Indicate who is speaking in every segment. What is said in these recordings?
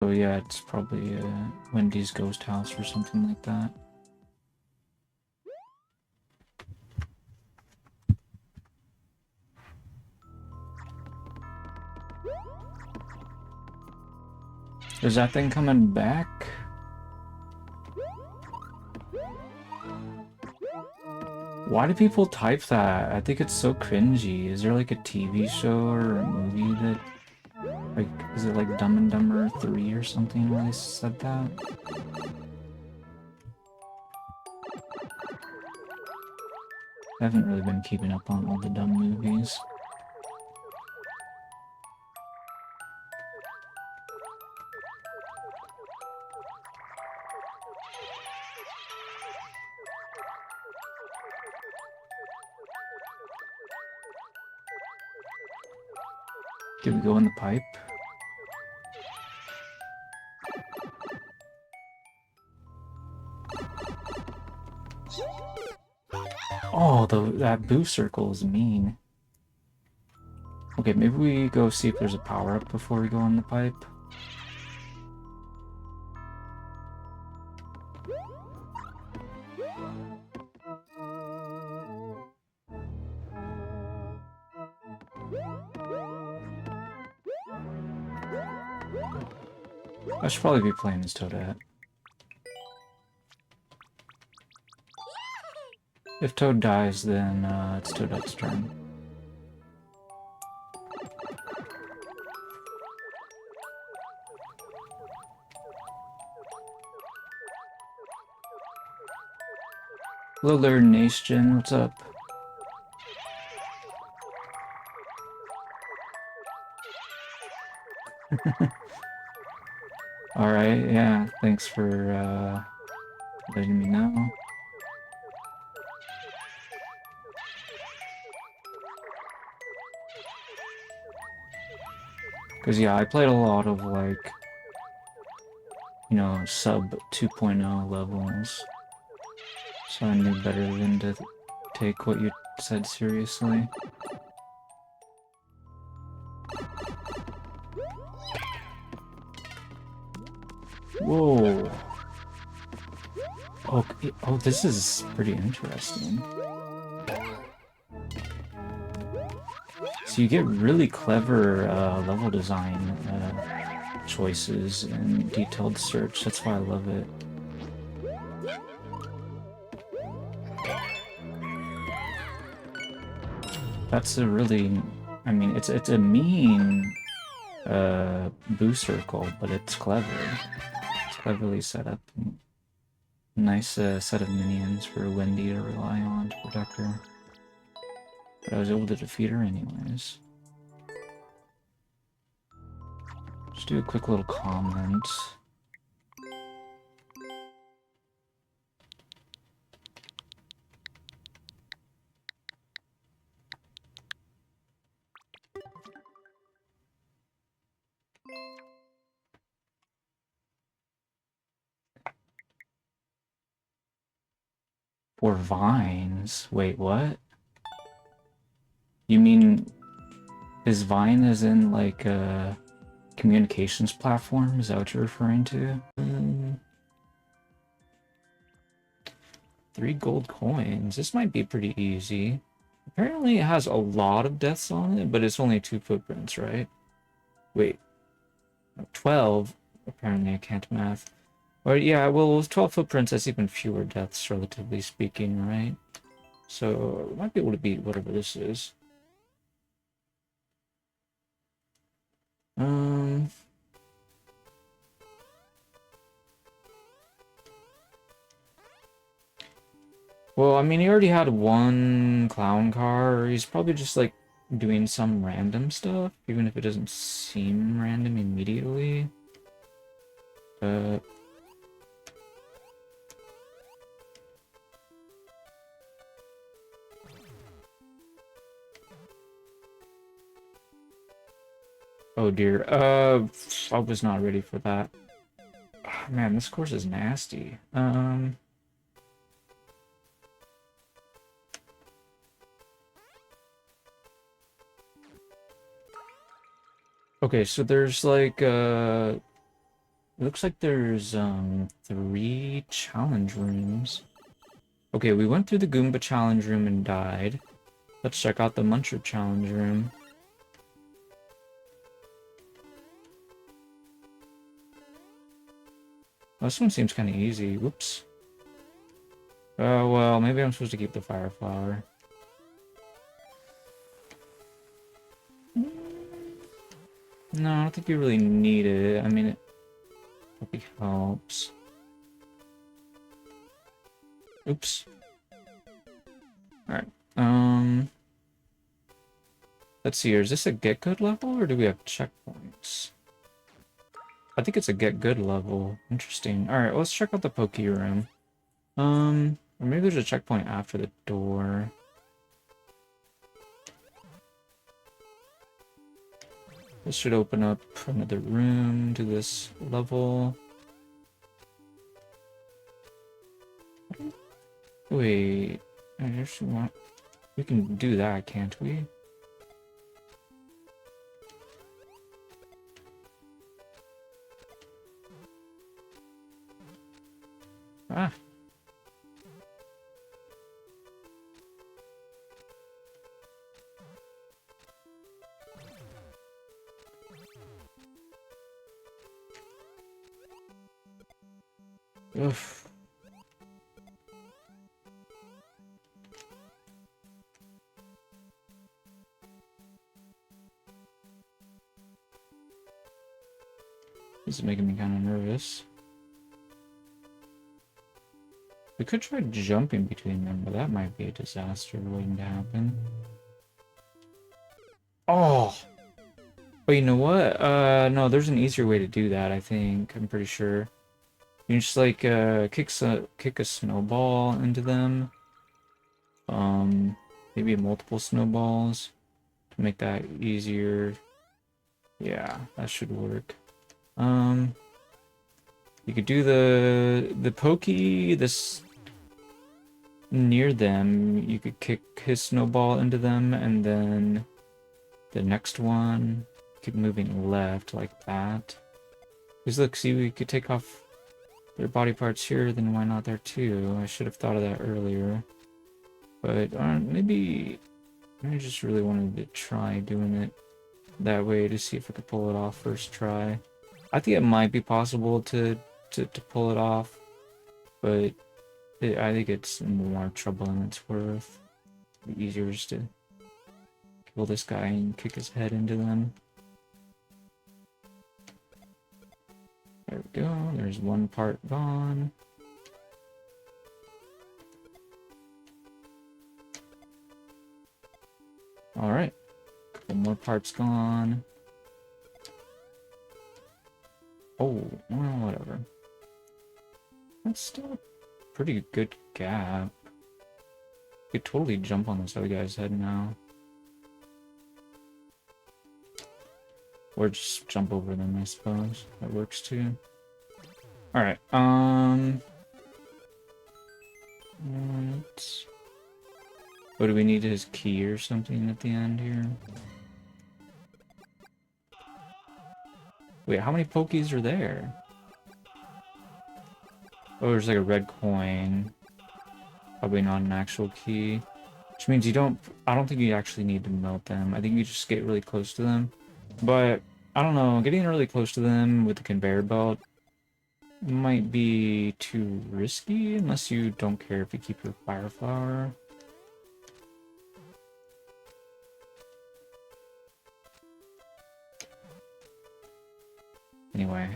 Speaker 1: So yeah, it's probably Wendy's Ghost House or something like that. Is that thing coming back? Why do people type that? I think it's so cringy. Is there like a TV show or a movie that, like, is it like Dumb and Dumber 3 or something where they said that? I haven't really been keeping up on all the dumb movies. Did we go in the pipe? Oh, that boo circle is mean. Okay, maybe we go see if there's a power-up before we go in the pipe. I should probably be playing as Toadette. If Toad dies, then it's Toadette's turn. Hello there, Nation. What's up? Alright, yeah. Thanks for letting me know. Because, yeah, I played a lot of, like, you know, sub 2.0 levels. So I knew better than to take what you said seriously. Whoa. Okay. Oh, this is pretty interesting. So you get really clever level design choices and detailed search. That's why I love it. That's a really, I mean, it's a mean boo circle, but it's clever. It's cleverly set up. Nice set of minions for Wendy to rely on to protect her. But I was able to defeat her anyways. Just do a quick little comment. For vines? Wait, what? You mean, is Vine as in like a communications platform? Is that what you're referring to? 3 gold coins. This might be pretty easy. Apparently it has a lot of deaths on it, but it's only 2 footprints, right? Wait. 12? Apparently I can't math. Or yeah, well, with 12 footprints, that's even fewer deaths, relatively speaking, right? So, we might be able to beat whatever this is. Well, I mean, he already had 1 clown car. He's probably just, like, doing some random stuff, even if it doesn't seem random immediately. Oh dear. I was not ready for that. Oh, man, this course is nasty. Okay, so there's like, It looks like there's 3 challenge rooms. Okay, we went through the Goomba challenge room and died. Let's check out the Muncher challenge room. This one seems kind of easy. Whoops. Oh, well, maybe I'm supposed to keep the fire flower. No, I don't think you really need it. I mean, it probably helps. Oops. Alright. Let's see here. Is this a get good level or do we have checkpoints? I think it's a get good level. Interesting. Alright, let's check out the Pokey room. Or maybe there's a checkpoint after the door. This should open up another room to this level. Wait, I actually want... We can do that, can't we? Ah. Oof. This is making me kind of nervous. We could try jumping between them, but that might be a disaster waiting to happen. Oh! But you know what? No, there's an easier way to do that, I think. I'm pretty sure. You can just, like, kick a snowball into them. Maybe multiple snowballs to make that easier. Yeah, that should work. You could do the pokey, this near them, you could kick his snowball into them, and then the next one, keep moving left like that. Because look, see, we could take off their body parts here, then why not there too? I should have thought of that earlier. But maybe I just really wanted to try doing it that way to see if I could pull it off first try. I think it might be possible to pull it off, but I think it's more trouble than it's worth. It'd be easier just to kill this guy and kick his head into them. There we go, there's one part gone. Alright, couple more parts gone. Oh, well, whatever. That's still a pretty good gap. You could totally jump on this other guy's head now. Or just jump over them, I suppose. That works too. Alright, what do we need, his key or something at the end here? Wait, how many Pokies are there? Oh, there's like a red coin. Probably not an actual key. Which means you don't... I don't think you actually need to melt them. I think you just get really close to them. But, I don't know. Getting really close to them with the conveyor belt might be too risky. Unless you don't care if you keep your fire flower. Anyway,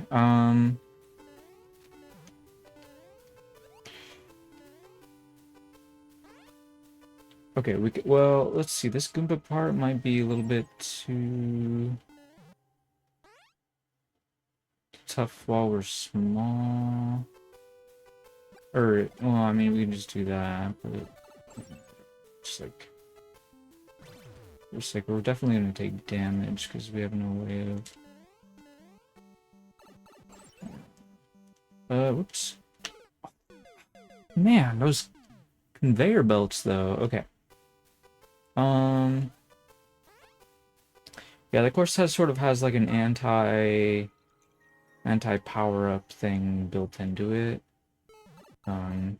Speaker 1: okay, well, let's see, this Goomba part might be a little bit too tough while we're small. Or, well, I mean, we can just do that, but just like we're definitely gonna take damage because we have no way of... whoops. Man, those conveyor belts, though. Okay. Yeah, the course sort of has like an anti anti-power-up thing built into it. And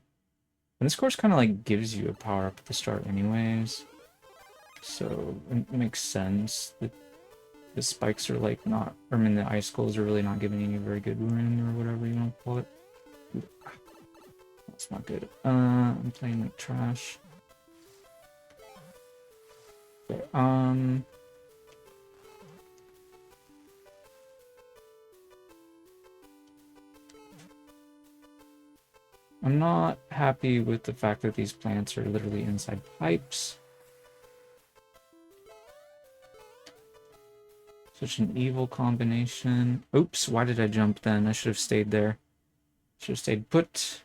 Speaker 1: this course kind of like gives you a power-up at the start anyways. So it makes sense that the spikes are like not, or I mean the icicles are really not giving you very good room or whatever you want to call it. That's not good. I'm playing like trash. Okay, I'm not happy with the fact that these plants are literally inside pipes. Such an evil combination. Oops, why did I jump then? I should have stayed there. Should have stayed put.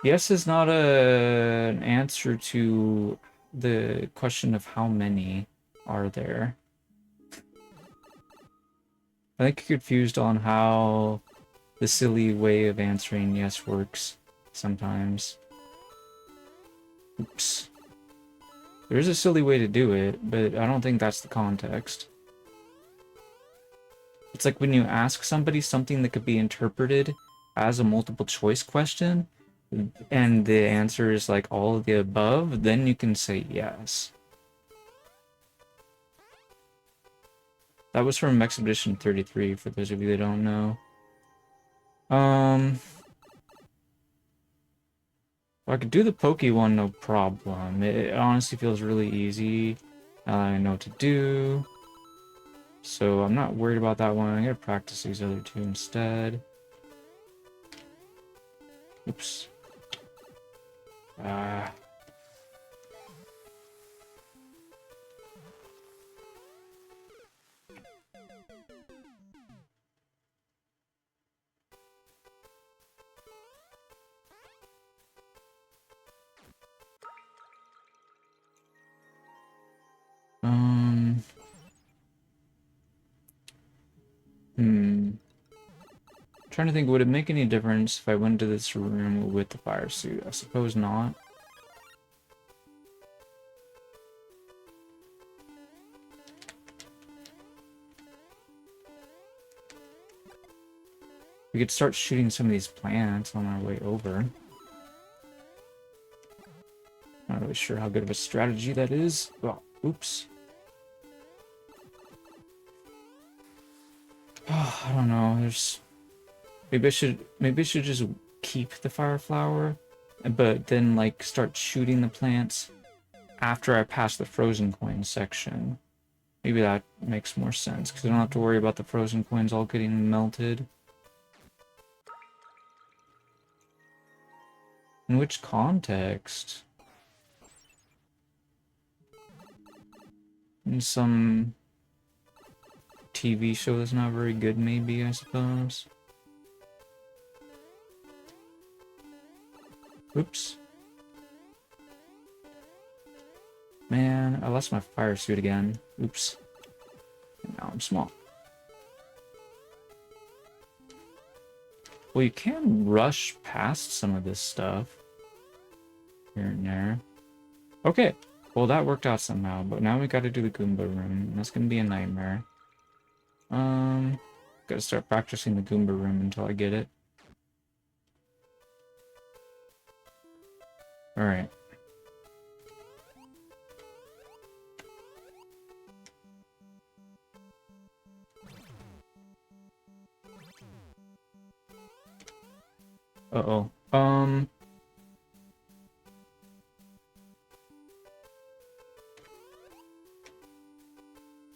Speaker 1: Yes is not an answer to the question of how many are there. I think you're confused on how the silly way of answering yes works sometimes. Oops. There is a silly way to do it, but I don't think that's the context. It's like when you ask somebody something that could be interpreted as a multiple choice question, and the answer is like all of the above, then you can say yes. That was from Expedition 33, for those of you that don't know. I could do the pokey one, no problem. It honestly feels really easy. I know what to do. So I'm not worried about that one. I'm gonna practice these other two instead. Oops. Trying to think, would it make any difference if I went to this room with the fire suit? I suppose not. We could start shooting some of these plants on our way over. Not really sure how good of a strategy that is. Oh, oops. Oh, I don't know. There's maybe I should just keep the fire flower, but then like start shooting the plants after I pass the frozen coin section. Maybe that makes more sense because I don't have to worry about the frozen coins all getting melted. In which context? In some TV show that's not very good, maybe, I suppose. Oops. Man, I lost my fire suit again. Oops. And now I'm small. Well, you can rush past some of this stuff. Here and there. Okay. Well, that worked out somehow, but now we gotta do the Goomba room. That's gonna be a nightmare. Gotta start practicing the Goomba room until I get it. Alright. Uh-oh.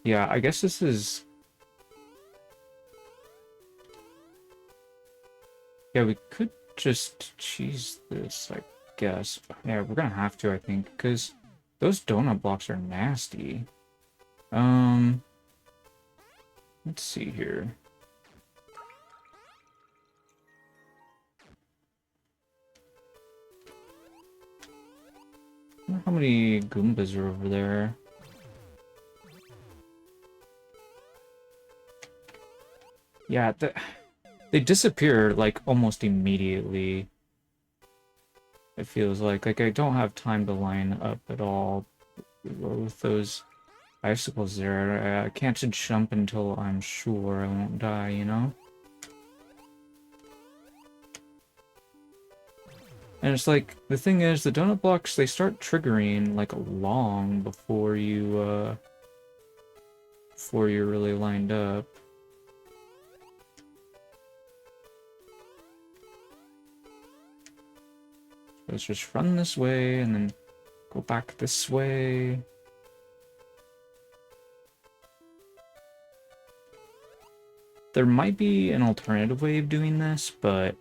Speaker 1: Yeah, I guess this is... Yeah, we could just cheese this, I guess. Yeah, we're gonna have to, I think, because those donut blocks are nasty. Let's see here. I wonder how many Goombas are over there. Yeah, they disappear, like, almost immediately. It feels like I don't have time to line up at all with those icicles there. I can't just jump until I'm sure I won't die, you know? And it's like, the thing is, the donut blocks, they start triggering, like, long before you're really lined up. Let's just run this way, and then go back this way. There might be an alternative way of doing this, but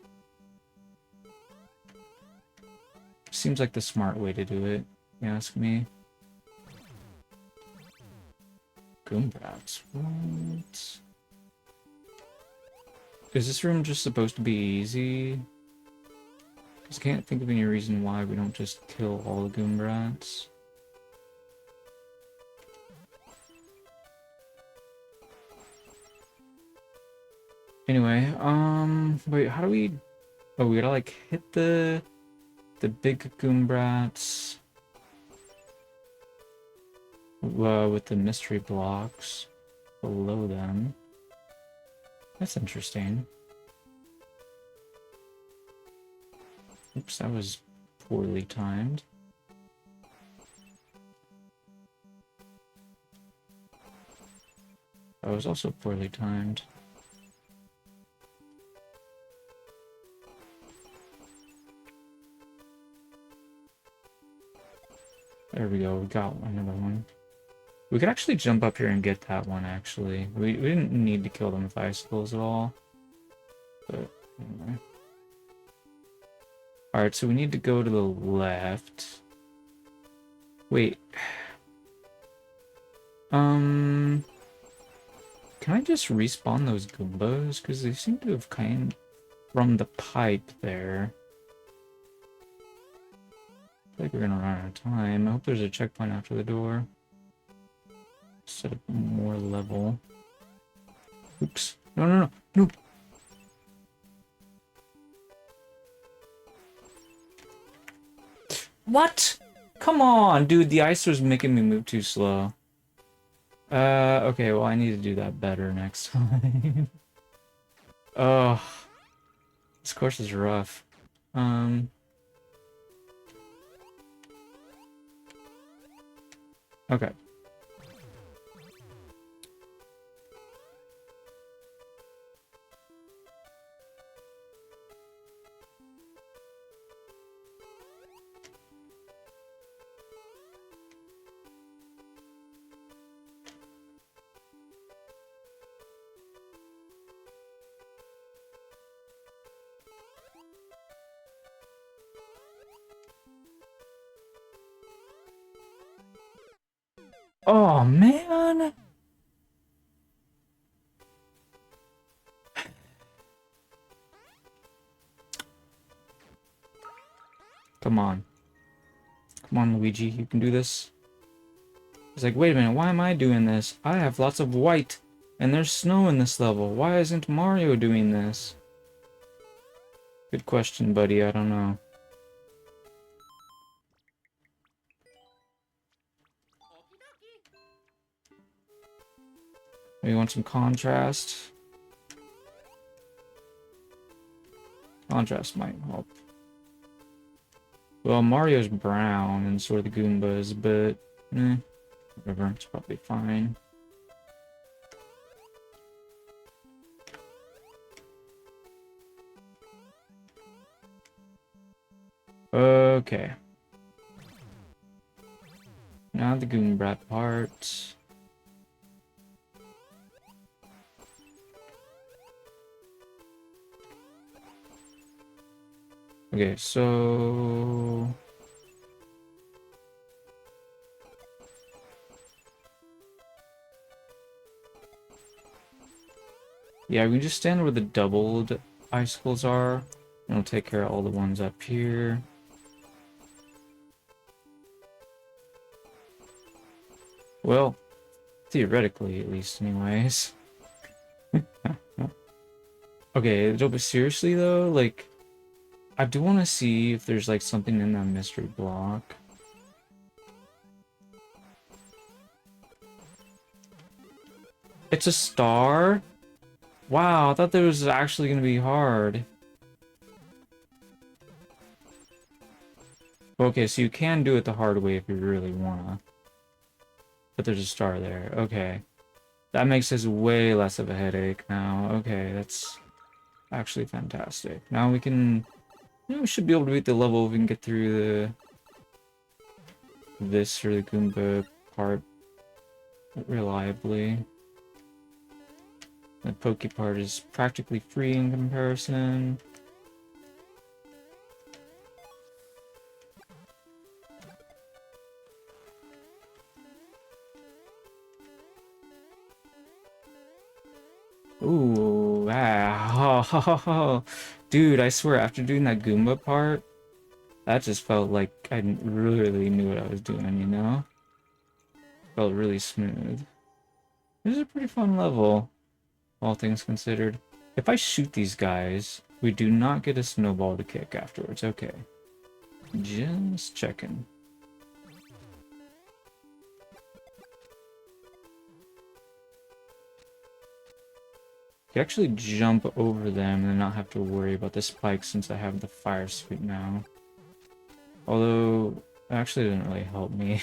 Speaker 1: seems like the smart way to do it, you ask me. Goombrats, what? Is this room just supposed to be easy? Because I can't think of any reason why we don't just kill all the Goombrats. Anyway, wait, how do we... Oh, we gotta, like, hit the big Goombrats with the mystery blocks below them. That's interesting. Oops, that was poorly timed. That was also poorly timed. There we go, we got another one. We could actually jump up here and get that one, actually. We didn't need to kill them with icicles at all. But, anyway. Alright, so we need to go to the left. Wait. Can I just respawn those Goombas? Because they seem to have come from the pipe there. I feel like we're gonna run out of time. I hope there's a checkpoint after the door. Set up more level. Oops. No, no, no. No. What? Come on, dude. The ice was making me move too slow. Okay, well, I need to do that better next time. Oh. This course is rough. Okay. Oh, man! Come on. Come on, Luigi, you can do this. He's like, wait a minute, why am I doing this? I have lots of white, and there's snow in this level. Why isn't Mario doing this? Good question, buddy, I don't know. Maybe you want some contrast? Contrast might help. Well, Mario's brown, and so are the Goombas, but... whatever, it's probably fine. Okay. Now the Goombrat part. Okay, so... yeah, we just stand where the doubled icicles are, and we'll take care of all the ones up here. Well, theoretically, at least, anyways. Okay, but seriously, though, like, I do want to see if there's, like, something in that mystery block. It's a star? Wow, I thought that was actually gonna be hard. Okay, so you can do it the hard way if you really wanna. But there's a star there. Okay. That makes this way less of a headache now. Okay, that's actually fantastic. Now we can... You know, we should be able to beat the level if we can get through this or the Goomba part reliably. The Poke part is practically free in comparison. Ooh, wow. Dude, I swear, after doing that Goomba part, that just felt like I really knew what I was doing, you know? Felt really smooth. This is a pretty fun level, all things considered. If I shoot these guys, we do not get a snowball to kick afterwards. Okay. Just checking. You actually jump over them and not have to worry about the spikes since I have the fire suit now. Although, it actually didn't really help me.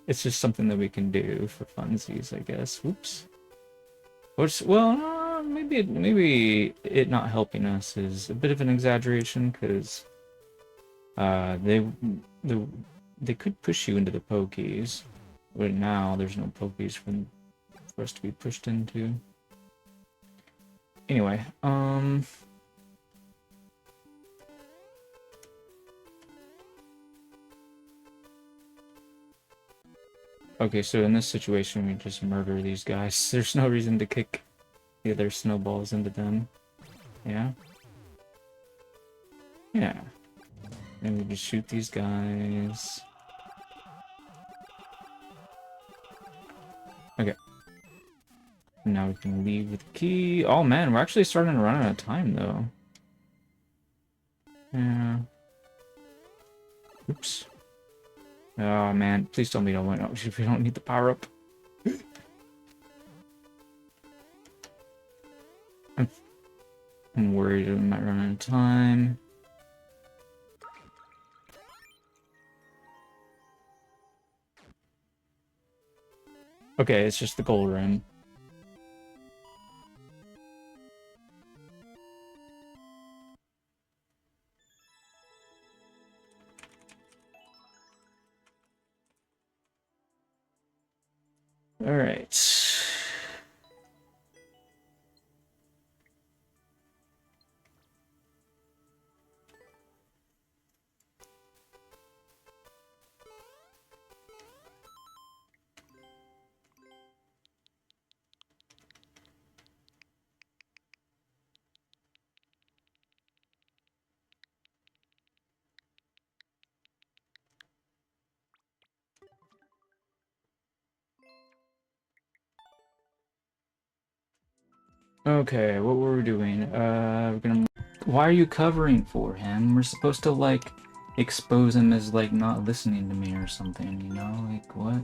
Speaker 1: It's just something that we can do for funsies, I guess. Whoops. Which, well, maybe it not helping us is a bit of an exaggeration, because they could push you into the pokies, but now there's no pokies for us to be pushed into. Anyway, okay, so in this situation, we just murder these guys. There's no reason to kick the other snowballs into them. Yeah? Yeah. And we just shoot these guys. Okay. Now we can leave with the key. Oh man, we're actually starting to run out of time, though. Yeah. Oops. Oh man, please tell me we don't need the power up. I'm worried we might run out of time. Okay, it's just the gold rim. All right. Okay, what were we doing? We're gonna... Why are you covering for him? We're supposed to, like, expose him as, like, not listening to me or something, you know? Like, what?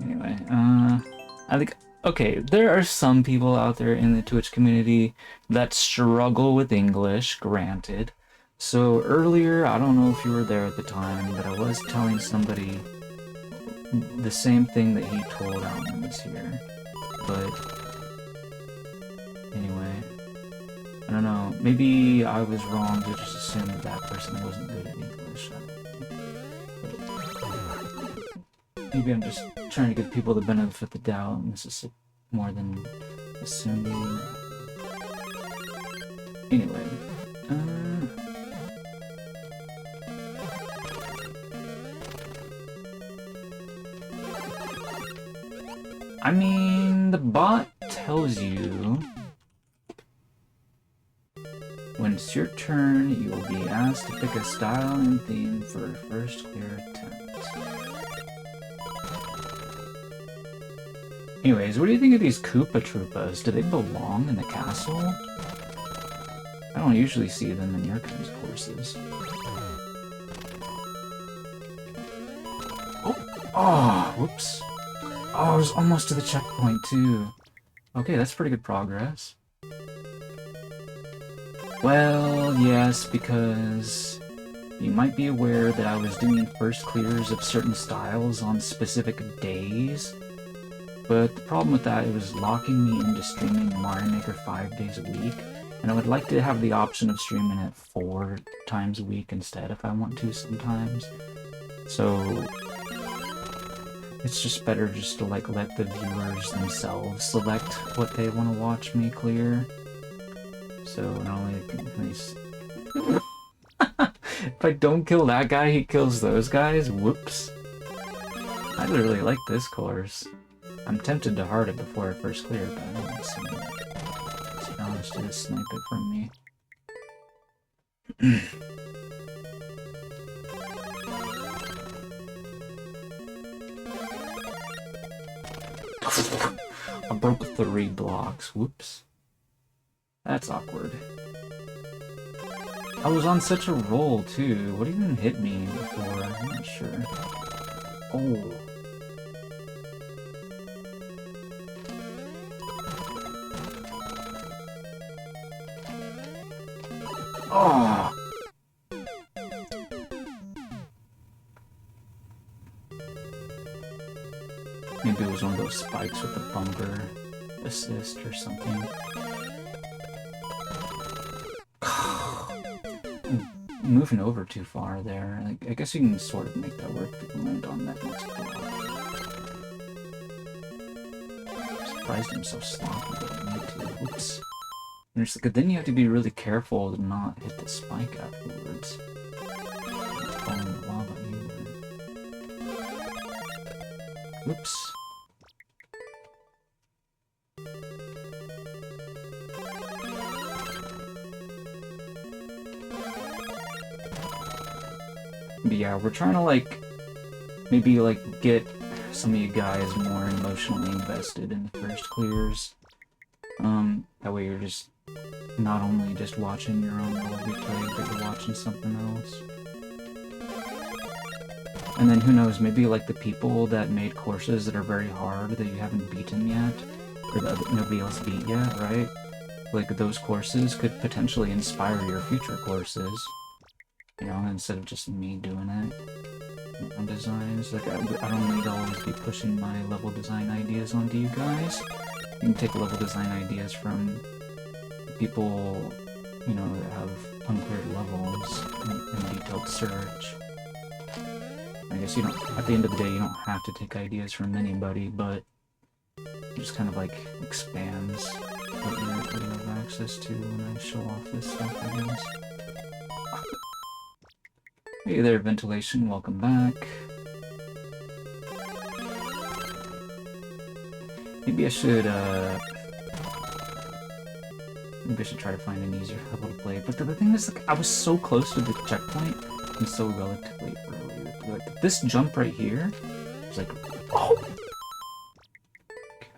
Speaker 1: Anyway, I think... Okay, there are some people out there in the Twitch community that struggle with English, granted. So earlier, I don't know if you were there at the time, but I was telling somebody the same thing that he told almanishere. But anyway, I don't know. Maybe I was wrong to just assume that that person wasn't good at English. Maybe I'm just trying to give people the benefit of the doubt, and this is more than assuming. Anyway, I mean, the bot tells you when it's your turn, you will be asked to pick a style and theme for a first clear attempt. Anyways, what do you think of these Koopa Troopas? Do they belong in the castle? I don't usually see them in your kinds of courses. Oh! Oh, whoops. Oh, I was almost to the checkpoint, too. Okay, that's pretty good progress. Well, yes, because you might be aware that I was doing first clears of certain styles on specific days. But the problem with that, it was locking me into streaming Mario Maker 5 days a week. And I would like to have the option of streaming it 4 times a week instead if I want to sometimes. So it's just better just to like let the viewers themselves select what they want to watch me clear. So not only can they... If I don't kill that guy, he kills those guys? Whoops. I really like this course. I'm tempted to heart it before I first clear it, but I don't want to be honest, to just snipe it from me. I broke 3 blocks. Whoops. That's awkward. I was on such a roll, too. What even hit me before? I'm not sure. Oh. Oh! Maybe it was one of those spikes with the bumper assist or something. Moving over too far there. Like, I guess you can sort of make that work if you land on that next block. I'm surprised I'm so sloppy that I need to. Oops. Then you have to be really careful to not hit the spike afterwards. Fall in the lava either. Oops. But yeah, we're trying to like, maybe like get some of you guys more emotionally invested in the first clears. That way you're just not only just watching your own roleplay, but you're watching something else. And then who knows, maybe like the people that made courses that are very hard that you haven't beaten yet, or that nobody else beat yet, right? Like those courses could potentially inspire your future courses. You know, instead of just me doing it on designs. Like, I don't need to always be pushing my level design ideas onto you guys. You can take level design ideas from people, you know, that have uncleared levels and detailed search. I guess you don't, at the end of the day, you don't have to take ideas from anybody, but it just kind of like expands what you have access to when I show off this stuff, I guess. Hey there, Ventilation, welcome back. Maybe I should try to find an easier level to play. But the thing is, like, I was so close to the checkpoint and so relatively early. Like, this jump right here was like, oh!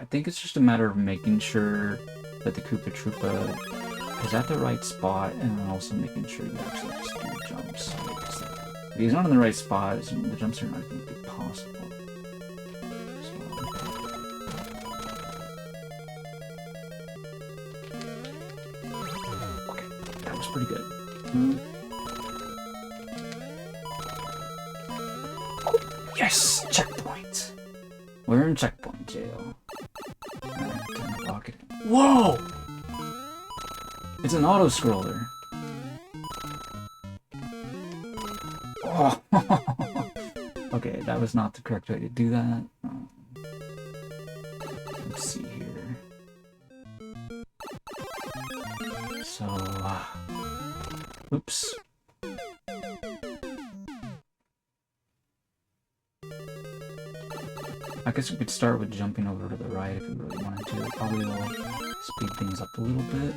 Speaker 1: I think it's just a matter of making sure that the Koopa Troopa is at the right spot, and then also making sure you actually just do jumps. If he's not in the right spot, the jumps are not going to be possible. Okay, that was pretty good. Oh, yes! Checkpoint! We're in checkpoint jail. Alright, time to lock it. Whoa! It's an auto-scroller. Oh. Okay, that was not the correct way to do that. Let's see here. So, oops. I guess we could start with jumping over to the right if we really wanted to. It probably will speed things up a little bit.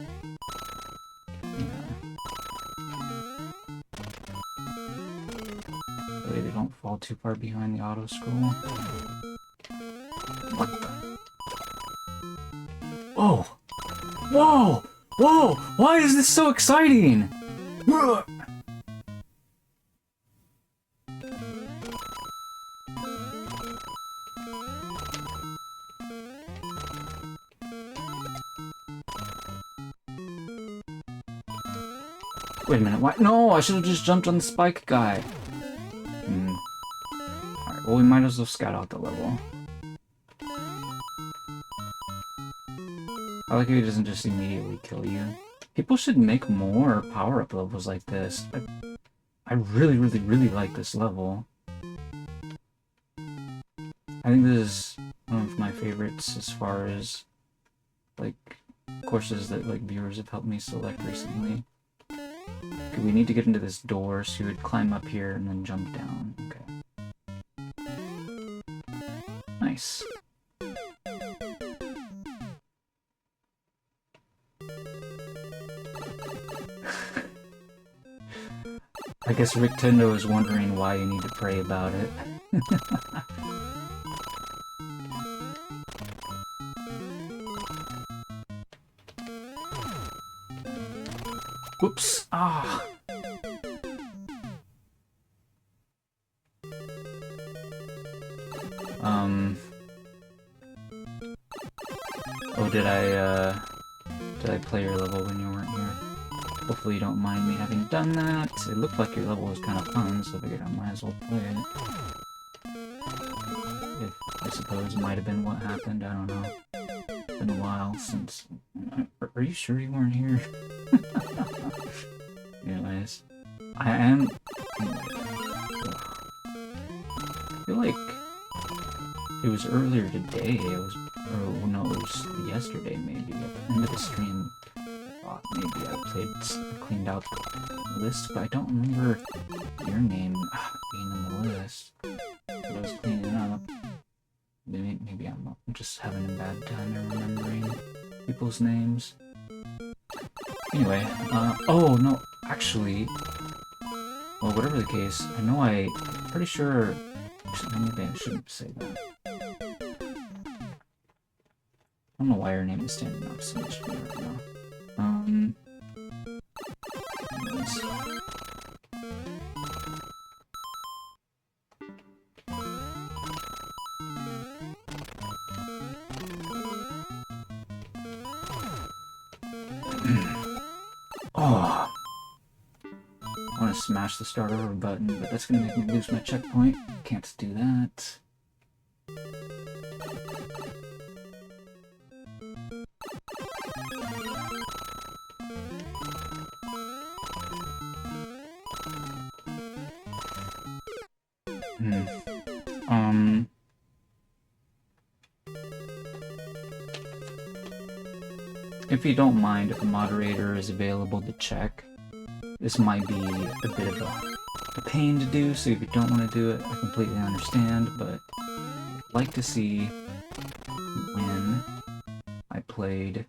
Speaker 1: They don't fall too far behind the auto scroll. What the? Whoa! Whoa! Whoa! Why is this so exciting? Wait a minute, what? No, I should have just jumped on the spike guy. Alright, well we might as well scout out the level. I like how he doesn't just immediately kill you. People should make more power-up levels like this. I really, really, really like this level. I think this is one of my favorites as far as, like, courses that, like, viewers have helped me select recently. Okay, we need to get into this door, so you would climb up here and then jump down. Okay. Nice. I guess Rick Tendo is wondering why you need to pray about it. Whoops! Ah! Oh, did I play your level when you weren't here? Hopefully you don't mind me having done that. It looked like your level was kind of fun, so I figured I might as well play it. If, I suppose, might have been what happened, I don't know. It's been a while since... Are you sure you weren't here? Anyways. I am... Anyway. I feel like... It was earlier today, it was... Or, no, it was yesterday, maybe, at the end of the stream. Maybe I cleaned out the list, but I don't remember your name being in the list. But I was cleaning up. Maybe I'm just having a bad time remembering people's names. Anyway, oh no, actually, well, whatever the case, I know I'm pretty sure, maybe I shouldn't say that. I don't know why your name is standing up so much for me right now. Anyways. Oh! I want to smash the start over button, but that's gonna make me lose my checkpoint. Can't do that. If you don't mind, if a moderator is available to check, this might be a bit of a pain to do, so if you don't want to do it, I completely understand, but I'd like to see when I played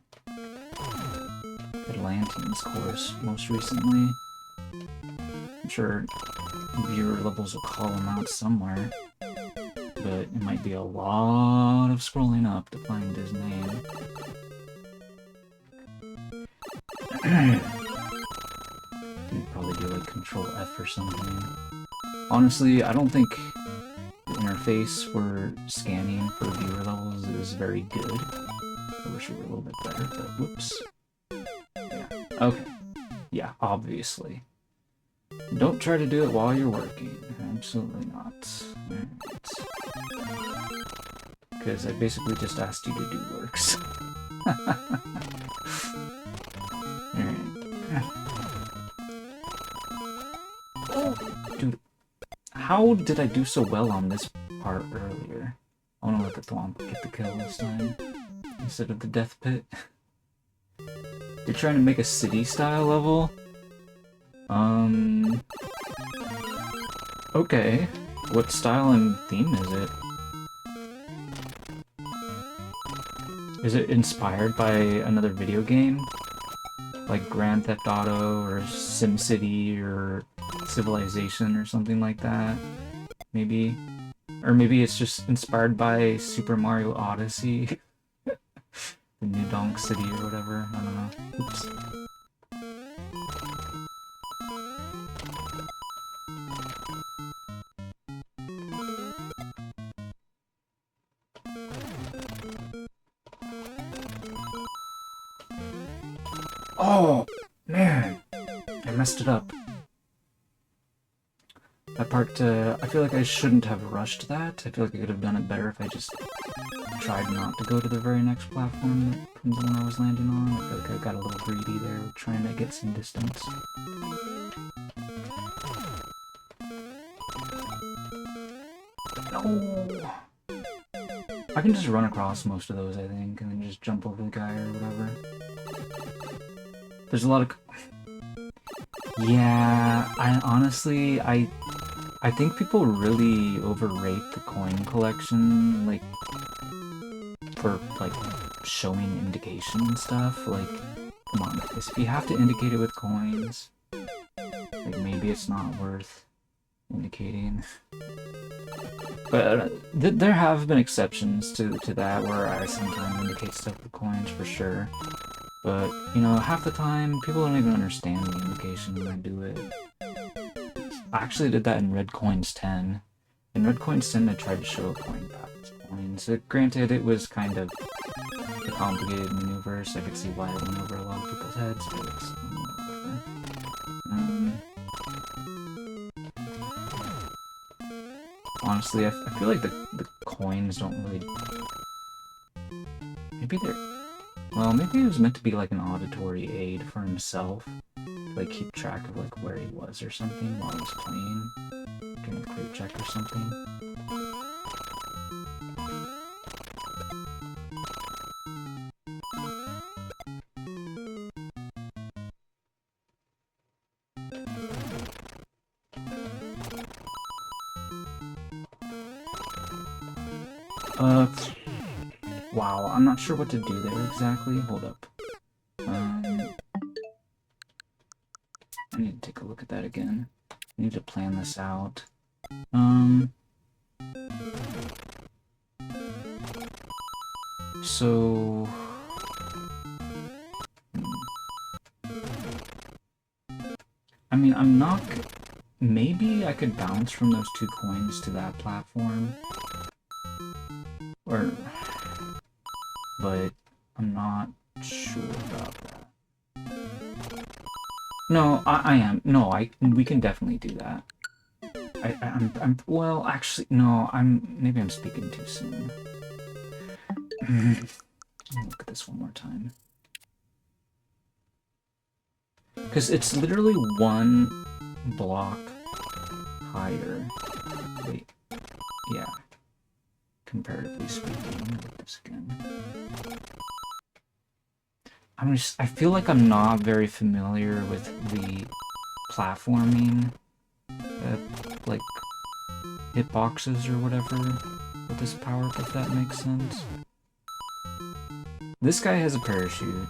Speaker 1: Atlantean's course most recently. I'm sure viewer levels will call him out somewhere, but it might be a lot of scrolling up to find his name. You'd probably do like Control F or something. Honestly, I don't think the interface for scanning for viewer levels is very good. I wish it were a little bit better, but whoops. Yeah, okay. Yeah, obviously. Don't try to do it while you're working. Absolutely not. Alright. Because I basically just asked you to do works. Oh, dude, how did I do so well on this part earlier? I want to let the Thwomp get the kill this time, instead of the death pit. You're trying to make a city-style level? Okay. What style and theme is it? Is it inspired by another video game? Like Grand Theft Auto, or SimCity, or Civilization, or something like that? Maybe? Or maybe it's just inspired by Super Mario Odyssey? The New Donk City, or whatever? I don't know. Oops. Oh, man. I messed it up. That part, I feel like I shouldn't have rushed that. I feel like I could have done it better if I just tried not to go to the very next platform from the one I was landing on. I feel like I got a little greedy there, trying to get some distance. No! I can just run across most of those, I think, and then just jump over the guy or whatever. There's a lot of... Yeah, I think people really overrate the coin collection, like, for, like, showing indication and stuff. Like, come on, guys, if you have to indicate it with coins, like, maybe it's not worth indicating. But there have been exceptions to that, where I sometimes indicate stuff with coins, for sure. But, you know, half the time, people don't even understand the indication when I do it. I actually did that in Red Coins 10. In Red Coins 10, I tried to show a coin path as coins. Granted, it was kind of a complicated maneuver, so I could see why it went over a lot of people's heads, but it's honestly, I feel like the coins don't really... Maybe they're... Well, maybe it was meant to be like an auditory aid for himself. To, like, keep track of, like, where he was or something while he was playing. Doing a clear check or something. Wow, I'm not sure what to do there exactly. Hold up. I need to take a look at that again. I need to plan this out. So... I mean, I'm not... Maybe I could bounce from those 2 coins to that platform. Or... But I'm not sure about that. No, I am. No, we can definitely do that. Well, actually, no, maybe I'm speaking too soon. Let me look at this one more time. Because it's literally 1 block higher. Wait, yeah. Comparatively speaking, look at this again. I feel like I'm not very familiar with the platforming, like, hitboxes or whatever with this power-up, if that makes sense. This guy has a parachute,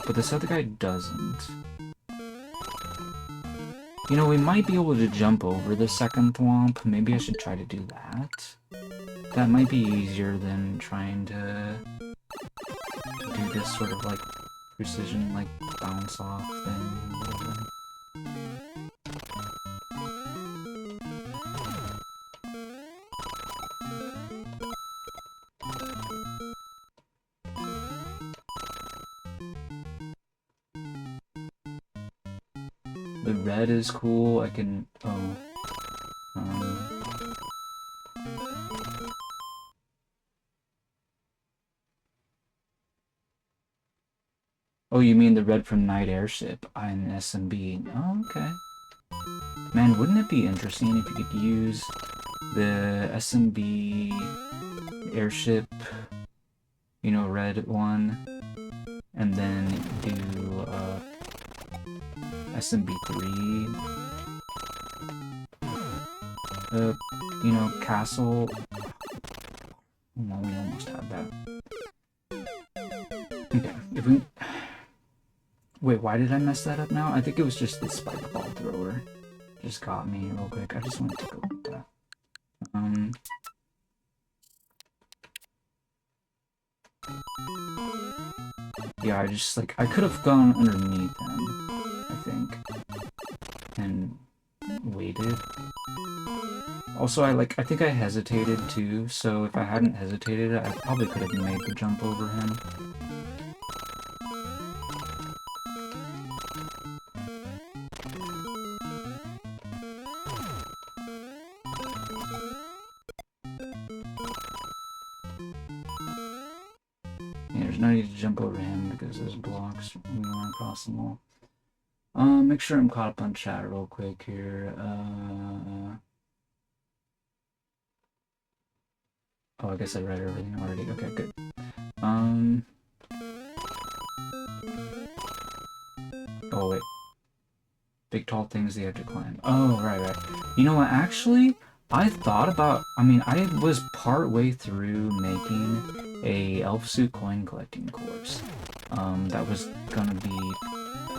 Speaker 1: but this other guy doesn't. You know, we might be able to jump over the second thwomp. Maybe I should try to do that. That might be easier than trying to do this sort of, like, precision, like, bounce off thing, whatever. The red is cool. I can... Oh. Oh, you mean the red from Night Airship in SMB? Oh, okay. Man, wouldn't it be interesting if you could use the SMB Airship, you know, red one, and then do SMB3, you know, Castle. Well, we almost had that. Okay, if we... Wait, why did I mess that up now? I think it was just the spike ball thrower. Just got me real quick. I just want to take a look at that. Yeah, I could have gone underneath him, I think, and waited. Also, I think I hesitated too, so if I hadn't hesitated, I probably could have made the jump over him. Yeah, there's no need to jump over him because there's blocks when you want to cross them all. Make sure I'm caught up on chat real quick here. Oh, I guess I read everything already. Okay, good. Oh, wait. Big tall things you have to climb. Oh, right. You know what, actually, I thought about... I mean, I was part way through making a elf suit coin collecting course. That was gonna be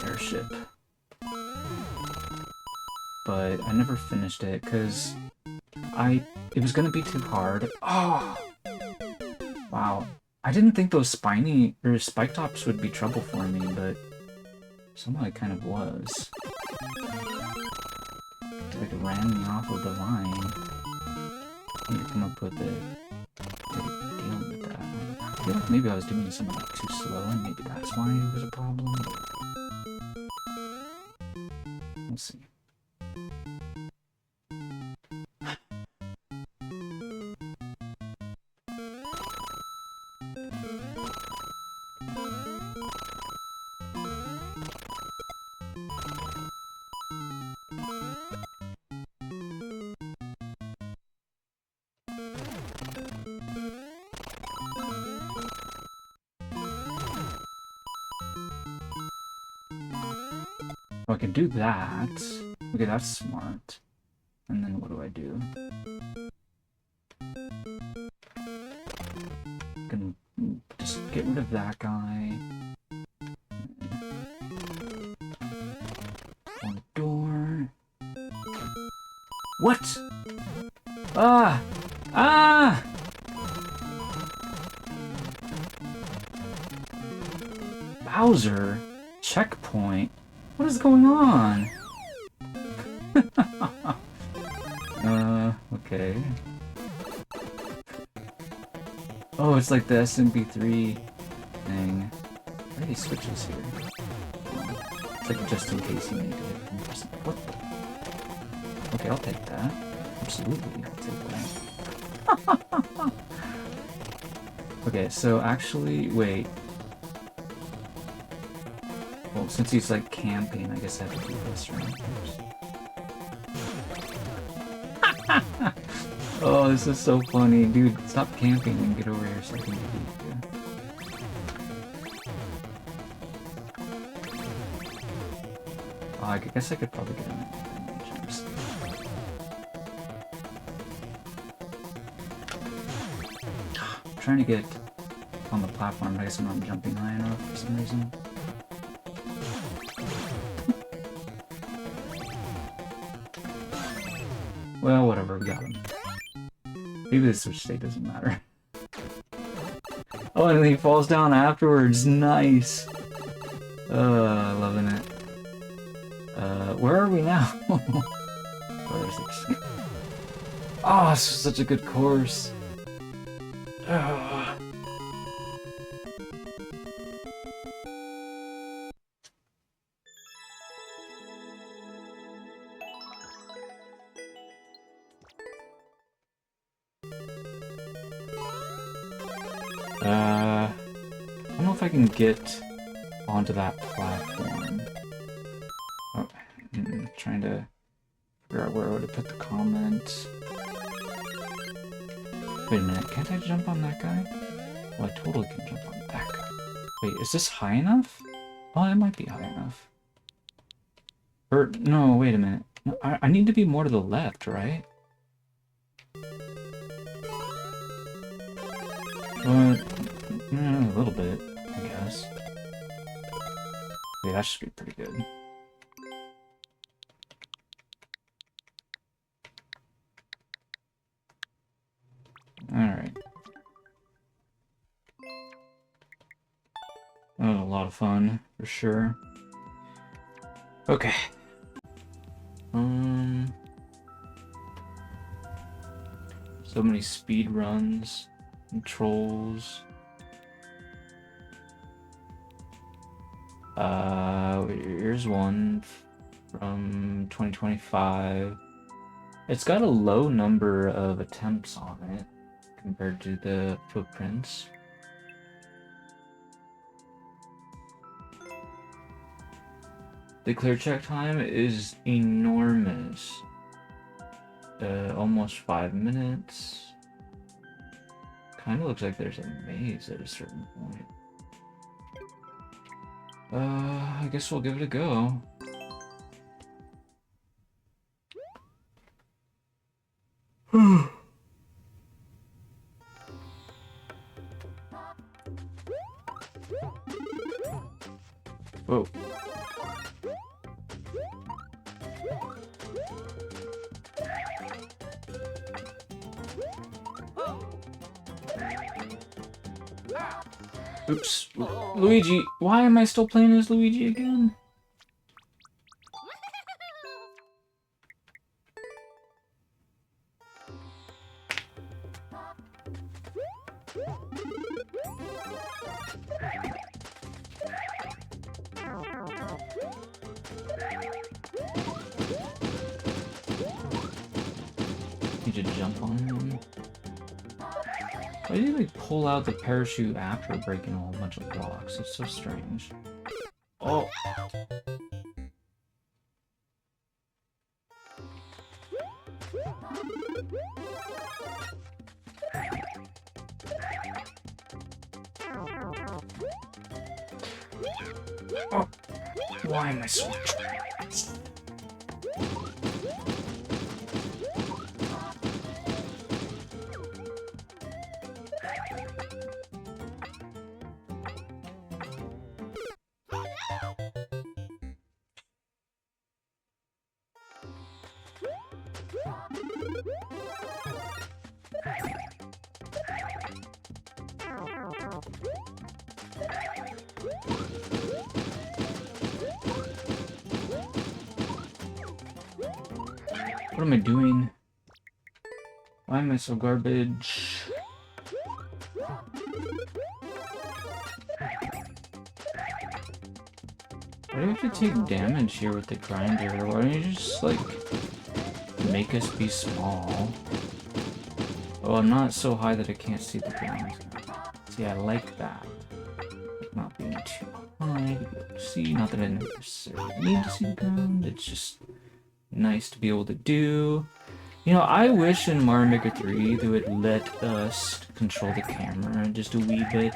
Speaker 1: airship. But I never finished it, because it was gonna be too hard. Oh! Wow. I didn't think those spiny, or spike tops would be trouble for me, but somehow it kind of was. It like ran me off of the line. I need to come up with a way of dealing with that. I feel like maybe I was doing something like too slow, and maybe that's why it was a problem. We'll see. Oh, I can do that. Okay, that's smart. And then what do I do? I can just get rid of that guy. On the door. What? Ah! Ah! Bowser? Checkpoint? What is going on? Okay. Oh, it's like the SMB3 thing. Where are these switches here? Oh, it's like just in case you need to hit 1%. What the? Okay, I'll take that. Absolutely, I'll take that. Okay, so actually, wait. Well, since he's like camping, I guess I have to do this, right? Oh, this is so funny. Dude, stop camping and get over here so I can get you. Oh, I guess I could probably get him in jumps. I'm trying to get on the platform, but I guess I'm not jumping high enough for some reason. Well, whatever, we got him. Maybe the switch state doesn't matter. Oh, and then he falls down afterwards. Nice. Loving it. Where are we now? Oh, this is such a good course. I don't know if I can get onto that platform. Oh, I'm trying to figure out where I would have put the comment. Wait a minute, can't I jump on that guy? Well, I totally can jump on that guy. Wait, is this high enough? Oh, it might be high enough. Or, no, wait a minute. No, I need to be more to the left, right? A little bit, I guess. Yeah, that should be pretty good. Alright. That was a lot of fun, for sure. Okay. So many speed runs, controls. Here's one from 2025. It's got a low number of attempts on it compared to the footprints. The clear check time is enormous. Almost 5 minutes. Kind of looks like there's a maze at a certain point. I guess we'll give it a go. Whoa. Oops. Luigi, why am I still playing as Luigi again? Need to jump on him. Why do you like pull out the parachute after breaking a whole bunch of blocks? It's so strange. Oh! Oh! Why am I so much? What am I doing? Why am I so garbage? Why do you have to take damage here with the grinder? Why don't you just, like, make us be small? Oh, I'm not so high that I can't see the ground. See, I like that. Like not being too high to be able to see. Not that I necessarily need to see the ground. It's just nice to be able to do. You know, I wish in Mario Maker 3 they would let us control the camera just a wee bit.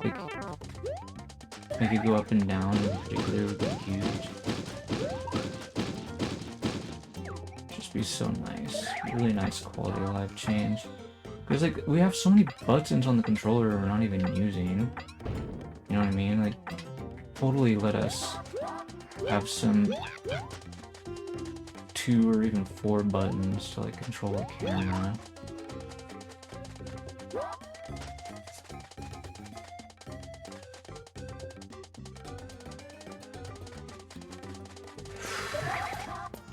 Speaker 1: Like, make it go up and down in particular would be huge. Just be so nice. Really nice quality of life change. Because, like, we have so many buttons on the controller we're not even using. You know what I mean? Like, totally let us have some 2 or even 4 buttons to, like, control the camera.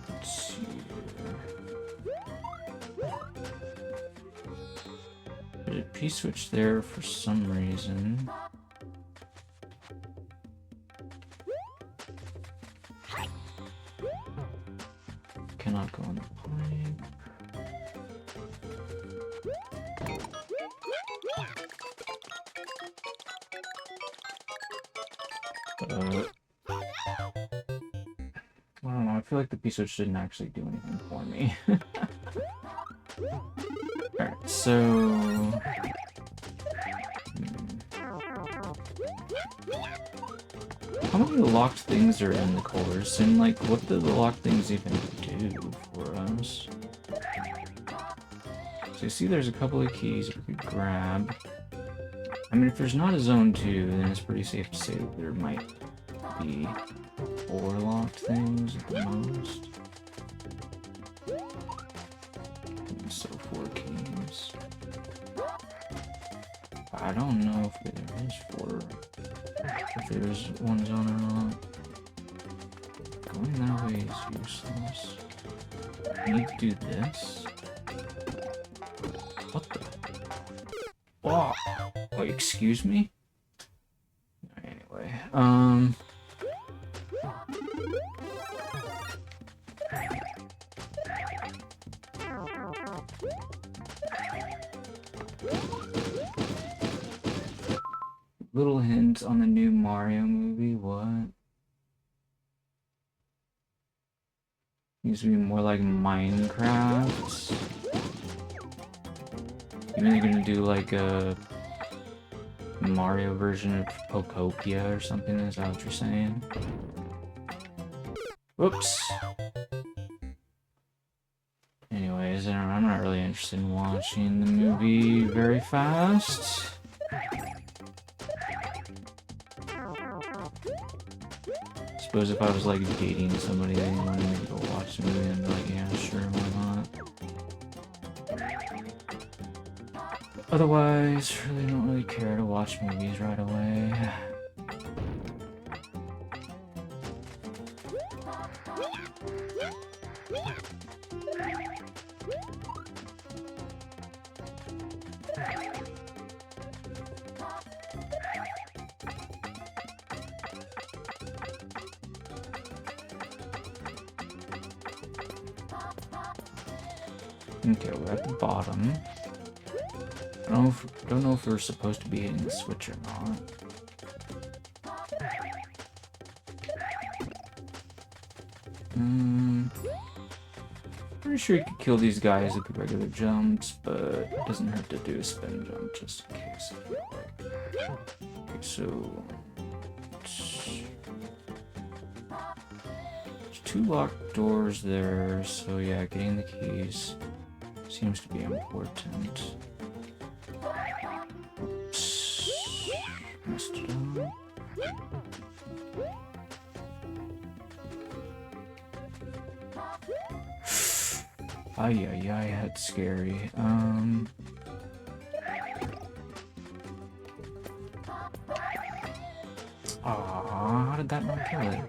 Speaker 1: Let's see here. There's a P-switch there for some reason. Cannot go on the pipe. I don't know, I feel like the P-switch didn't actually do anything for me. Alright, so... How many locked things are in the course, and like, what do the locked things even do for us? So you see there's a couple of keys we could grab. I mean, if there's not a zone 2, then it's pretty safe to say that there might be 4 locked things at the most. So 4 keys. I don't know if there is 4. If there's one zone or not. Going that way is useless. I need to do this. What the? Oh! Wait, excuse me? Anyway, Little hint on the new Mario movie, what? Needs to be more like Minecraft. Even they're gonna do like a Mario version of Pokopia or something, is that what you're saying? Whoops. Anyways, I'm not really interested in watching the movie very fast. Suppose if I was like dating somebody and they wanted me to go watch the movie, I'd be like, yeah, sure, why not? Otherwise, really don't really care to watch movies right away. Okay, we're at the bottom. I don't know if we're supposed to be hitting the switch or not. Pretty sure you could kill these guys with the regular jumps, but it doesn't hurt to do a spin jump just in case. Okay, so there's 2 locked doors there, so yeah, getting the keys seems to be important. Oops. Messed it up. Ay, that's scary. How did that not kill it?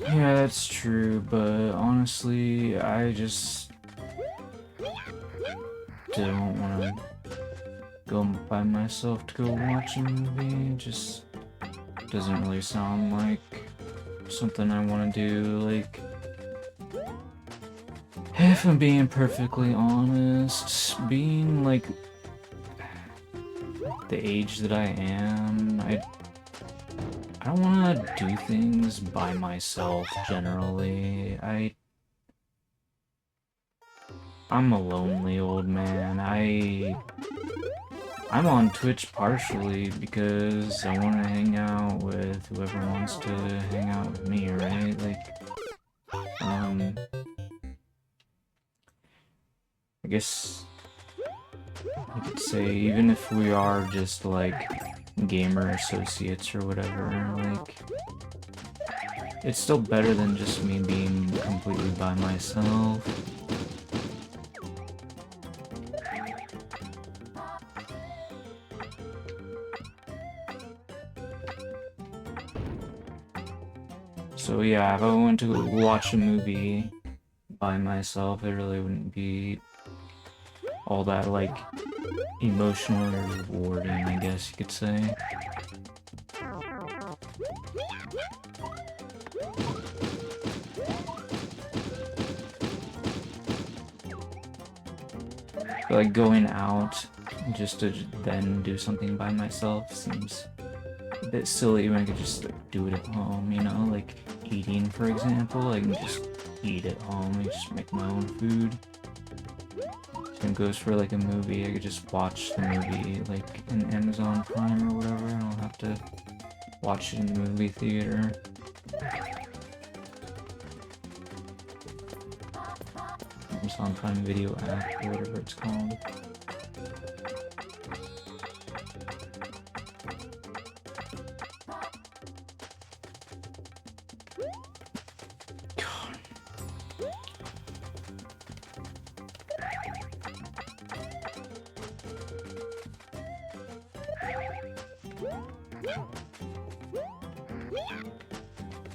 Speaker 1: Yeah, that's true, but honestly, I just don't want to go by myself to go watch a movie. It just doesn't really sound like something I want to do. Like, if I'm being perfectly honest, being like the age that I am, I don't want to do things by myself generally. I'm a lonely old man. I'm on Twitch partially because I want to hang out with whoever wants to hang out with me, right? Like, I guess you could say even if we are just like gamer associates or whatever, like, it's still better than just me being completely by myself. So yeah, if I went to watch a movie by myself, it really wouldn't be all that, like, emotionally rewarding, I guess you could say. But, like, going out just to then do something by myself seems a bit silly when I could just like, do it at home, you know? Like, eating, for example, I can just eat at home and just make my own food. Same goes for like a movie, I could just watch the movie like in Amazon Prime or whatever, I don't have to watch it in the movie theater. Amazon Prime Video app or whatever it's called.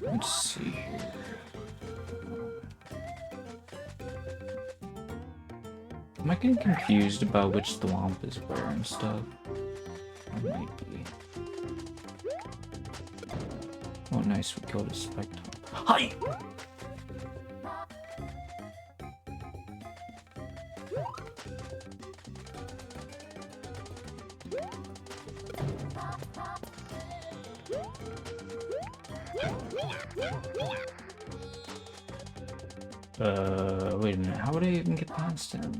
Speaker 1: Let's see here. Am I getting confused about which thwomp is where and stuff? I might be. Oh, nice. We killed a Spiketop. Hi! Wait a minute. How would I even get past him?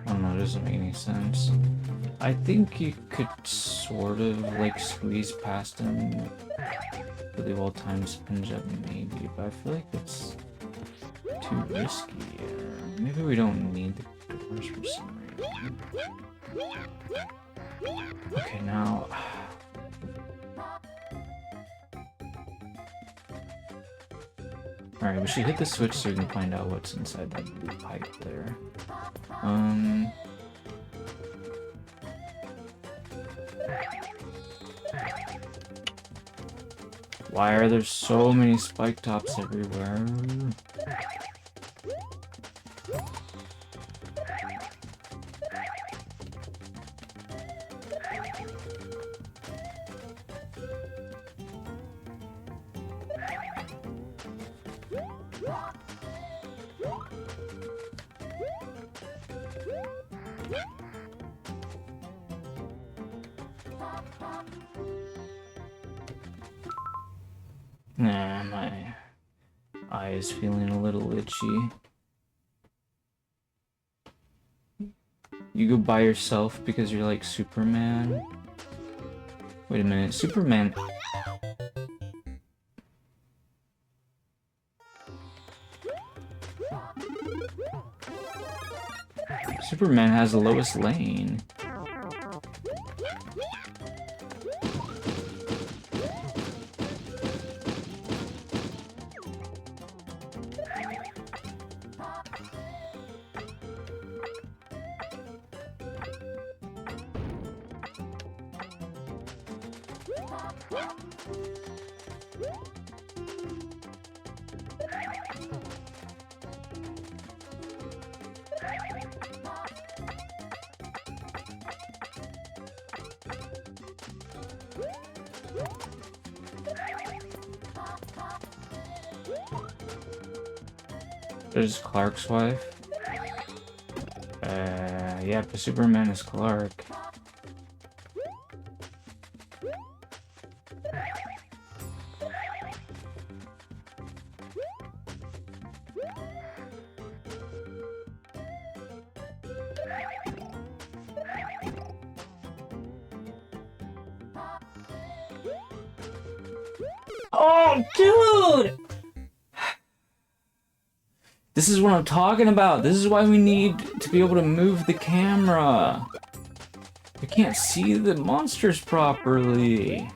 Speaker 1: Oh no, it doesn't make any sense. I think you could sort of like squeeze past him really well timed spin jump maybe, but I feel like it's too risky. Maybe we don't need the doors for some reason. Okay, now. Alright, we should hit the switch so we can find out what's inside that blue pipe there. Why are there so many Spiketops everywhere? Nah, my eye is feeling a little itchy. You go by yourself because you're like Superman? Wait a minute, Superman... Superman has the lowest lane. There's Clark's wife. Yeah, but Superman is Clark. Oh, dude! This is what I'm talking about. This is why we need to be able to move the camera. I can't see the monsters properly.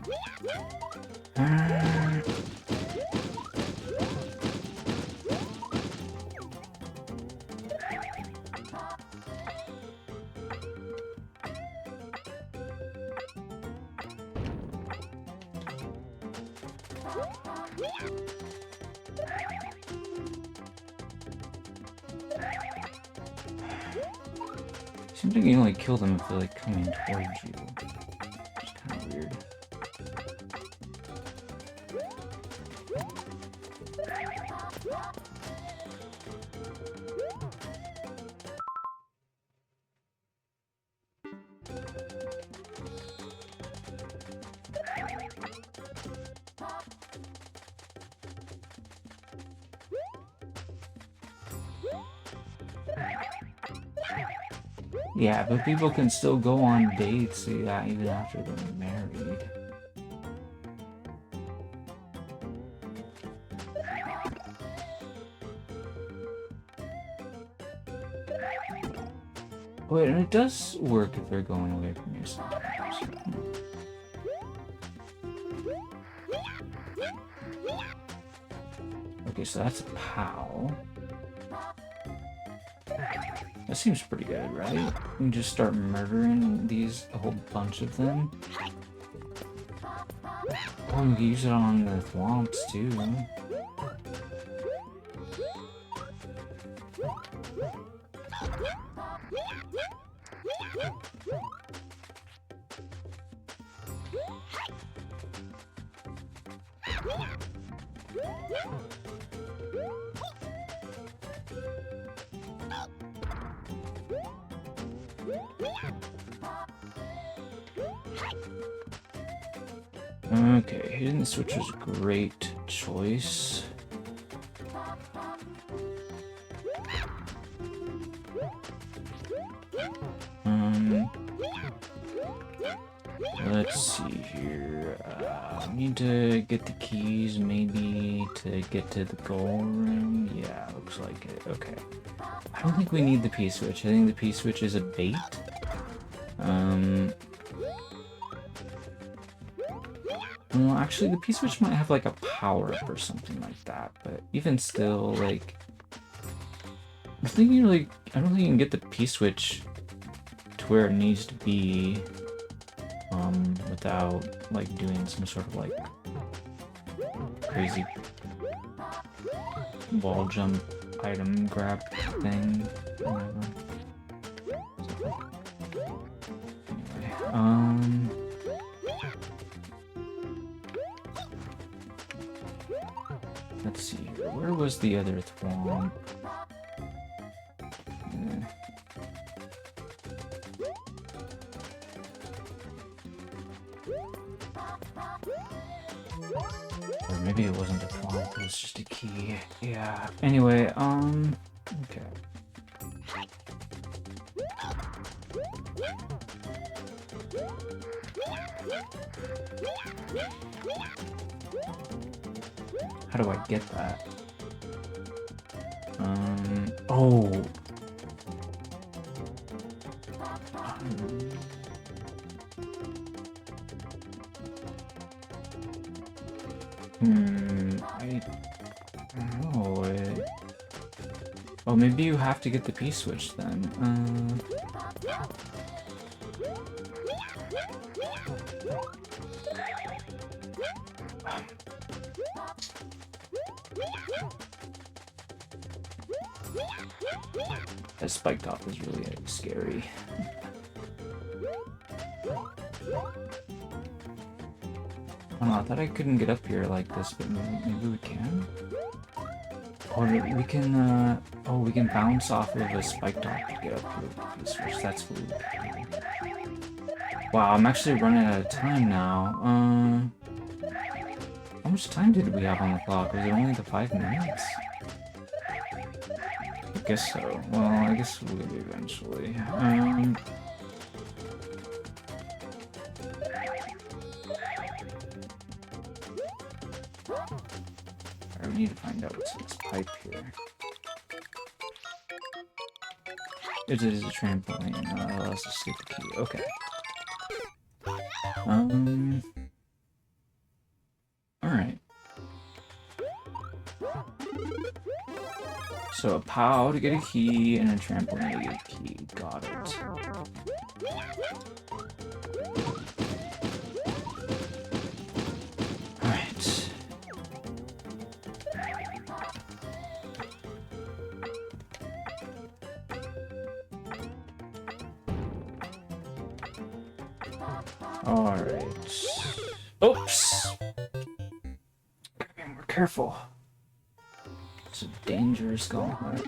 Speaker 1: Seems like you can only kill them if they're like coming towards you. It's kind of weird. Yeah, but people can still go on dates, yeah, even after they're married. Wait, and it does work if they're going away from you sometimes. Okay, so that's a POW. That seems pretty good, right? You can just start murdering these, a whole bunch of them. Oh, you can use it on the thwomps too. Okay, hitting the switch was a great choice. Let's see here. I need to get the keys, maybe, to get to the goal room. Yeah, looks like it. Okay. I don't think we need the P-switch. I think the P-switch is a bait. Well, actually, the P-switch might have, like, a power-up or something like that, but even still, like... I don't think you can get the P-switch to where it needs to be, without, like, doing some sort of, like, crazy wall jump item grab thing, whatever. Anyway, let's see here. Where was the other thwomp? Or maybe it wasn't a thwomp, it was just a key. Yeah. Anyway, okay. How do I get that? Oh. I don't know. Oh, maybe you have to get the P-switch then. That Spiketop is really scary. Oh, I thought I couldn't get up here like this, but maybe we can? Or we can, oh, we can bounce off of a Spiketop to get up here with the P-switch. That's cool. Wow, I'm actually running out of time now. How much time did we have on the clock? Was it only the 5 minutes? I guess so. Well, I guess we'll be eventually. I need to find out what's in this pipe here. It is a trampoline. Let's just get the key. Okay. Alright. So a POW to get a key and a trampoline to get a key. Got it. Alright. Alright. Oops! Gotta be more careful. It's a dangerous gauntlet.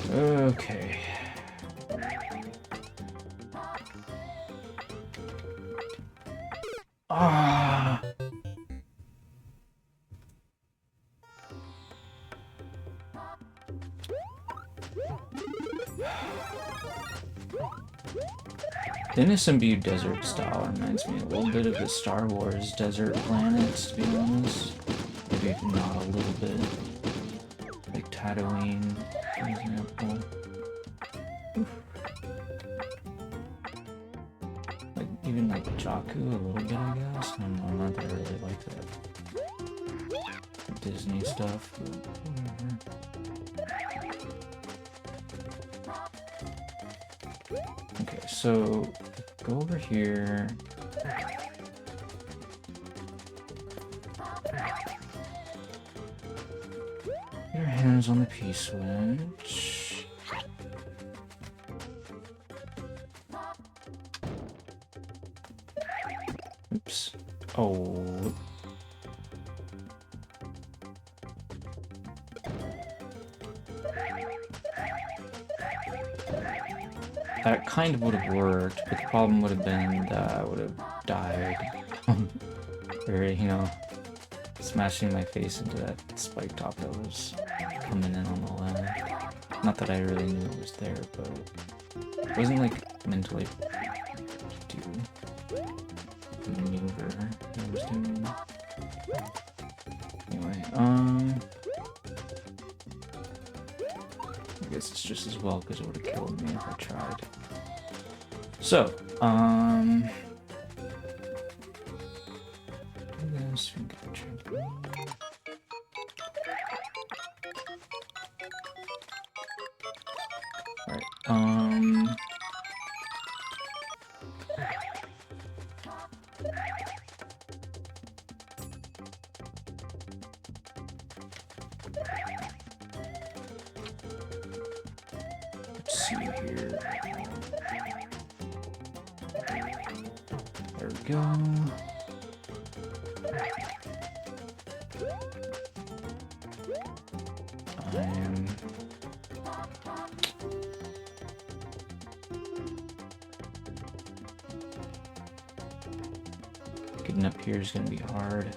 Speaker 1: Okay. Ah. The NSMBU Desert style reminds me a little bit of the Star Wars desert planets, to be honest. Maybe if not a little bit. Like Tatooine, for example. Oof. Like, even like Jakku a little bit, I guess. I don't know, not that I really like that Disney stuff, but whatever. Okay, so go over here. Get your hands on the P-switch. Oops. Oh. That kind of would have worked, but the problem would have been that I would have died. Or, you know, smashing my face into that spike top that was coming in on the left. Not that I really knew it was there, but it wasn't like mentally to maneuver I was doing. Anyway, I guess it's just as well because it would have killed me if I tried. So, do this, we can alright, let's see here. There we go. Getting up here is gonna be hard.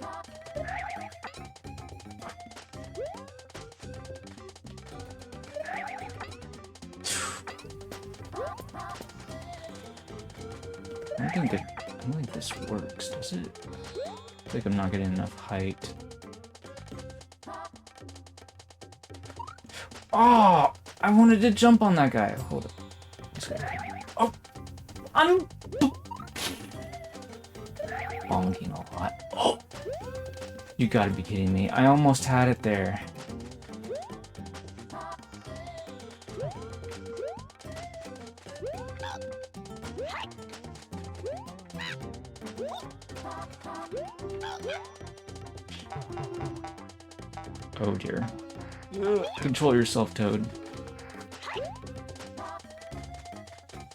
Speaker 1: I don't think this works, does it? I think I'm not getting enough height. Oh! I wanted to jump on that guy. Hold up. This guy. Oh! I'm bonking a lot. Oh! You gotta be kidding me. I almost had it there. Oh dear. Control yourself, Toad.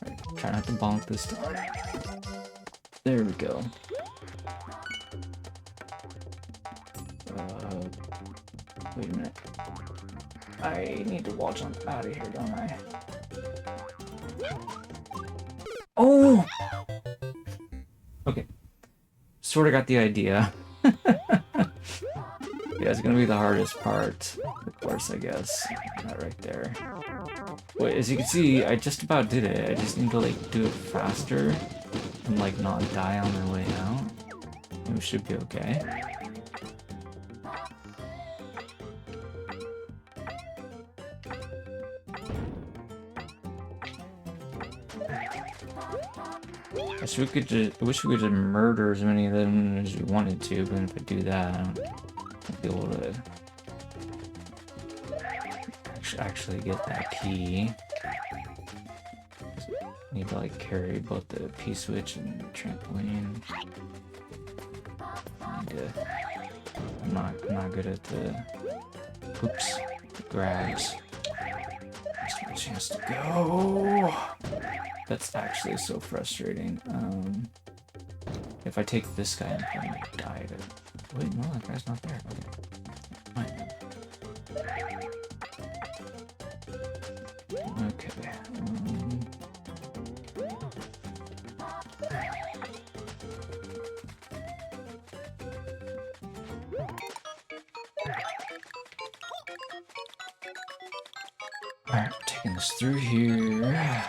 Speaker 1: Right, try not to bonk this time. There we go. Wait a minute. I need to watch on out of here, don't I? Oh! Okay. Sort of got the idea. Yeah, it's gonna be the hardest part. Of course, I guess. That right there. Wait, as you can see, I just about did it. I just need to, like, do it faster and, like, not die on my way out. And we should be okay. I wish we could just murder as many of them as we wanted to, but if I do that, I don't be able to actually get that key. I need to like carry both the P-switch and the trampoline. I'm not good at the grabs. Just a chance to go. That's actually so frustrating. If I take this guy, I'm gonna die to... Wait, no, that guy's not there. Okay. Fine. Okay. Alright, we're taking this through here.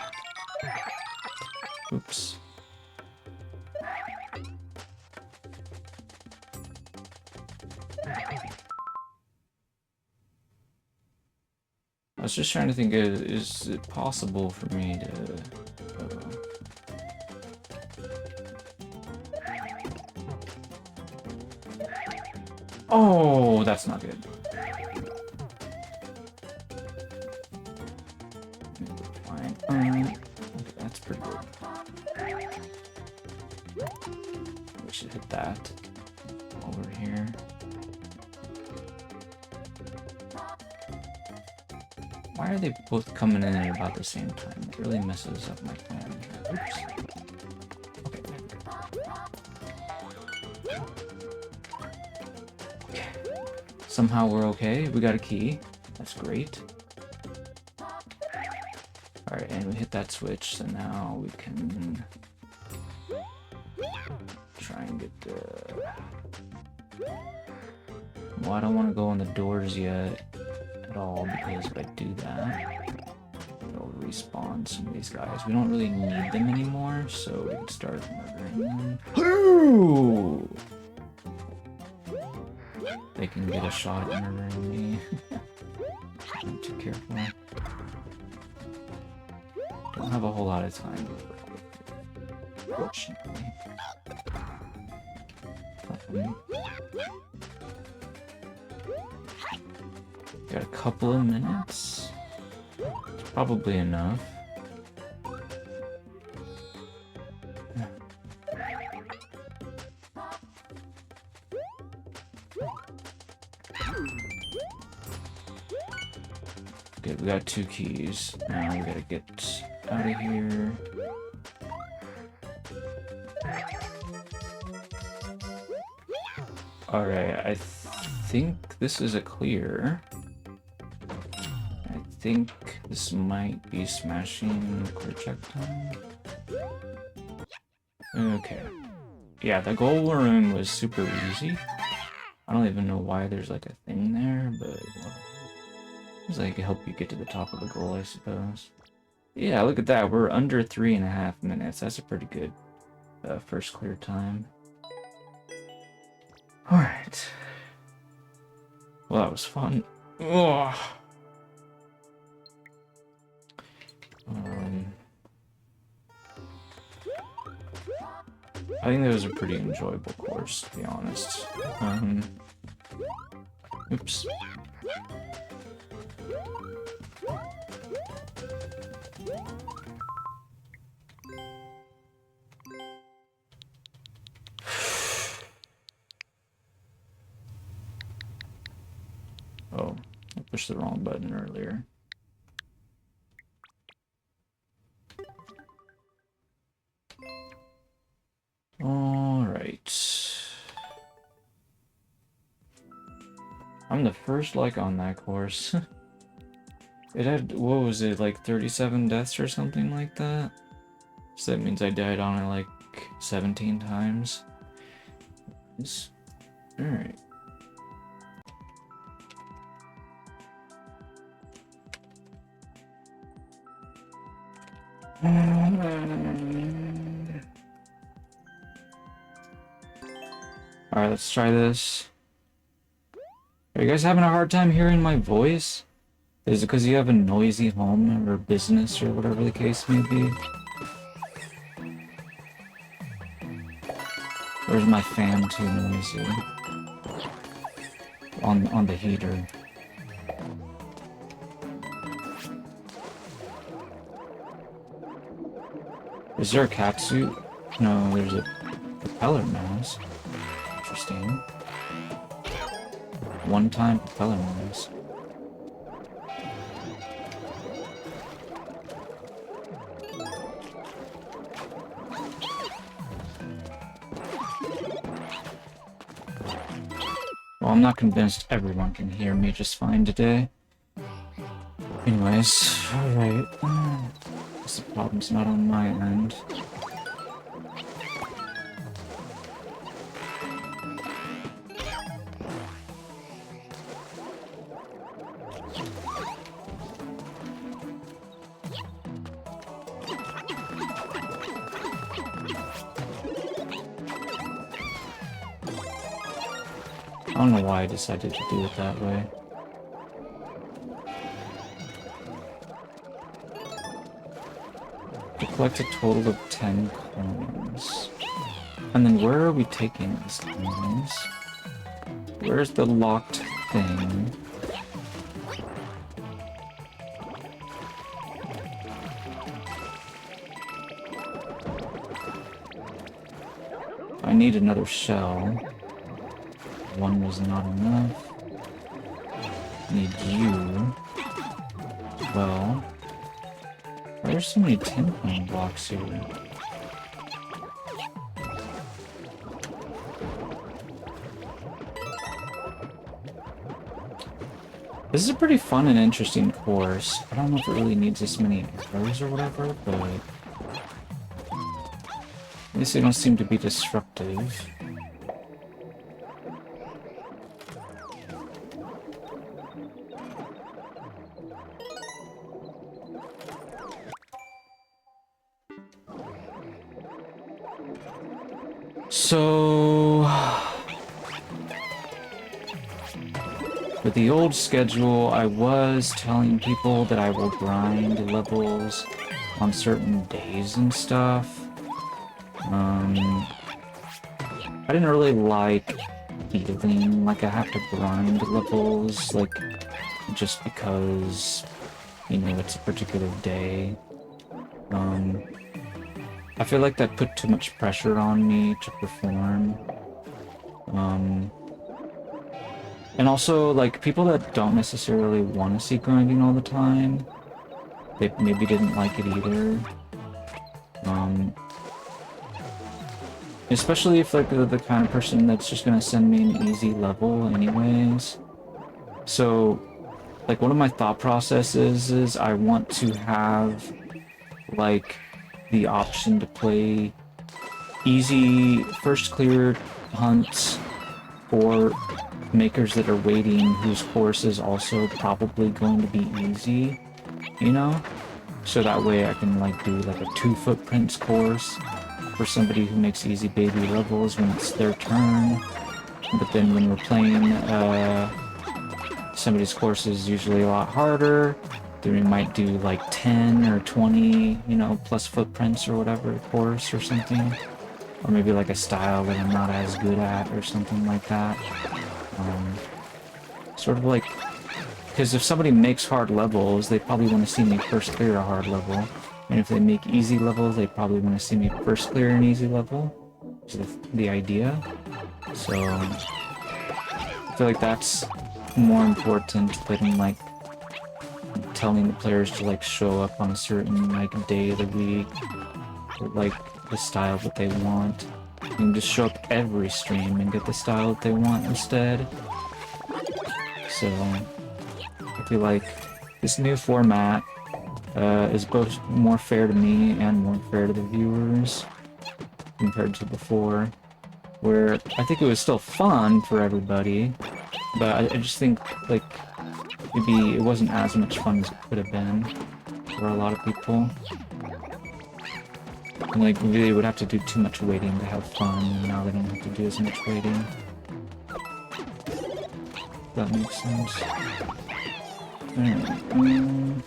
Speaker 1: Oops. I was just trying to think, is it possible for me to... that's not good. Fine. Okay, that's pretty good. We should hit that over here. Why are they both coming in at about the same time? It really messes up my plan. Oops. Okay. Okay. Somehow we're okay. We got a key. That's great. Alright, and we hit that switch, so now we can try and get the... Well, I don't want to go on the doors yet at all, because if I do that, it'll respawn some of these guys. We don't really need them anymore, so we can start murdering them. Ooh! They can get a shot at murdering me. I'm too careful. Don't have a whole lot of time, fortunately. Got a couple of minutes. It's probably enough. Okay, we got 2 keys. Now we gotta get out of here. Alright, I think this is a clear. I think this might be smashing the clear check time. Okay. Yeah, the goal room was super easy. I don't even know why there's like a thing there, but it's like help you get to the top of the goal, I suppose. Yeah, look at that. We're under 3.5 minutes. That's a pretty good first clear time. Alright. Well, that was fun. Ugh. I think that was a pretty enjoyable course, to be honest. Oops. Oh, I pushed the wrong button earlier. Alright. I'm the first like on that course. It had, what was it, like 37 deaths or something like that? So that means I died on it like 17 times. Alright. Alright, let's try this. Are you guys having a hard time hearing my voice? Is it because you have a noisy home or business or whatever the case may be? Or is my fan too noisy? On the heater. Is there a cat suit? No, there's a propeller mouse. Interesting. One-time propeller mouse. Well, I'm not convinced everyone can hear me just fine today. Anyways, alright. The problem's not on my end. I don't know why I decided to do it that way. To collect a total of 10 coins. And then where are we taking these coins? Where's the locked thing. I need another shell. One was not enough. Need you. Well, there's so many 10-point blocks here. This is a pretty fun and interesting course. I don't know if it really needs this many arrows or whatever, but at least they don't seem to be disruptive. So, with the old schedule, I was telling people that I will grind levels on certain days and stuff. I didn't really like feeling like I have to grind levels, like, just because, you know, it's a particular day. I feel like that put too much pressure on me to perform. And also, like, people that don't necessarily want to see grinding all the time, they maybe didn't like it either. Especially if, like, the kind of person that's just gonna send me an easy level anyways. So, like, one of my thought processes is I want to have, like, the option to play easy first clear hunts for makers that are waiting, whose course is also probably going to be easy, you know? So that way I can, like, do, like, a 2 footprints course for somebody who makes easy baby levels when it's their turn. But then when we're playing, somebody's course is usually a lot harder. Then we might do like 10 or 20, you know, plus footprints or whatever course or something. Or maybe like a style that I'm not as good at or something like that. Sort of like, because if somebody makes hard levels, they probably want to see me first clear a hard level. And if they make easy levels, they probably want to see me first clear an easy level. Is the idea. So, I feel like that's more important than, like, telling the players to, like, show up on a certain, like, day of the week, or, like, the style that they want. You can just show up every stream and get the style that they want instead. So, I feel like this new format is both more fair to me and more fair to the viewers compared to before, where I think it was still fun for everybody, but I just think, like, maybe it wasn't as much fun as it could have been for a lot of people. And, like, maybe they would have to do too much waiting to have fun, and now they don't have to do as much waiting. If that makes sense. Alright,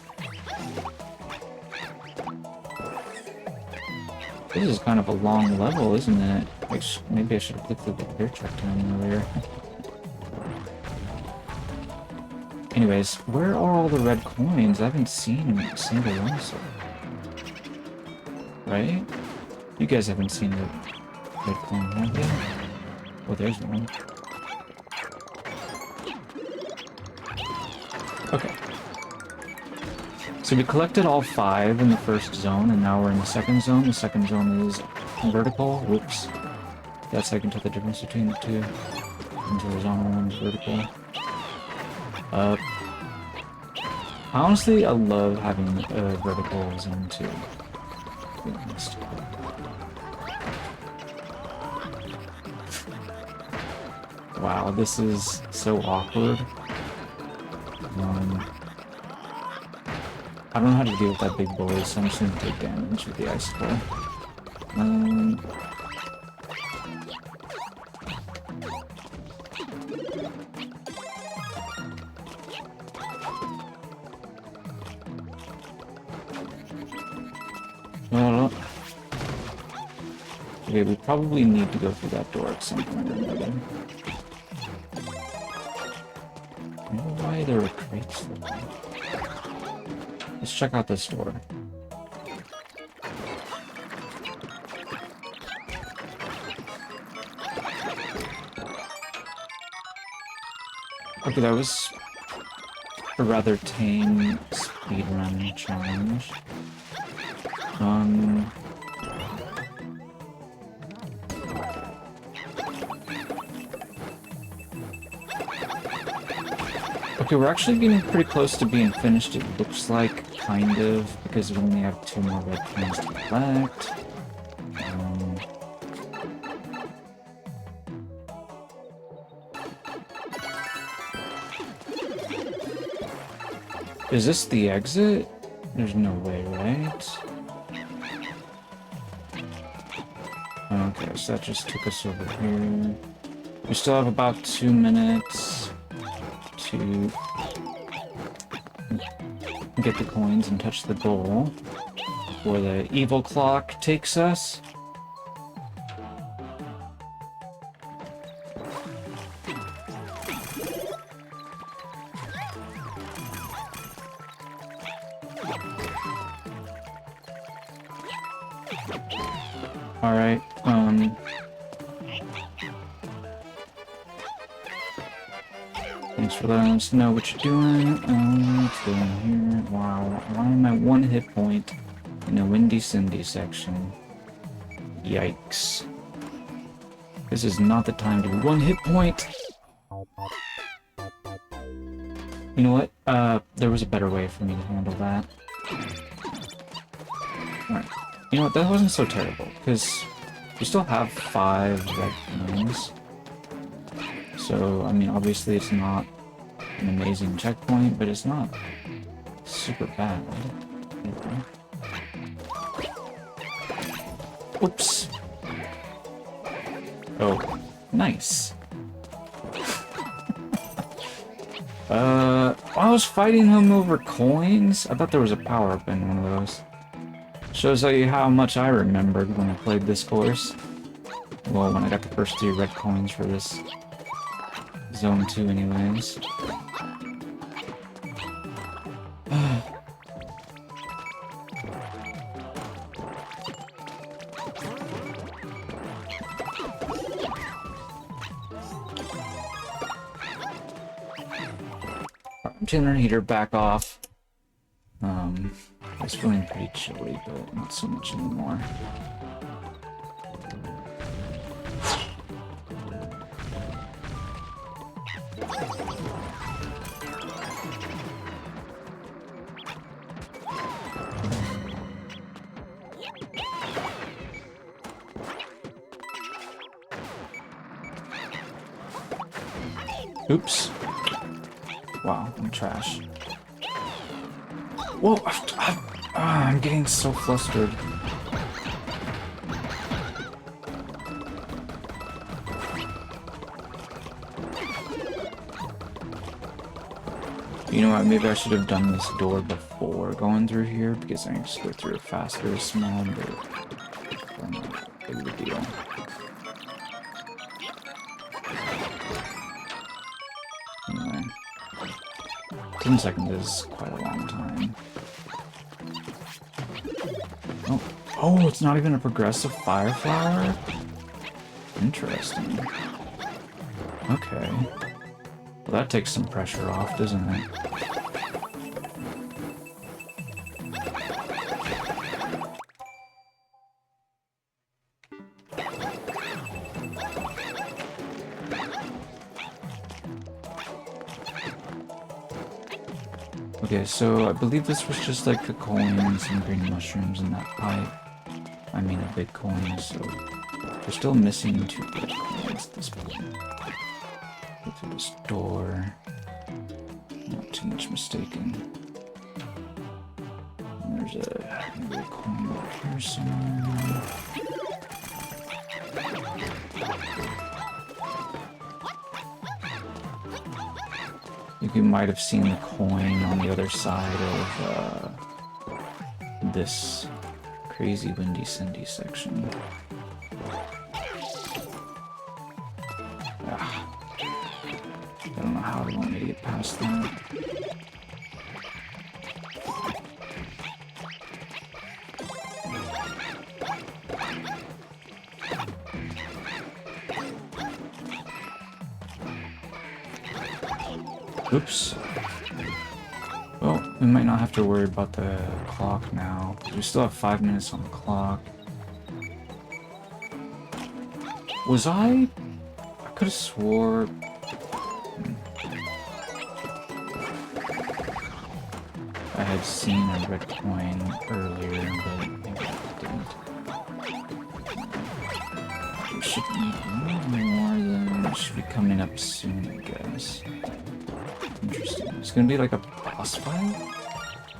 Speaker 1: this is kind of a long level, isn't it? Maybe I should have clicked the air truck time earlier. Anyways, where are all the red coins? I haven't seen a single one so far. Right? You guys haven't seen the red coin, have you? Oh, there's one. Okay. So we collected all 5 in the first zone, and now we're in the second zone. The second zone is vertical. Whoops. That's how I can tell the difference between the two. One's horizontal, one's vertical. Honestly, I love having vertical zone 2. To be honest. Wow, this is so awkward. I don't know how to deal with that big boy, so I'm just gonna take damage with the icicle. Okay, we probably need to go through that door at some point or another. there were crates there. Let's check out this door. Okay, that was a rather tame speedrun challenge. Okay, we're actually getting pretty close to being finished, it looks like, kind of, because we only have 2 more red coins to collect. Is this the exit? There's no way, right? Okay, so that just took us over here. We still have about 2 minutes to get the coins and touch the goal before the evil clock takes us. Alright, thanks for letting us know what you're doing. What's going here? Wow, why am I 1 hit point in a Wendy Cindy section? Yikes. This is not the time to 1 hit point! You know what? There was a better way for me to handle that. Alright. You know what, that wasn't so terrible, because we still have 5 red coins. So, I mean, obviously it's not an amazing checkpoint, but it's not super bad. Oops. Oh, nice. I was fighting him over coins? I thought there was a power-up in one of those. Shows you how much I remembered when I played this course. Well, when I got the first 3 red coins for this Zone 2 anyways. I'm turning the heater back off. It's feeling pretty chilly, but not so much anymore. Oops. Wow, I'm trash. Whoa! I'm getting so flustered. You know what, maybe I should have done this door before going through here, because I can just go through it faster, small, but not big of a deal. Anyway. 10 seconds is quite a long time. Oh, it's not even a progressive fire flower? Interesting. Okay. Well, that takes some pressure off, doesn't it? Okay, so I believe this was just like the coins and green mushrooms in that pipe. I mean a big coin, so we're still missing 2 big coins at this point. Go through this door. Not too much mistaken. And there's maybe a coin over here somewhere. I think you might have seen the coin on the other side of this crazy Wendy Cindy section. I don't know how to want me to get past that. Oops. Well, we might not have to worry about the clock now. We still have 5 minutes on the clock. Was I could have swore... I had seen a red coin earlier, but I think I didn't. We should need more than... It should be coming up soon, I guess. Interesting. It's gonna be like a boss fight?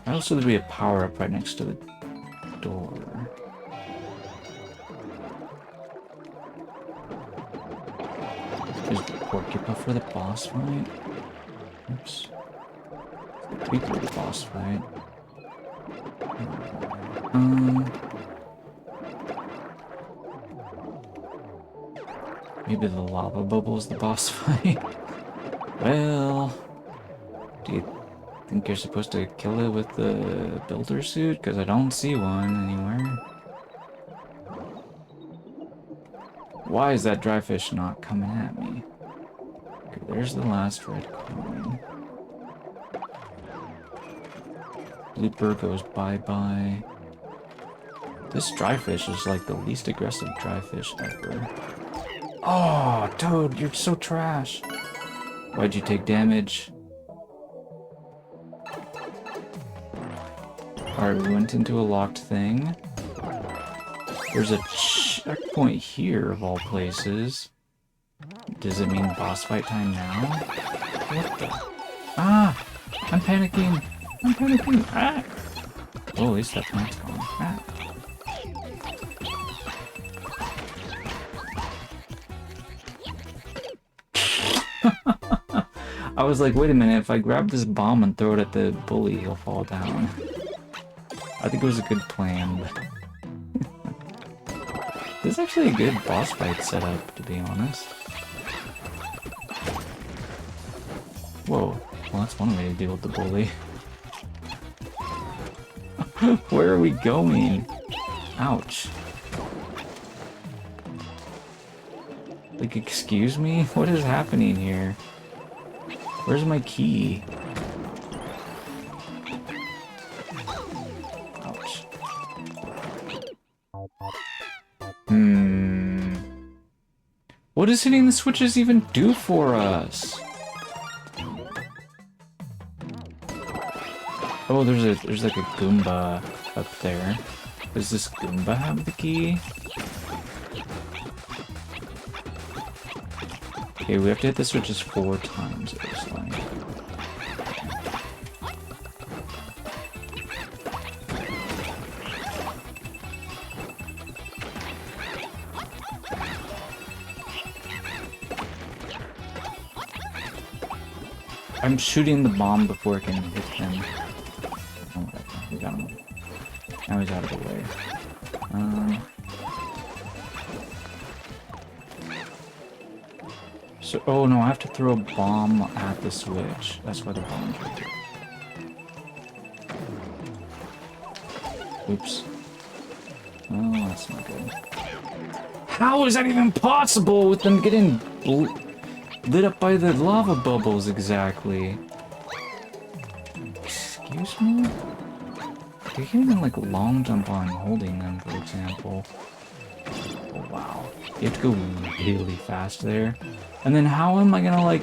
Speaker 1: I also there'll be a power-up right next to the door. Is the porcupine for the boss fight? Oops. Pretty cool boss fight. Maybe the lava bubble is the boss fight. Well, do you think you're supposed to kill it with the builder suit? Because I don't see one anywhere. Why is that dry fish not coming at me? Okay, there's the last red coin. Blooper goes bye-bye. This dry fish is like the least aggressive dry fish ever. Oh, dude, you're so trash. Why'd you take damage? Alright, we went into a locked thing. There's a checkpoint here, of all places. Does it mean boss fight time now? What the? Ah! I'm panicking! I'm panicking! Ah! Oh, at least that plant's gone. Ah! I was like, wait a minute, if I grab this bomb and throw it at the bully, he'll fall down. I think it was a good plan, but... This is actually a good boss fight setup, to be honest. Whoa, well that's one way to deal with the bully. Where are we going? Ouch. Like, excuse me? What is happening here? Where's my key? Ouch. What does hitting the switches even do for us? Oh, there's like a Goomba up there. Does this Goomba have the key? Okay, we have to hit the switches 4 times, it looks like. I'm shooting the bomb before it can hit him. Oh, we got him. Now he's out of the way. So, oh no, I have to throw a bomb at the switch. That's why the bomb's right there. Oops. Oh, that's not good. How is that even possible with them getting lit up by the lava bubbles exactly? Excuse me? You can't even like long jump on holding them, for example. Oh, wow. You have to go really fast there. And then how am I gonna like...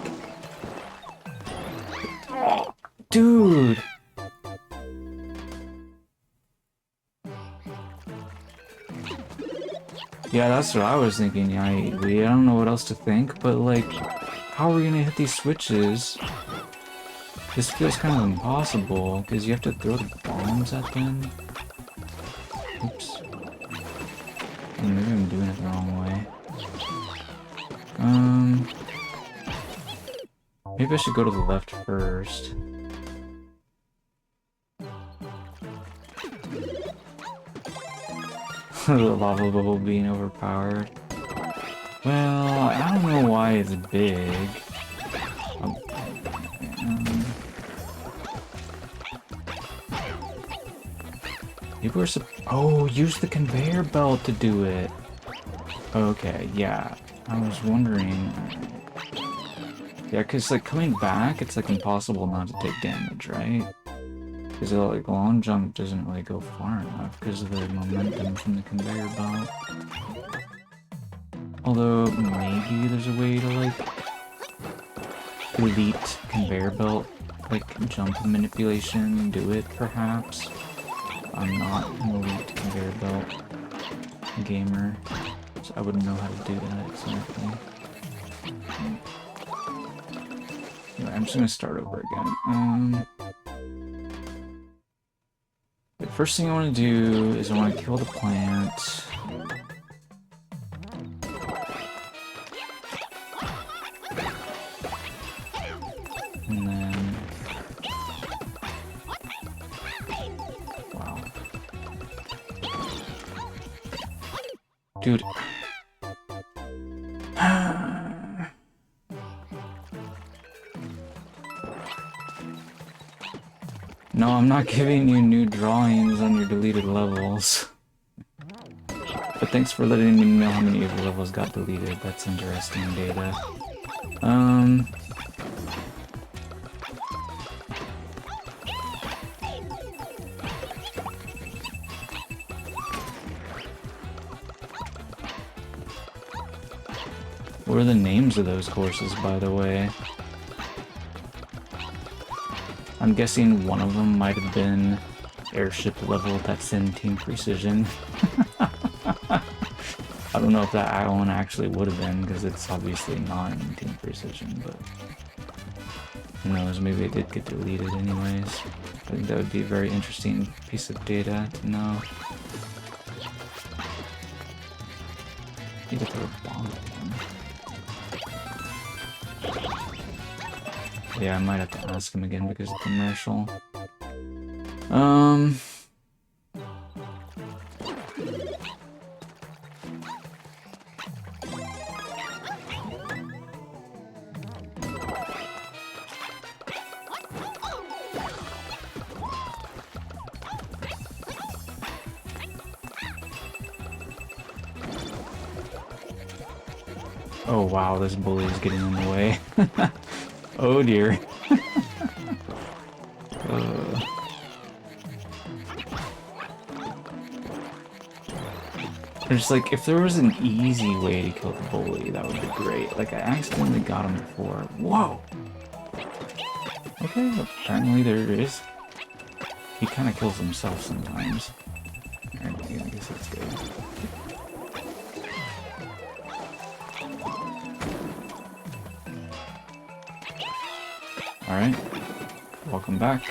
Speaker 1: Oh, dude! Yeah, that's what I was thinking, yeah, I don't know what else to think, but like, how are we gonna hit these switches? This feels kind of impossible, because you have to throw the bombs at them. Oops. Maybe I'm doing it the wrong way. Maybe I should go to the left first. The lava bubble being overpowered. Well, I don't know why it's big. People are oh, use the conveyor belt to do it. Okay, yeah. I was wondering. Yeah, because like coming back, it's like impossible not to take damage, right? Because like long jump doesn't really go far enough because of the momentum from the conveyor belt. Although maybe there's a way to like elite conveyor belt, like jump manipulation, do it perhaps. I'm not an elite conveyor belt gamer, so I wouldn't know how to do that exactly. Anyway, I'm just gonna start over again. The first thing I want to do is I want to kill the plant. And then... Wow. Dude. No, I'm not giving you new drawings on your deleted levels. But thanks for letting me know how many of your levels got deleted. That's interesting data. What are the names of those courses, by the way? I'm guessing one of them might have been airship level that's in Team Precision. I don't know if that one actually would have been, because it's obviously not in Team Precision, but who knows, maybe it did get deleted anyways. I think that would be a very interesting piece of data to know. Need to throw a bomb at him. Yeah, I might have to ask him again because of the commercial. Oh wow, this bully is getting in the way. Oh dear. There's like, if there was an easy way to kill the bully, that would be great. Like, I accidentally got him before. Whoa! Okay, apparently there is. He kind of kills himself sometimes. Alright, I guess that's good. Alright, welcome back.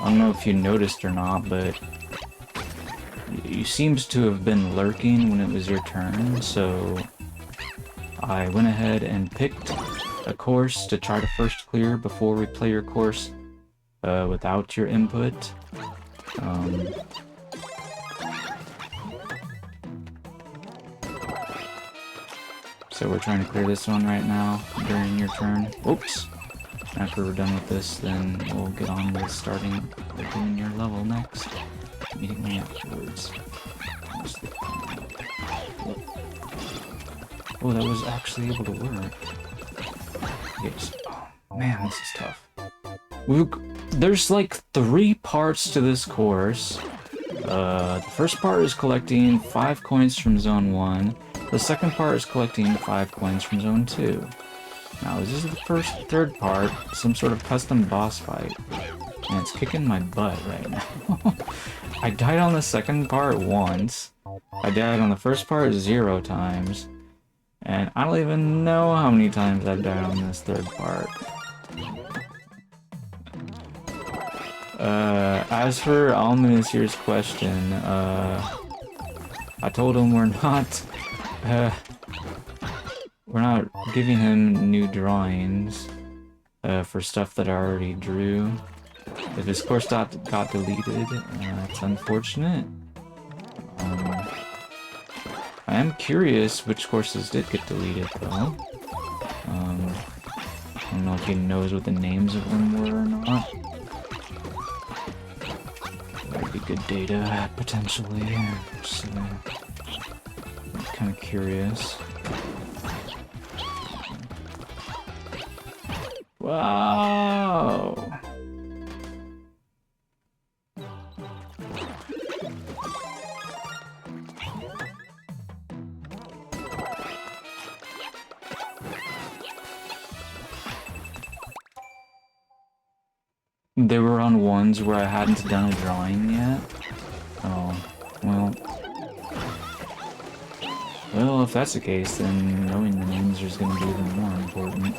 Speaker 1: I don't know if you noticed or not, but you seems to have been lurking when it was your turn, so I went ahead and picked a course to try to first clear before we play your course without your input. So we're trying to clear this one right now during your turn. Oops. After we're done with this, then we'll get on with starting doing your level next. Immediately afterwards. Oh, that was actually able to work. Yes. Oh, man, this is tough. There's like 3 parts to this course. The first part is collecting 5 coins from Zone 1. The second part is collecting 5 coins from Zone 2. Now, this is the third part, some sort of custom boss fight. And it's kicking my butt right now. I died on the second part once. I died on the first part 0 times. And I don't even know how many times I've died on this third part. As for almanishere's question, I told him we're not giving him new drawings for stuff that I already drew. If his course got deleted, it's unfortunate. I am curious which courses did get deleted, though. I don't know if he knows what the names of them were or not. good data, potentially. So, I'm kind of curious. Wow! They were on ones where I hadn't done a drawing yet? Oh, well... Well, if that's the case, then knowing the names is gonna be even more important.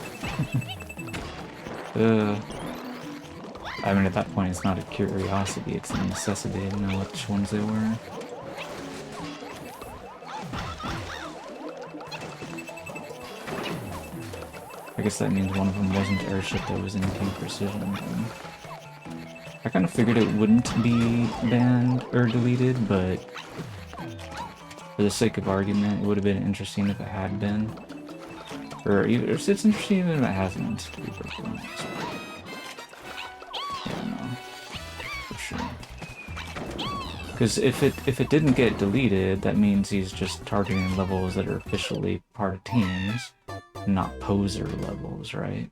Speaker 1: I mean, at that point, it's not a curiosity, it's a necessity to know which ones they were. I guess that means one of them wasn't airship that was in King Precision. I kind of figured it wouldn't be banned or deleted, but for the sake of argument, it would have been interesting if it had been. Or it's interesting even if it hasn't, to be perfectly honest. Yeah, no. For sure. Because if it didn't get deleted, that means he's just targeting levels that are officially part of teams, not poser levels, right?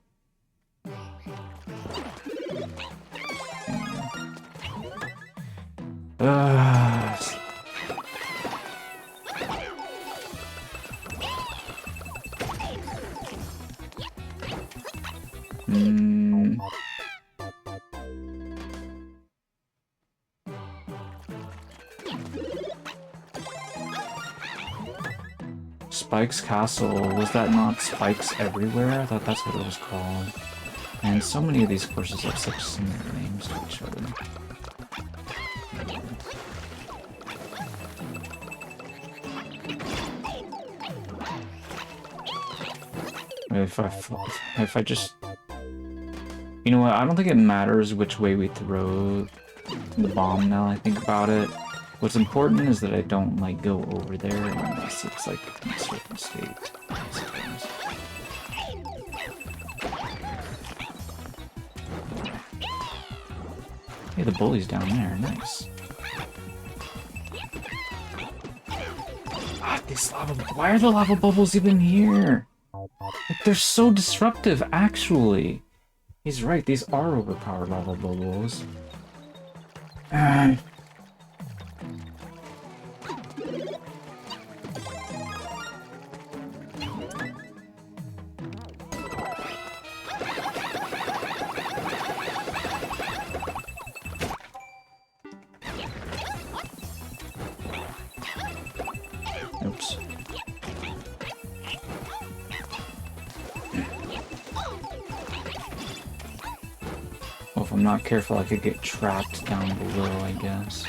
Speaker 1: Spike's Castle, was that not Spikes Everywhere? I thought that's what it was called. And so many of these courses have such similar names to each other. If I just... You know what, I don't think it matters which way we throw the bomb now I think about it. What's important is that I don't, like, go over there unless it's, like, in a certain state, I suppose. Hey, the bully's down there, nice. Ah, these lava... Why are the lava bubbles even here? Like, they're so disruptive, actually. He's right, these are overpowered lava bubbles. Oops. Well, if I'm not careful, I could get trapped down below, I guess.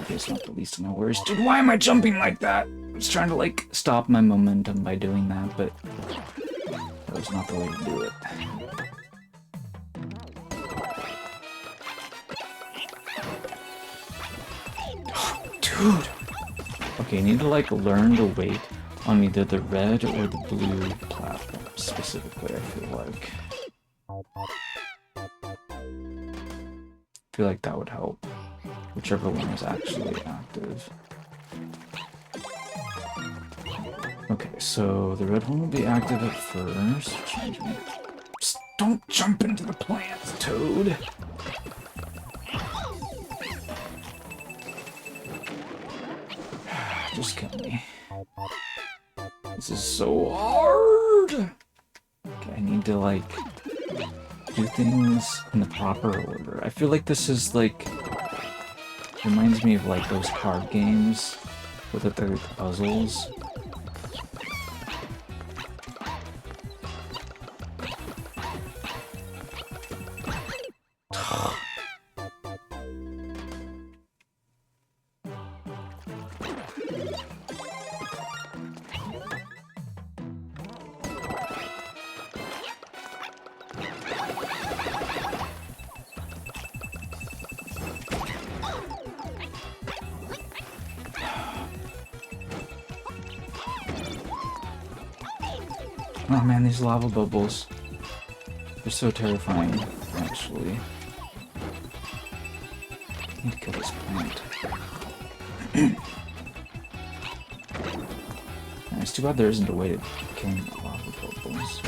Speaker 1: It's not the least of my worries. Dude, why am I jumping like that? I was trying to, like, stop my momentum by doing that, but that was not the way to do it. Dude! Okay, I need to, like, learn to wait on either the red or the blue platform, specifically, I feel like. I feel like that would help. Whichever one is actually active. Okay, so the red one will be active at first. Just don't jump into the plants, Toad! Just kill me. This is so hard! Okay, I need to, like, do things in the proper order. I feel like this is, like... Reminds me of, like, those card games with the puzzles. Oh man, these lava bubbles. They're so terrifying, actually. need to kill this plant. It's too bad there isn't a way to kill lava bubbles.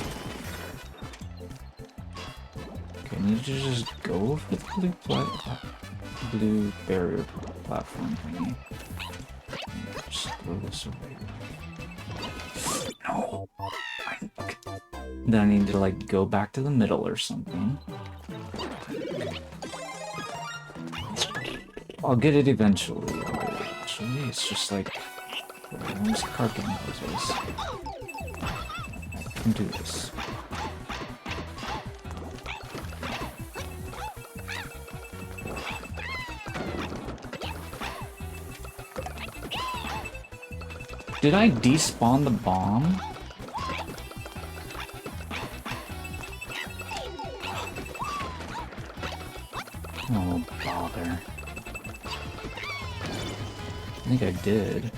Speaker 1: Okay, need to just go over the blue barrier platform thingy. Just throw this away. No! Then I need to, like, go back to the middle or something. I'll get it eventually. Actually, it's just like... Where's the card game puzzles? I can do this. Did I despawn the bomb? Oh, bother. I think I did.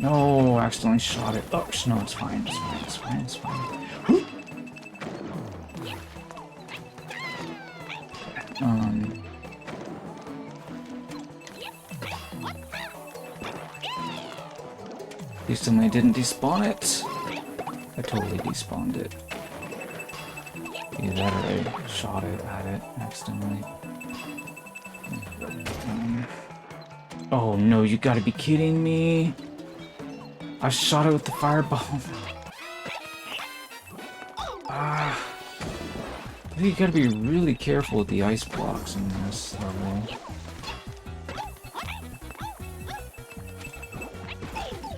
Speaker 1: No, I accidentally shot it. Oh, no, it's fine. It's fine. It's fine. It's fine. At least I didn't despawn it. I totally despawned it. Either that or I shot it at it accidentally. Oh no, you gotta be kidding me. I shot it with the fireball. I think you gotta be really careful with the ice blocks in this level.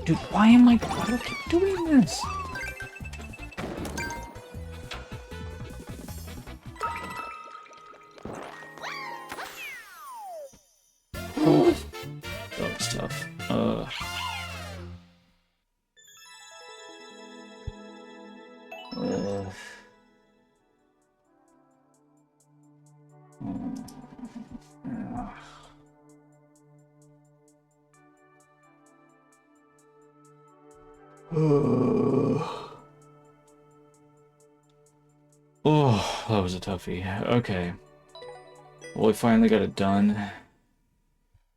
Speaker 1: Dude, why do I keep doing this? That was tough. Oh, that was a toughie. Okay. Well, we finally got it done.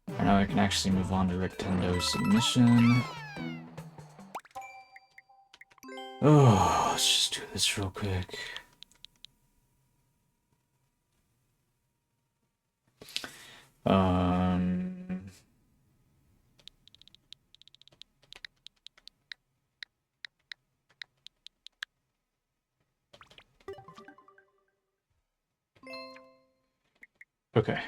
Speaker 1: And now I can actually move on to Rectendo's submission. Oh, let's just do this real quick. Okay.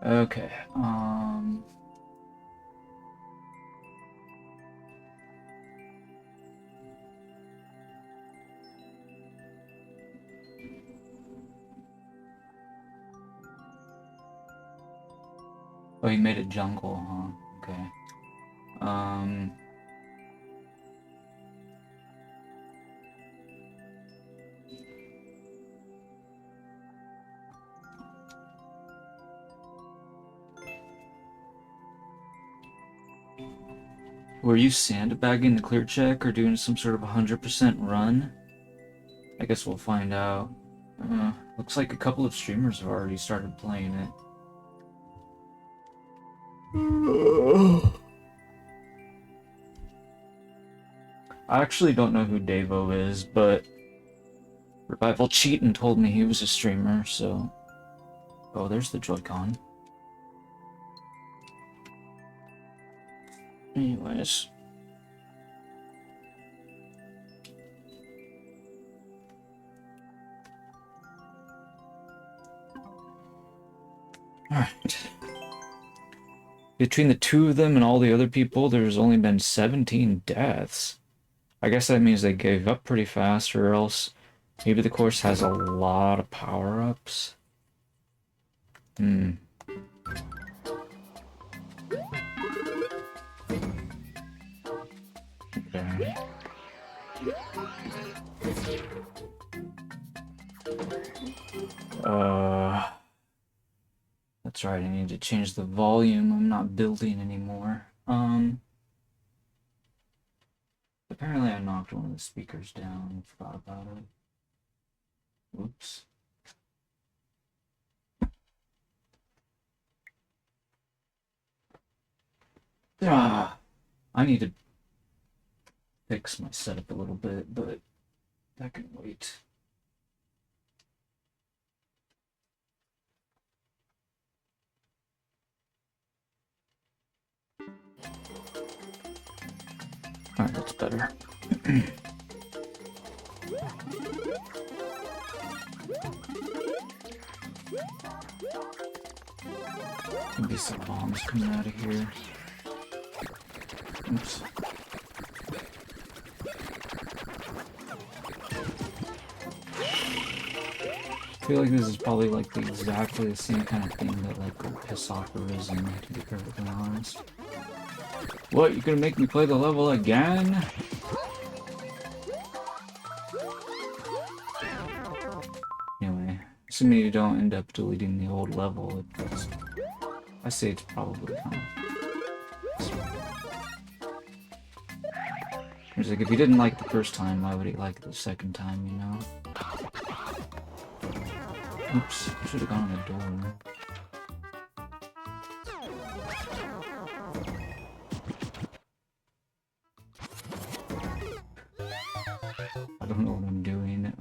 Speaker 1: Okay, Oh, you made a jungle, huh? Okay. Were you sandbagging the clear check or doing some sort of 100% run? I guess we'll find out. Looks like a couple of streamers have already started playing it. I actually don't know who Davo is, but Revival cheated and told me he was a streamer, so... Oh, there's the Joy-Con. Anyways. Alright. Between the two of them and all the other people, there's only been 17 deaths. I guess that means they gave up pretty fast, or else maybe the course has a lot of power-ups. Okay. That's right, I need to change the volume. I'm not building anymore. Apparently I knocked one of the speakers down and forgot about it. Whoops. I need to fix my setup a little bit, but that can wait. Alright, that's better. Maybe some bombs coming out of here. Oops. I feel like this is probably like exactly the same kind of thing that like would piss off Arisen, to be perfectly honest. What, you gonna make me play the level again? Anyway, assuming you don't end up deleting the old level, I say it's probably kind of... It's like, if he didn't like it the first time, why would he like it the second time, you know? Oops, I should have gone on the door. I don't know what I'm doing.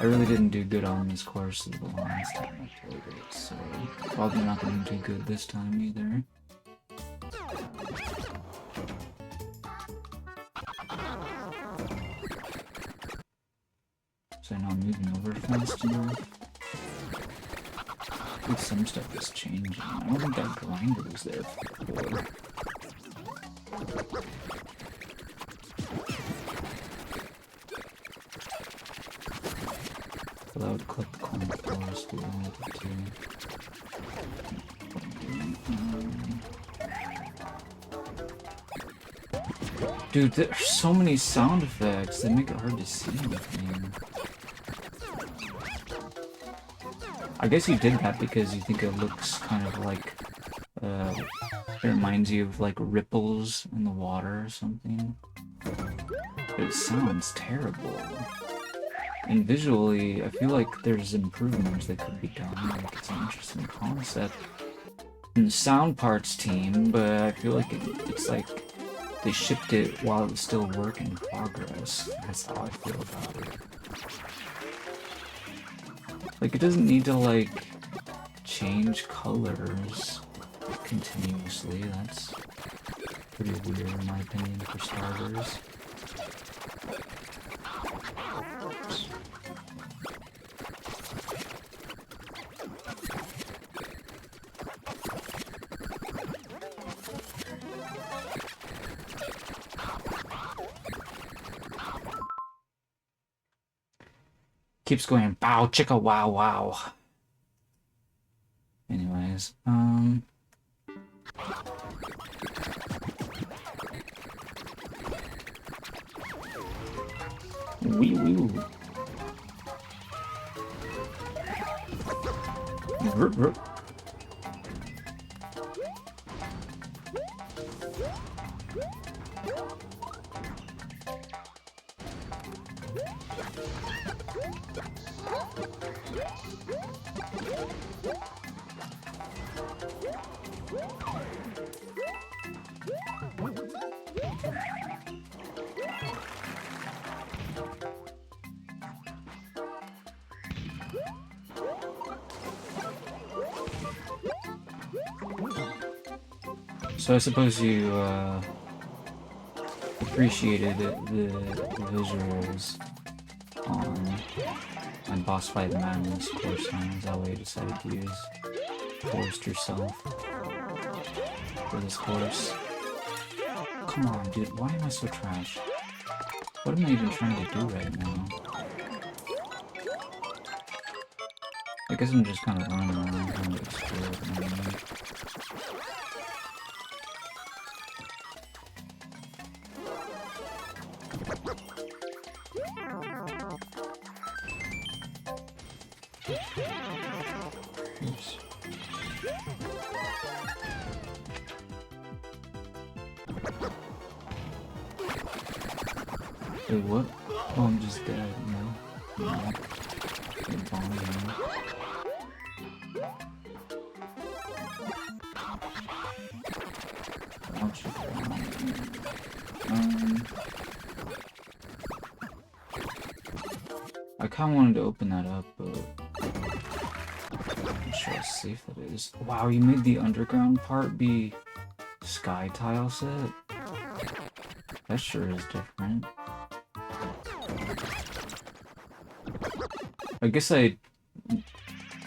Speaker 1: I really didn't do good on this course the last time I played it, so probably not going to do good this time either. So I know I'm moving over fast enough. I think some stuff is changing. I don't think that grinder was there before. So that would click the corner forest we wanted it to. Dude, there's so many sound effects that make it hard to see anything. I guess you did that because you think it looks kind of like, it reminds you of like ripples in the water or something. But it sounds terrible. And visually, I feel like there's improvements that could be done. Like, it's an interesting concept in the sound parts team, but I feel like it's like they shipped it while it was still work in progress. That's how I feel about it. Like, it doesn't need to, like, change colors continuously. That's pretty weird, in my opinion, for starters. Keeps going bow chicka wow wow. Anyways, wee woo. Rup, rup. So I suppose you appreciated the visuals on Boss Fight Madness course sign. Is that why you decided to use Forest yourself for this course? Come on, dude. Why am I so trash? What am I even trying to do right now? I guess I'm just kind of running around trying to explore. Oops. Wait, what? Oh, I'm just dead, no? No. Get bombed, no. Ouch. I kinda wanted to open that up, but I'm not sure how safe that is. Wow, you made the underground part be sky tile set? That sure is different. I guess I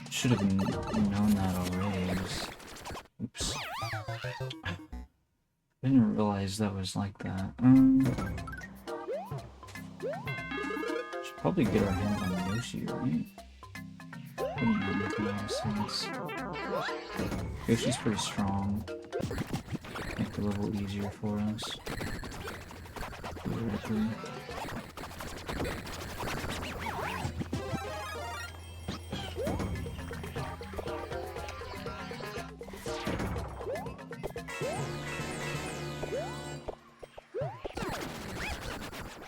Speaker 1: should have known that already. Oops. I didn't realize that was like that. Should probably get our hands on Yoshi, right? Wouldn't that make a lot of sense? Yoshi's pretty strong. Make the level easier for us. Theoretically.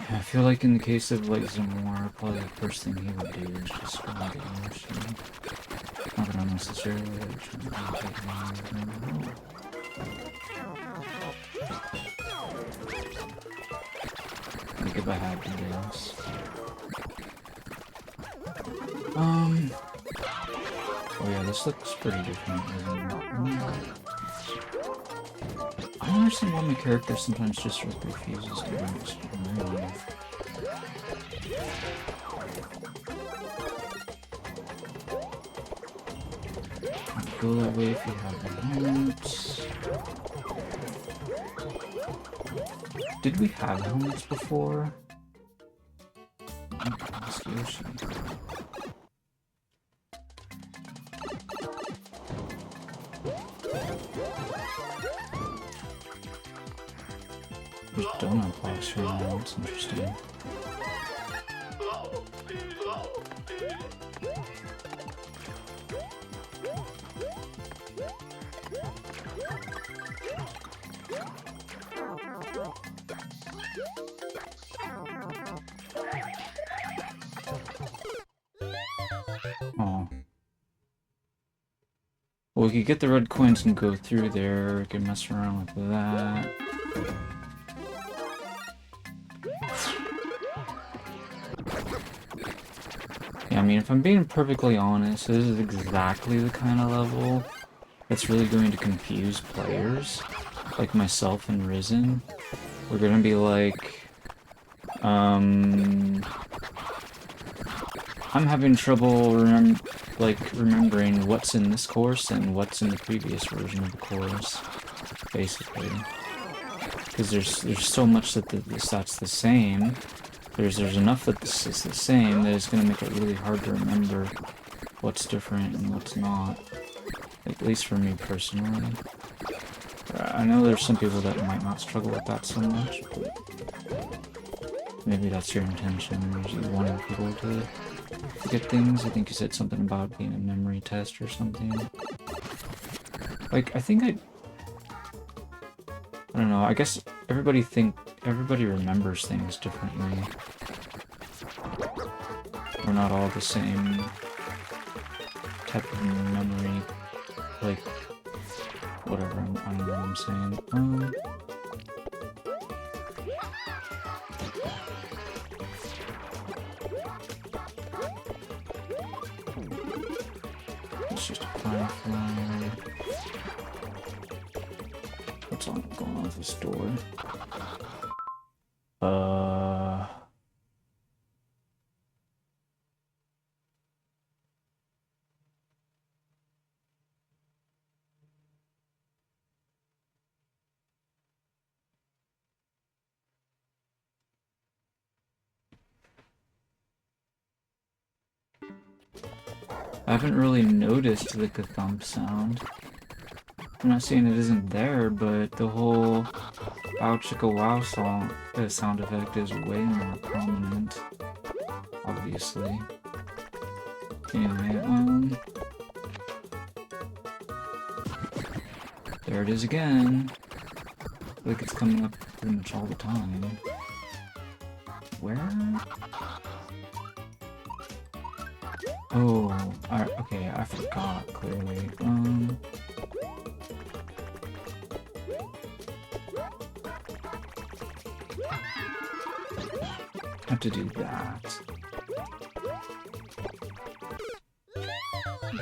Speaker 1: I feel like in the case of like Zamora, probably the first thing he would do is just go and get Yoshi. Not that I'm necessarily like trying to take him out of them. Like if I had to guess. Oh yeah, this looks pretty different, isn't it? I don't understand why my character sometimes just refuses to move. Go that way if you have the helmets. Did we have helmets before? Ask Yoshi. There's donut box here now, that's interesting. Oh. Well, we could get the red coins and go through there. We can mess around with that. Yeah, I mean, if I'm being perfectly honest, this is exactly the kind of level that's really going to confuse players, like myself and Risen. We're gonna be like, I'm having trouble remembering what's in this course and what's in the previous version of the course, basically. Because there's so much that that's the same. There's enough that this is the same that it's gonna make it really hard to remember what's different and what's not. At least for me personally. I know there's some people that might not struggle with that so much, but maybe that's your intention. You wanting people to forget things. I think you said something about being a memory test or something. Like, I don't know, I guess everybody remembers things differently. We're not all the same type of memory, like, whatever, I don't know what I'm saying. It's just a firefly. what's going on with this door. I haven't really noticed the thump sound. I'm not saying it isn't there, but the whole "Ow Chicka Wow" sound effect is way more prominent, obviously. Anyway, there it is again. I feel like it's coming up pretty much all the time. Where? Oh, okay, I forgot, clearly. Have to do that.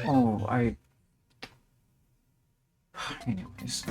Speaker 1: Oh, anyways,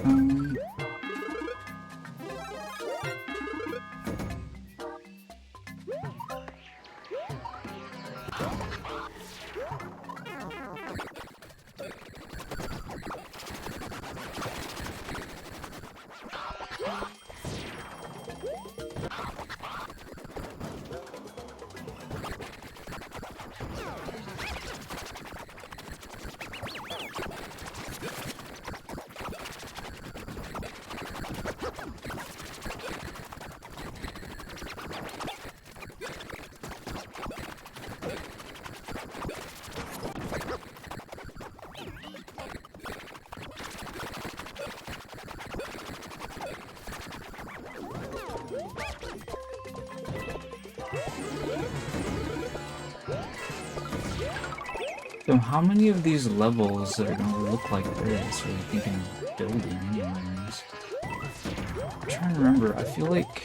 Speaker 1: so how many of these levels are gonna look like this? Are you thinking of building anyways? I'm trying to remember, I feel like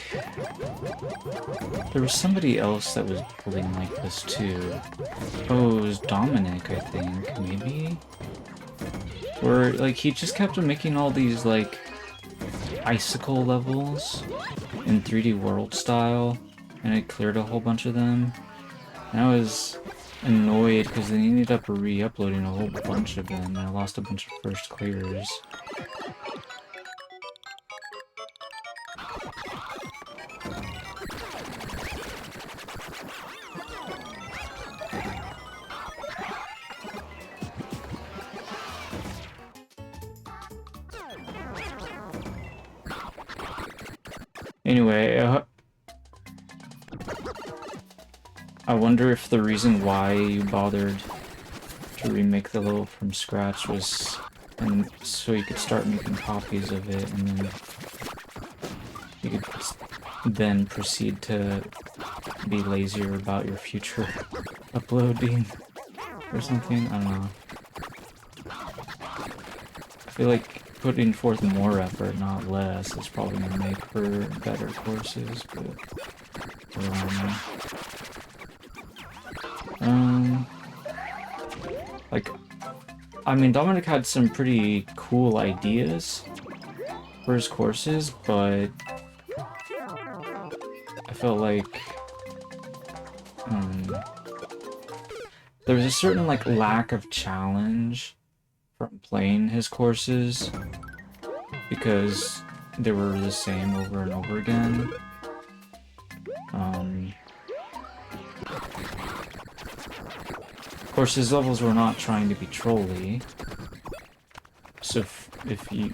Speaker 1: there was somebody else that was building like this too. Oh, it was Dominic, I think, maybe? Where, like, he just kept on making all these, like, icicle levels in 3D World style, and I cleared a whole bunch of them. And I was annoyed because they ended up re-uploading a whole bunch of them, and I lost a bunch of first clears. Anyway, I wonder if the reason why you bothered to remake the level from scratch was so you could start making copies of it, and then you could then proceed to be lazier about your future uploading or something. I don't know. I feel like putting forth more effort, not less, is probably gonna make for better courses, but I don't know. Like, I mean, Dominic had some pretty cool ideas for his courses, but I felt like there was a certain, like, lack of challenge from playing his courses because they were the same over and over again. Of course, his levels were not trying to be trolly, so if he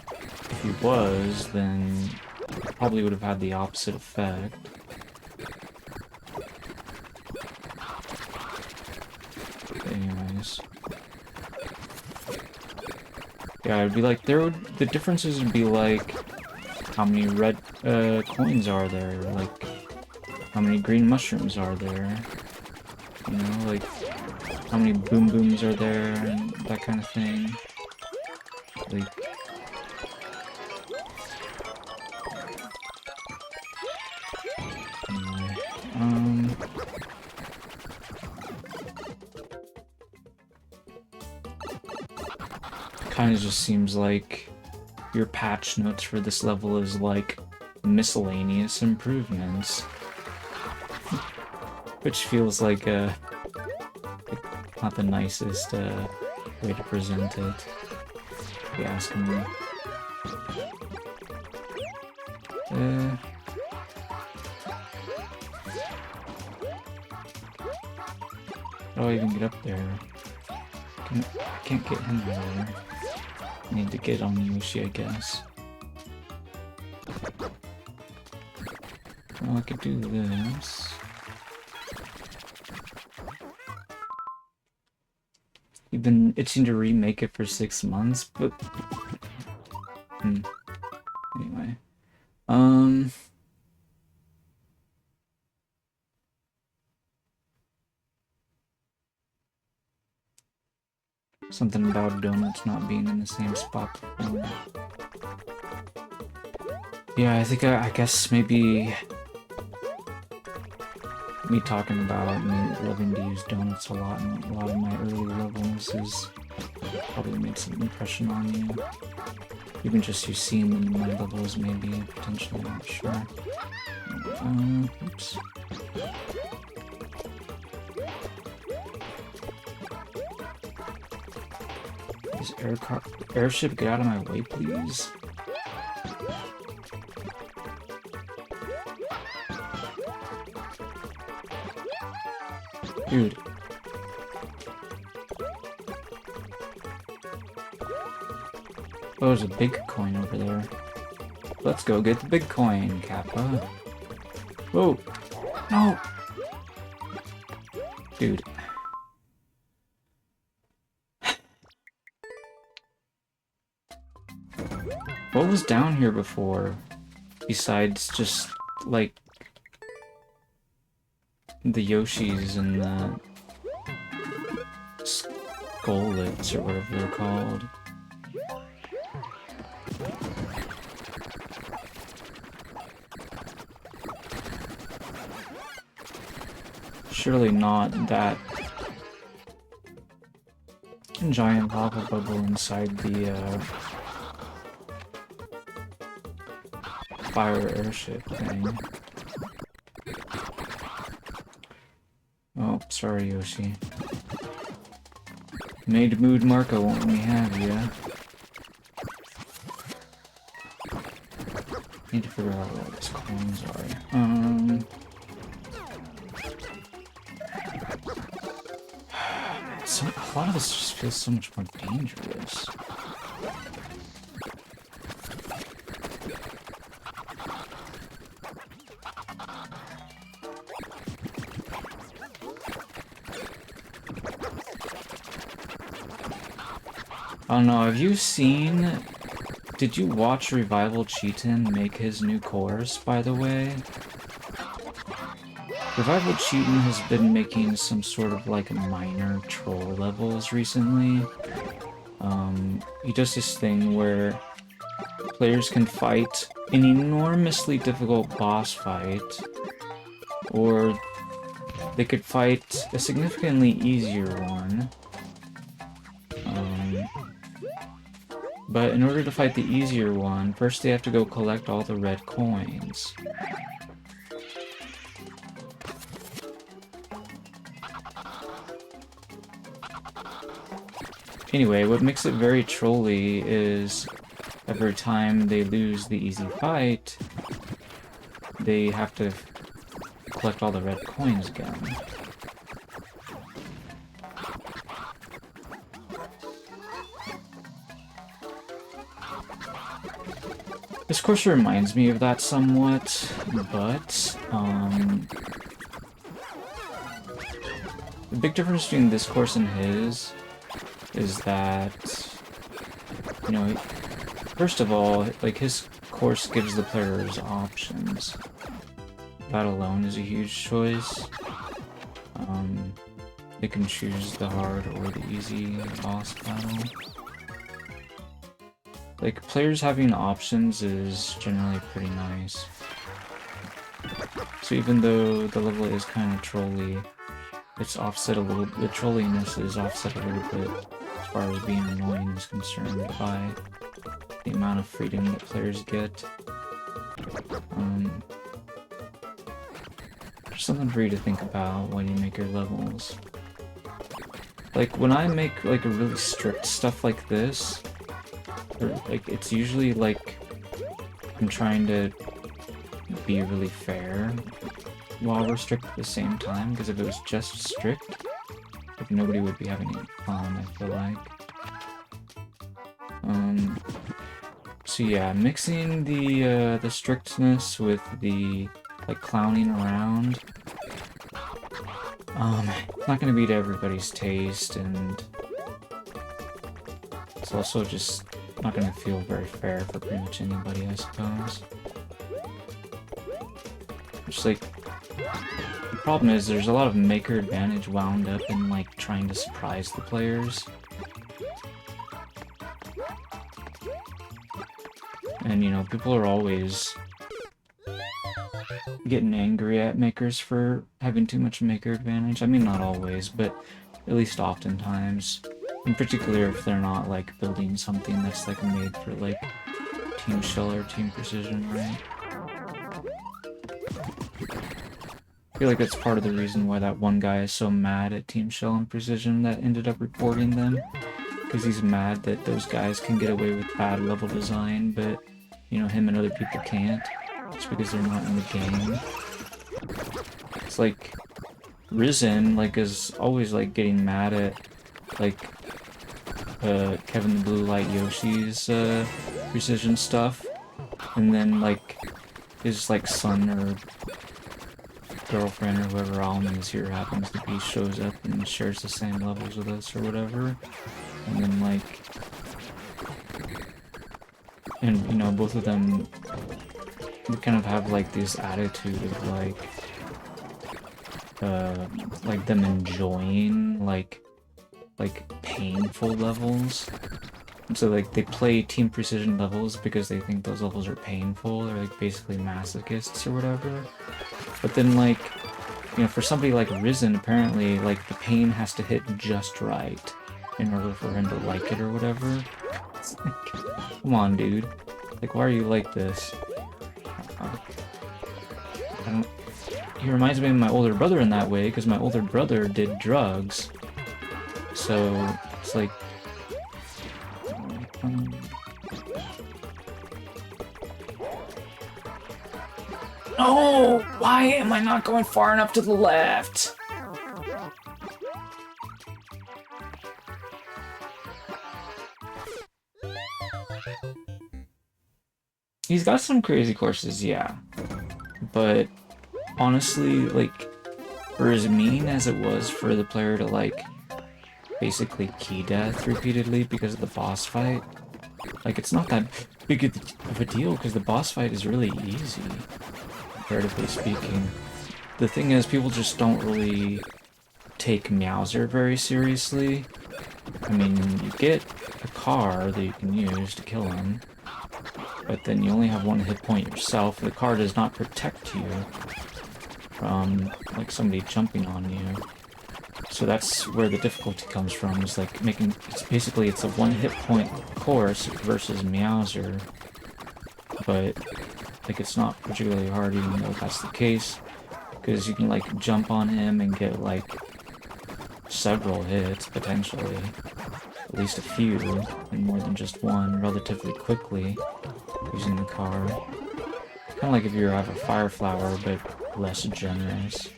Speaker 1: was, then it probably would have had the opposite effect. But anyways, yeah, it'd be like the differences would be like how many red coins are there, like how many green mushrooms are there, you know, like how many boom booms are there, and that kind of thing. Like, anyway, kind of just seems like your patch notes for this level is like miscellaneous improvements, which feels like not the nicest way to present it, if you ask me. How do I even get up there? I can't get him there. I need to get on Yoshi, I guess. Well, I could do this. You've been itching to remake it for 6 months, but... Anyway. Something about donuts not being in the same spot before. Yeah, I think I guess maybe me talking about me loving to use donuts a lot in a lot of my early levels has probably made some impression on you. Even just you seeing them in my levels, maybe, potentially, not sure. Oops. This airship, get out of my way, please. Dude. Oh, there's a big coin over there. Let's go get the big coin, Kappa. Whoa! No! Dude. What was down here before? Besides just, like, the Yoshis and the Skullets, or whatever they're called. Surely not that giant lava bubble inside the fire airship thing. Oh, sorry, Yoshi. Made mood Marco won't let me have ya. Need to figure out what these coins are. A lot of this just feels so much more dangerous. I don't know, have you seen... Did you watch Revival Cheatin make his new course, by the way? Revival Cheatin has been making some sort of like minor troll levels recently. He does this thing where players can fight an enormously difficult boss fight, or they could fight a significantly easier one. But in order to fight the easier one, first they have to go collect all the red coins. Anyway, what makes it very trolly is every time they lose the easy fight, they have to collect all the red coins again. This course reminds me of that somewhat, but the big difference between this course and his is that, you know, first of all, like, his course gives the players options. That alone is a huge choice. They can choose the hard or the easy boss battle. Like, players having options is generally pretty nice. So even though the level is kind of trolly, it's offset a little, the trolliness is offset a little bit as far as being annoying is concerned by the amount of freedom that players get. There's something for you to think about when you make your levels. Like, when I make, like, a really strict stuff like this, or, like, it's usually, like, I'm trying to be really fair while we're strict at the same time, because if it was just strict, like, nobody would be having any fun, I feel like. So yeah, mixing the strictness with the, like, clowning around, it's not gonna be to everybody's taste, and it's also just not gonna feel very fair for pretty much anybody, I suppose. Just like, the problem is there's a lot of maker advantage wound up in, like, trying to surprise the players. And, you know, people are always getting angry at makers for having too much maker advantage. I mean, not always, but at least oftentimes. In particular, if they're not, like, building something that's, like, made for, like, Team Shell or Team Precision, right? I feel like that's part of the reason why that one guy is so mad at Team Shell and Precision that ended up reporting them. Because he's mad that those guys can get away with bad level design, but, you know, him and other people can't. It's because they're not in the game. It's like, Risen, like, is always, like, getting mad at, like, Kevin the Blue Light Yoshi's, Precision stuff. And then, like, his, like, son or girlfriend or whoever almanishere happens to be shows up and shares the same levels with us or whatever. And then, like, and, you know, both of them kind of have, like, this attitude of, like them enjoying, like painful levels. And so, like, they play Team Precision levels because they think those levels are painful. They're, like, basically masochists or whatever. But then, like, you know, for somebody like Risen, apparently, like, the pain has to hit just right in order for him to like it or whatever. It's like, come on, dude. Like, why are you like this? He reminds me of my older brother in that way, because my older brother did drugs. So, it's like... Oh! Why am I not going far enough to the left? He's got some crazy courses, yeah. But honestly, like, for as mean as it was for the player to, like, basically key death repeatedly because of the boss fight, like, it's not that big of a deal because the boss fight is really easy, comparatively speaking. The thing is, people just don't really take Meowser very seriously. I mean, you get a car that you can use to kill him, but then you only have one hit point yourself. The car does not protect you from, like, somebody jumping on you. So that's where the difficulty comes from, is, like, making... It's a one hit point course versus Meowser. But, like, it's not particularly hard even though that's the case, because you can, like, jump on him and get, like, several hits, potentially. At least a few, and more than just one, relatively quickly, using the car. Kind of like if you have a Fire Flower, but less generous.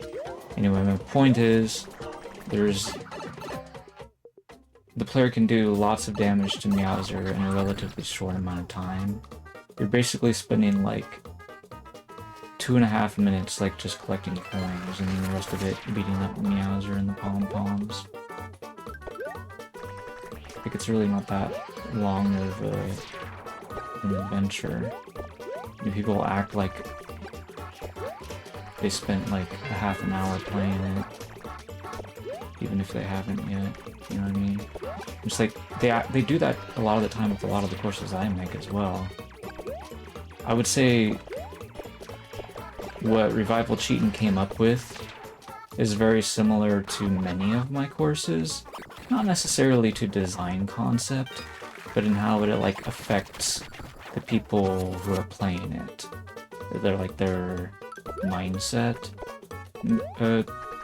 Speaker 1: Anyway, my point is, the player can do lots of damage to Meowser in a relatively short amount of time. You're basically spending, like, 2.5 minutes, like, just collecting coins, and then the rest of it beating up Meowser and the pom-poms. Like, it's really not that long of an adventure. And people act like they spent, like, a half an hour playing it, even if they haven't yet, you know what I mean? It's like, they do that a lot of the time with a lot of the courses I make as well. I would say what Revival Cheatin' came up with is very similar to many of my courses. Not necessarily to design concept, but in how it, like, affects the people who are playing it. They're like their mindset.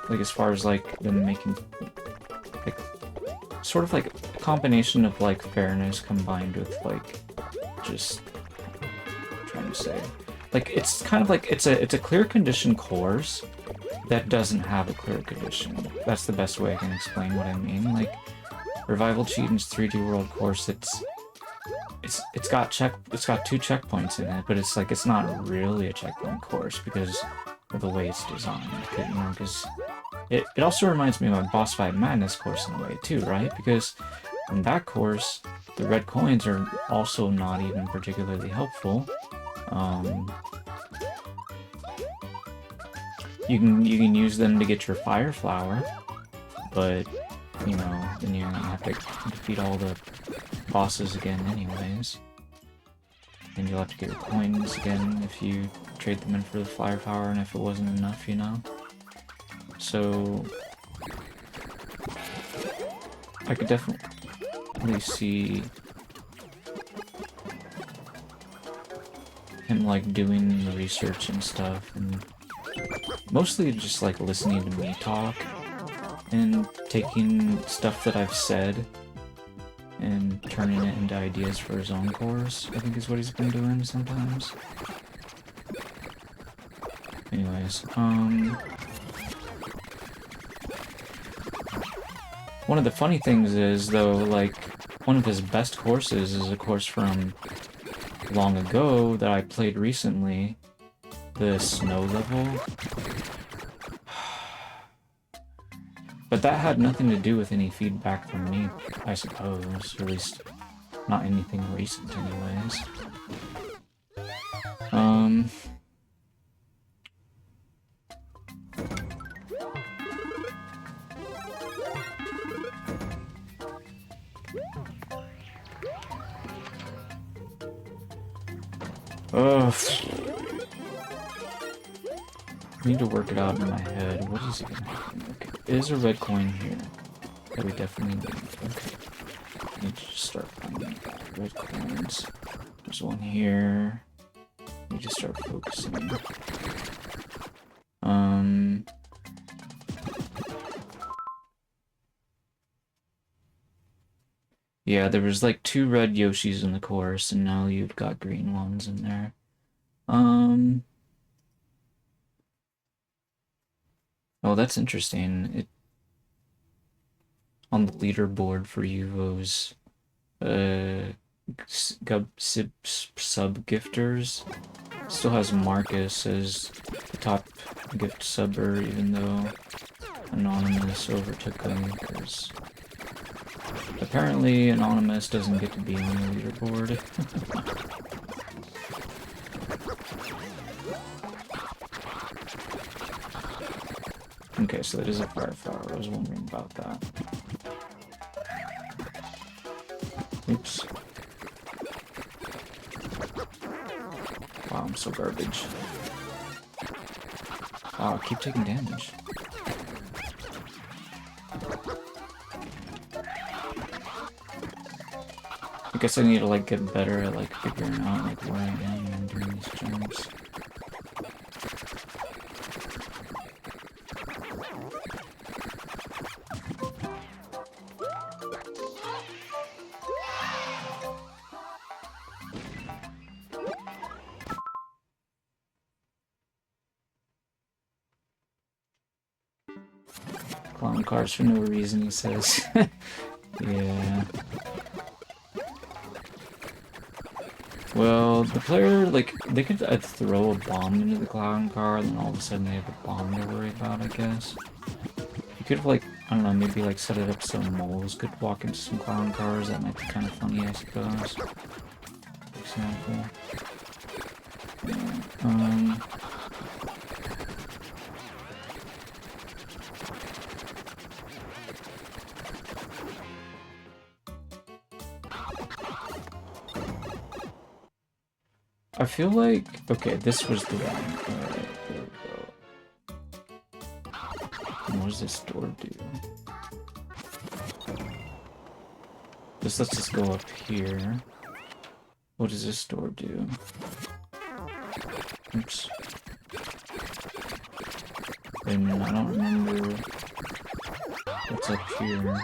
Speaker 1: Like as far as like them making like sort of like a combination of like fairness combined with like just trying to say like it's kind of like it's a clear condition course that doesn't have a clear condition. That's the best way I can explain what I mean. Like Revival Cheatin's 3D World course, it's got 2 checkpoints in it, but it's like it's not really a checkpoint course because of the way it's designed. You know, because it also reminds me of my Boss Fight Madness course in a way too, right? Because in that course, the red coins are also not even particularly helpful. You can use them to get your fire flower, but you know, then you have to defeat all the bosses again anyways. And you'll have to get your coins again if you trade them in for the fire flower, and if it wasn't enough, you know? So I could definitely see him like doing the research and stuff, and mostly just like listening to me talk and taking stuff that I've said and turning it into ideas for his own course, I think is what he's been doing sometimes. Anyways, one of the funny things is, though, like, one of his best courses is a course from long ago that I played recently, the snow level. But that had nothing to do with any feedback from me, I suppose, or at least not anything recent anyways. Ugh. I need to work it out in my head. What is it gonna happen? Okay, is a red coin here that we definitely need. Okay, I need to just start finding red coins. There's one here. I need to start focusing. Yeah, there was like 2 red Yoshis in the course, and now you've got green ones in there. Oh, that's interesting. On the leaderboard for Yuvo's sub-gifters still has Marcus as the top gift subber, even though Anonymous overtook him, because apparently Anonymous doesn't get to be on the leaderboard. Okay, so that is a fire flower. I was wondering about that. Oops. Wow, I'm so garbage. Wow, I keep taking damage. I guess I need to like get better at like figuring out like where I am when I'm doing these jumps. Clown cars for no reason, he says. Yeah. Well, the player, like, they could throw a bomb into the clown car, and then all of a sudden they have a bomb to worry about, I guess. You could have, like, I don't know, maybe, like, set it up so moles could walk into some clown cars. That might be kind of funny, I suppose. For example. Yeah, I feel like... Okay, this was the one. Alright, there we go. And what does this door do? This lets us go up here. What does this door do? Oops. And I don't remember what's up here.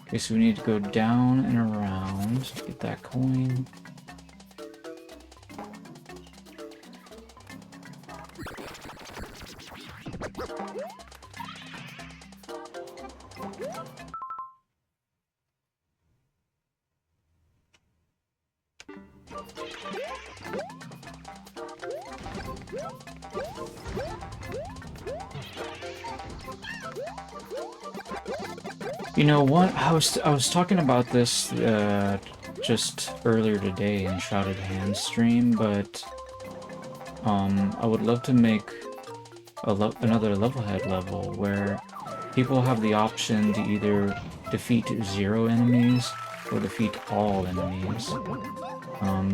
Speaker 1: Okay, so we need to go down and around to get that coin. You know what? I was talking about this just earlier today in Shrouded Hand stream, but I would love to make another level head level where people have the option to either defeat 0 enemies or defeat all enemies.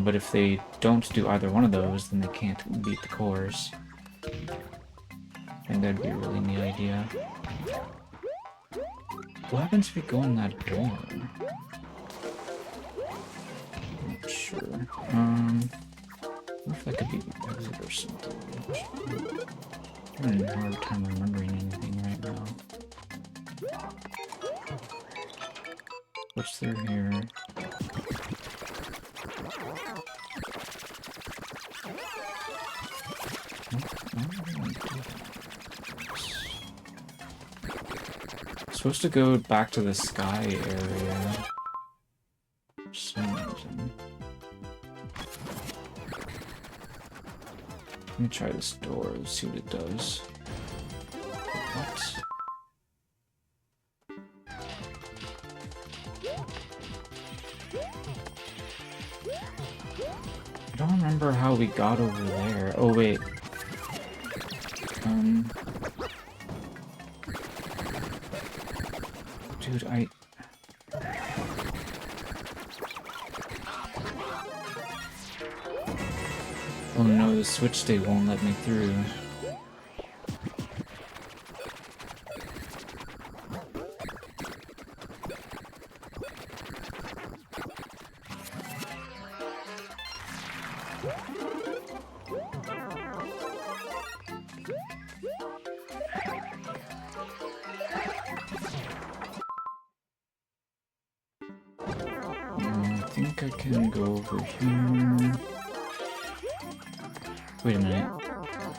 Speaker 1: But if they don't do either one of those, then they can't beat the course. I think that'd be a really neat idea. What happens if we go in that door? Not sure. What if that could be the exit or something? I'm having a hard time remembering anything right now. What's through here? Supposed to go back to the sky area for some reason. Let me try this door, let's see what it does. What? I don't remember how we got over there. Oh wait. Dude, oh no, the switch state won't let me through. I think I can go over here. Wait a minute.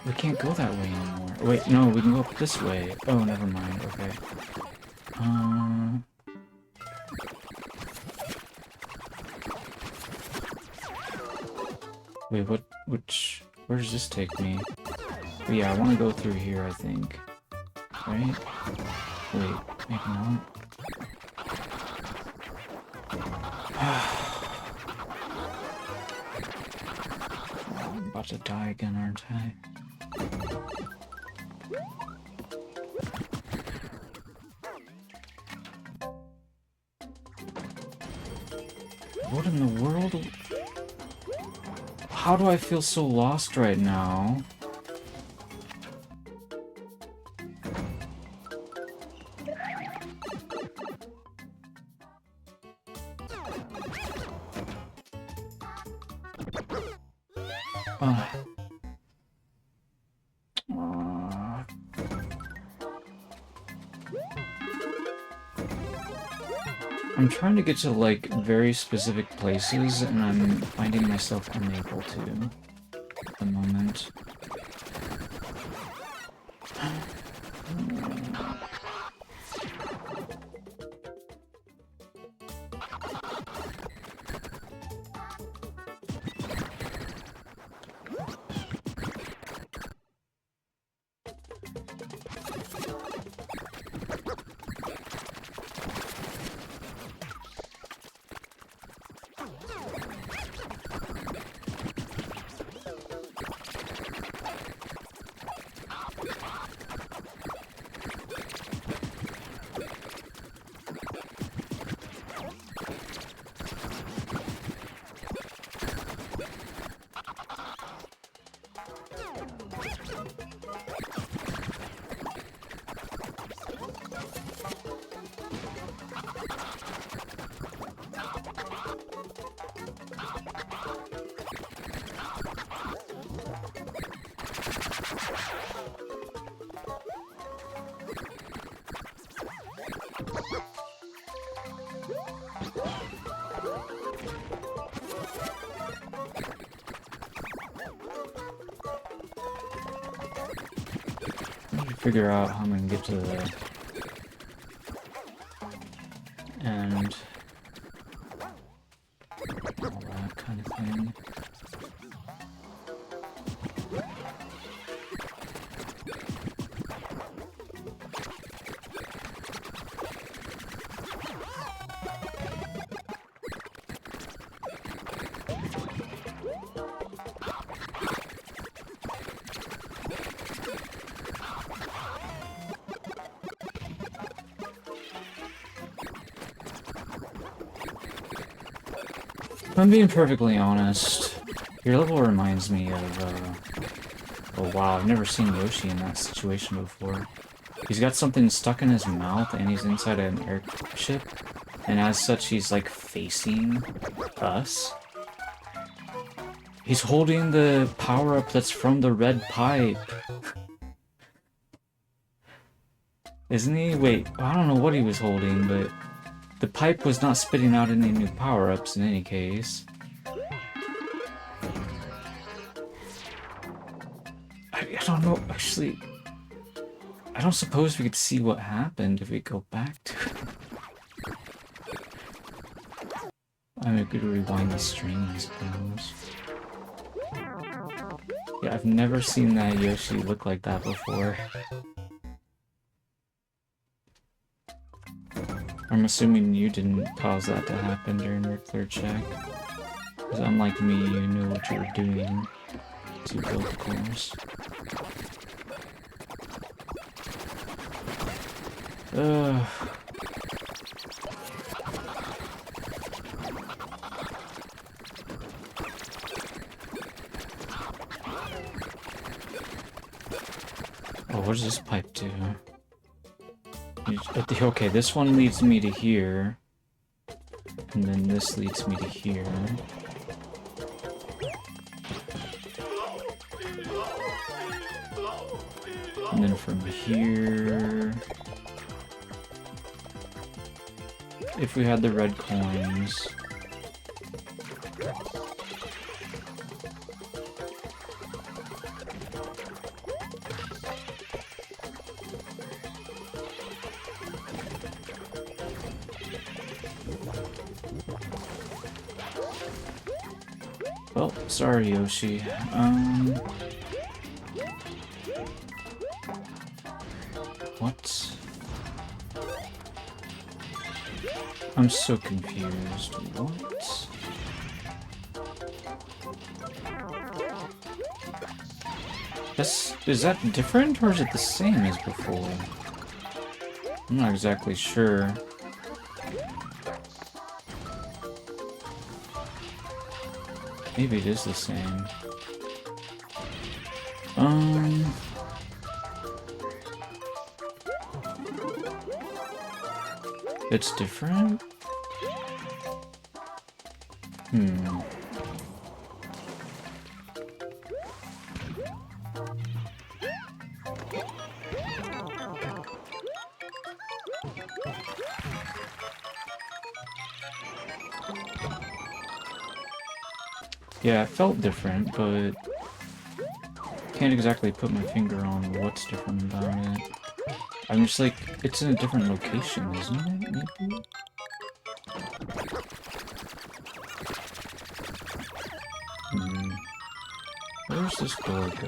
Speaker 1: We can't go that way anymore. Wait, no, we can go up this way. Oh, never mind. Okay. Wait, where does this take me? Oh, yeah, I want to go through here, I think. Right? Wait, maybe not. I'm about to die again, aren't I? What in the world? How do I feel so lost right now? I'm trying to get to, like, very specific places, and I'm finding myself unable to at the moment. figure out how I'm gonna get to the end. All that kind of thing. If I'm being perfectly honest, your level reminds me of, oh wow, I've never seen Yoshi in that situation before. He's got something stuck in his mouth and he's inside an airship, and as such he's like facing us. He's holding the power-up that's from the red pipe. Isn't he? Wait, I don't know what he was holding, but the pipe was not spitting out any new power-ups in any case. I don't know, actually. I don't suppose we could see what happened if we go back to it. I mean, we could rewind the stream, I suppose. Yeah, I've never seen that Yoshi look like that before. I'm assuming you didn't cause that to happen during your clear check. Because unlike me, you knew what you were doing to build the course. Oh, what does this pipe do? Okay, this one leads me to here. And then this leads me to here. And then from here... If we had the red coins... Well, sorry, Yoshi. What? I'm so confused. What? Is that different, or is it the same as before? I'm not exactly sure. Maybe it is the same. It's different? Yeah, it felt different, but can't exactly put my finger on what's different about it. I'm just like, it's in a different location, isn't it? Maybe? Where's this door go?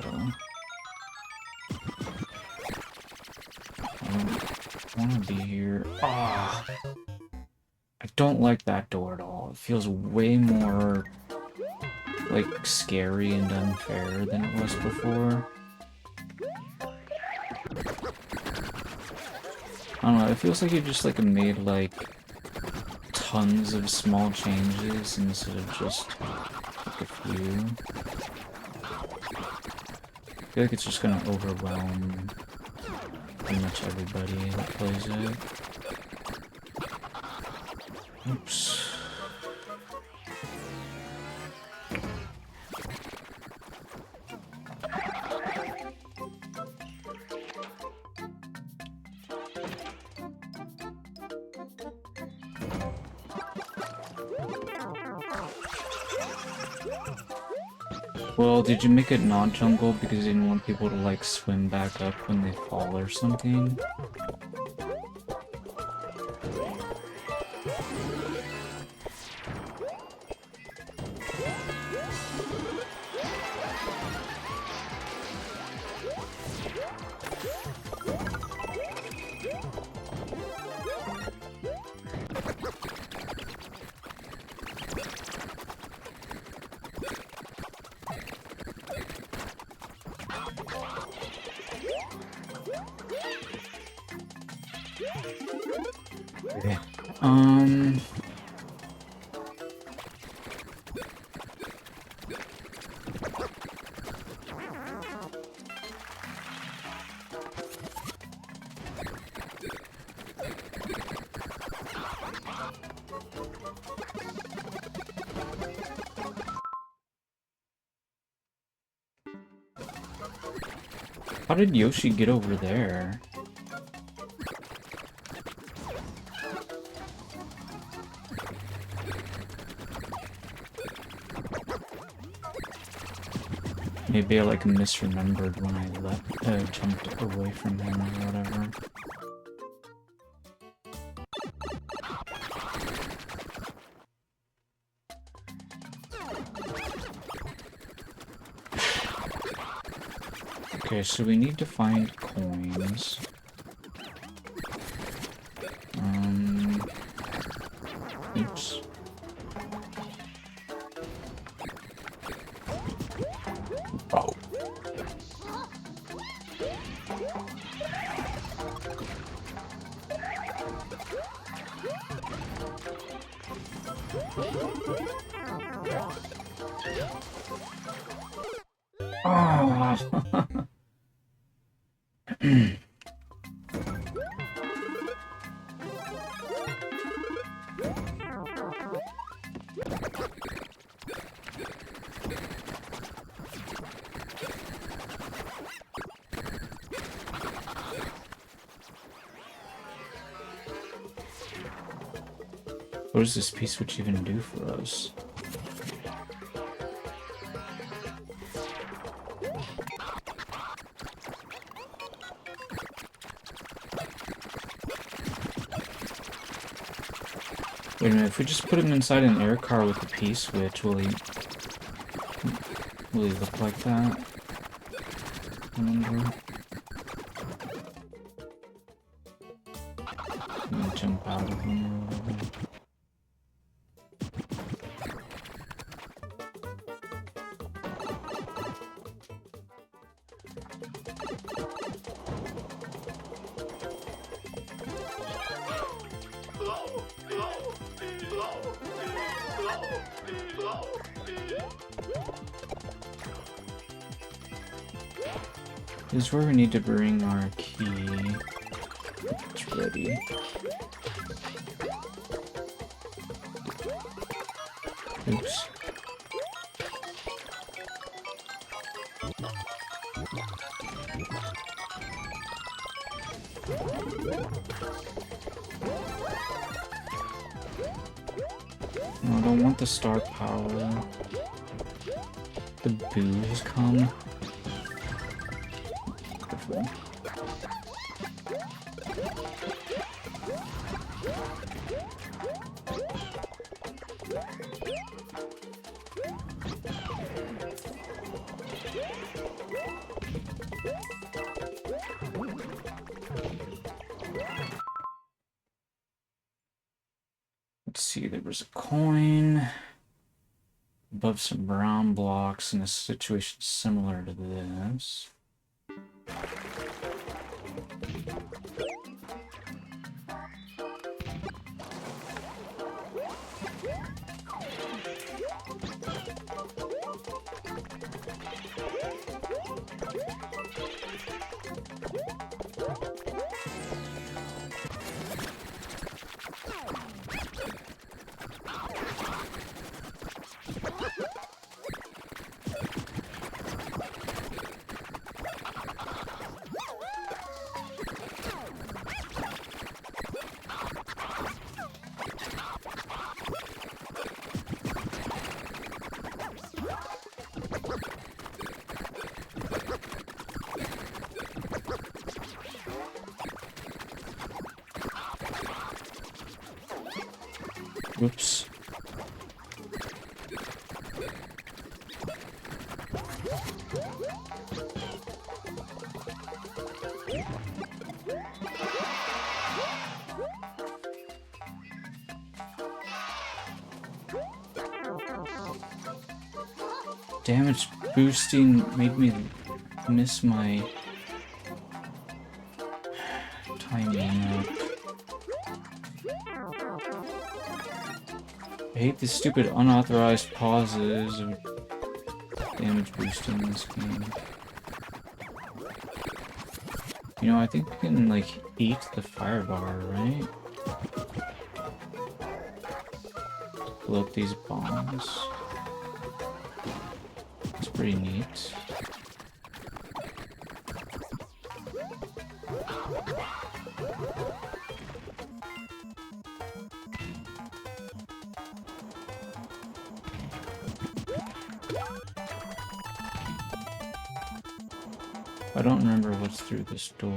Speaker 1: I don't want to be here. Ah! I don't like that door at all. It feels way more like scary and unfair than it was before. I don't know, it feels like you just like made like tons of small changes instead of just like a few. I feel like it's just gonna overwhelm pretty much everybody that plays it. Oops. Well, did you make it not jungle because you didn't want people to like swim back up when they fall or something? Okay. How did Yoshi get over there? Maybe I like misremembered when I jumped away from him or whatever. Okay, so we need to find coins. Oops. Oh. Oh. What does this piece switch even do for us? Wait a minute, if we just put him inside an air car with a P-switch, will he look like that? I wonder. Can we jump out of him or whatever? This is where we need to bring our key. It's ready. Oops. No, I don't want the star power. The boo has come. Careful. Let's see, there was a coin above some brown blocks in a situation similar to this. Oops. Damage boosting made me miss my timing up. I hate the stupid unauthorized pauses of damage boosting in this game. You know, I think we can, like, eat the fire bar, right? Blow up these bombs. It's pretty neat. I don't remember what's through this door. I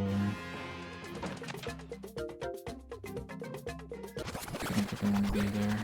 Speaker 1: don't think I want to be there.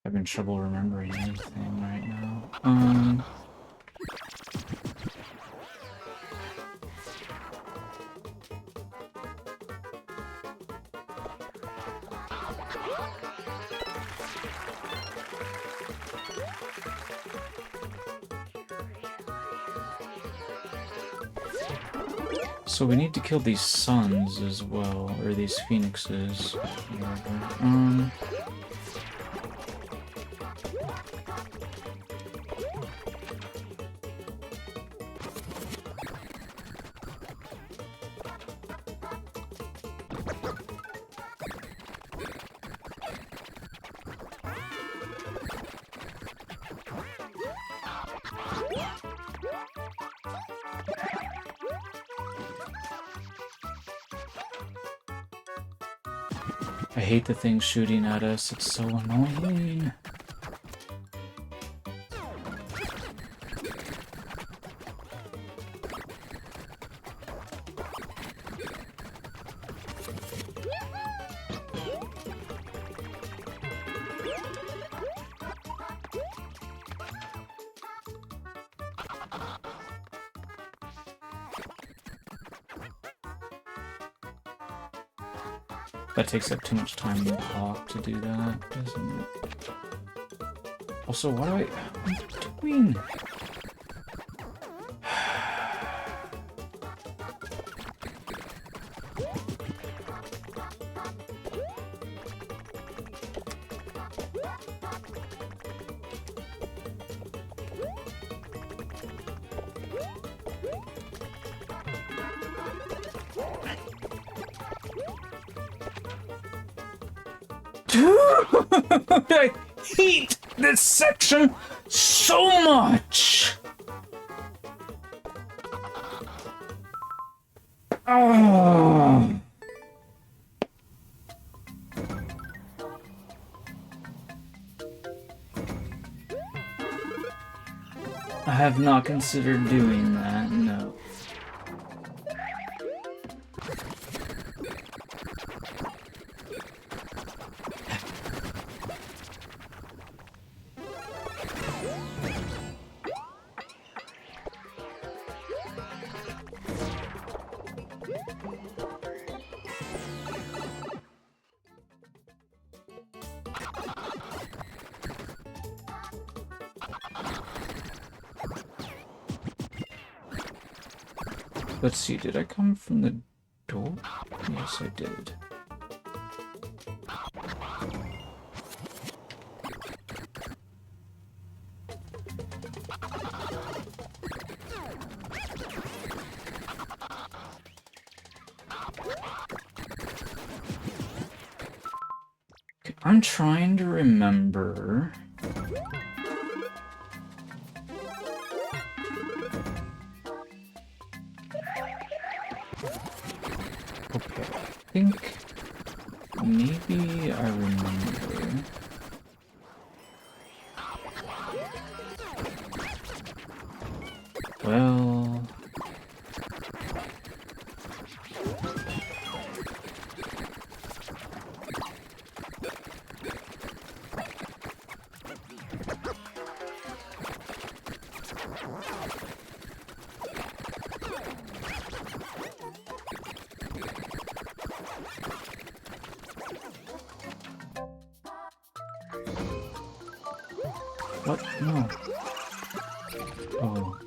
Speaker 1: Having trouble remembering anything right now. So we need to kill these suns as well, or these phoenixes. Whatever. I hate the thing shooting at us, it's so annoying. That takes up too much time in the clock to do that, doesn't it? Also, what am I doing? I hate this section so much! Oh. I have not considered doing that, no. Let's see, did I come from the door? Yes, I did. Okay, I'm trying to remember. Okay, I think maybe I remember. Well, what? No. Oh.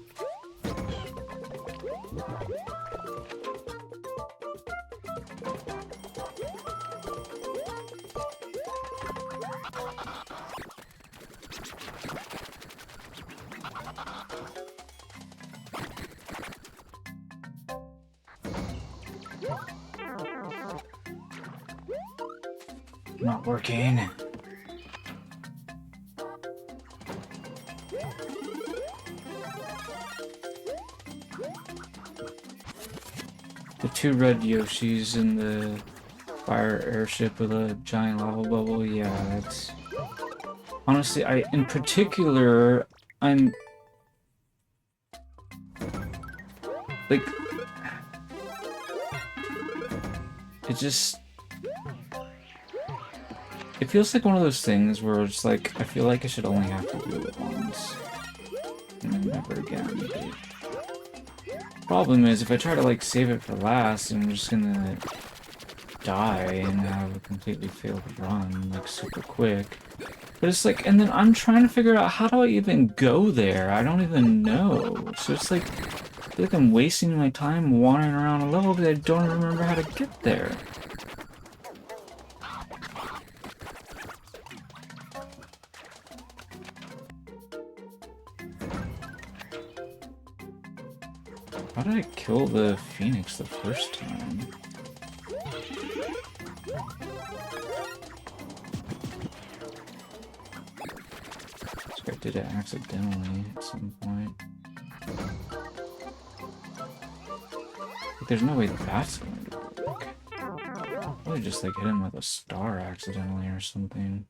Speaker 1: Not working. The two red Yoshis in the fire airship with a giant lava bubble, yeah, that's... Honestly, in particular, I'm... Like... It just... It feels like one of those things where it's like, I feel like I should only have to do it once. And then never again. Problem is, if I try to like save it for last, I'm just gonna die and have a completely failed run, like super quick. But it's like, and then I'm trying to figure out how do I even go there? I don't even know. So it's like, I feel like I'm wasting my time wandering around a level because I don't remember how to get there. How did I kill the phoenix the first time? I did it accidentally at some point. But there's no way that's going to work. Probably just like hit him with a star accidentally or something.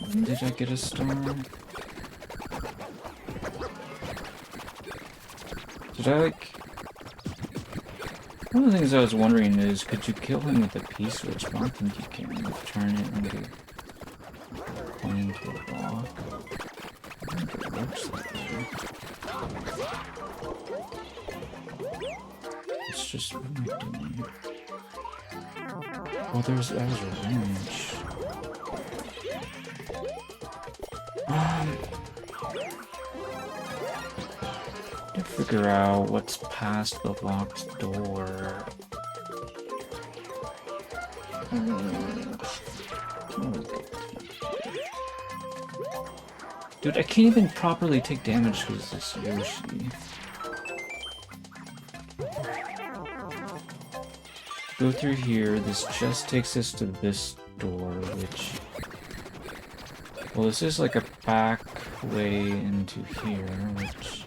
Speaker 1: When did I get a star? Did I like... One of the things I was wondering is, could you kill him with a P-switch? I don't think you can. Like, turn it into point into a block. I think it works that way. It's just, what am I doing? Oh, that was a wrench. To figure out what's past the locked door. Dude, I can't even properly take damage because this Yoshi. Go through here. This just takes us to this door, which... Well, this is like a back way into here, which...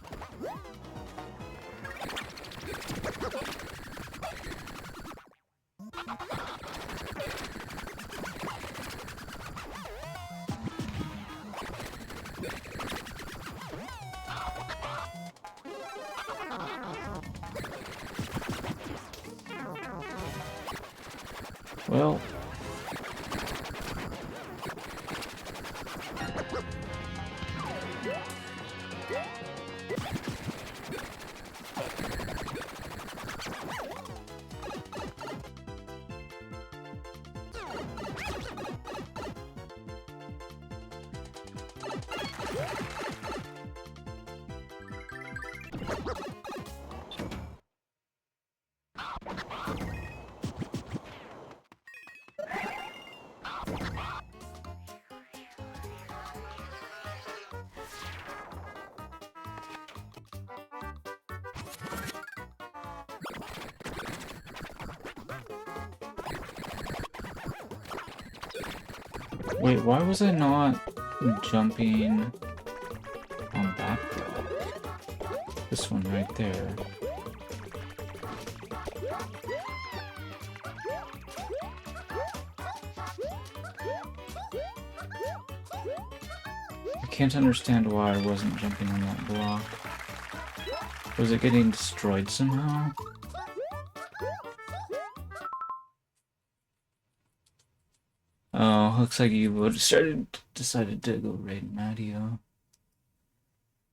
Speaker 1: Well... Wait, why was I not jumping on that block? This one right there. I can't understand why I wasn't jumping on that block. Was it getting destroyed somehow? Oh, looks like you decided to go raid Mattio.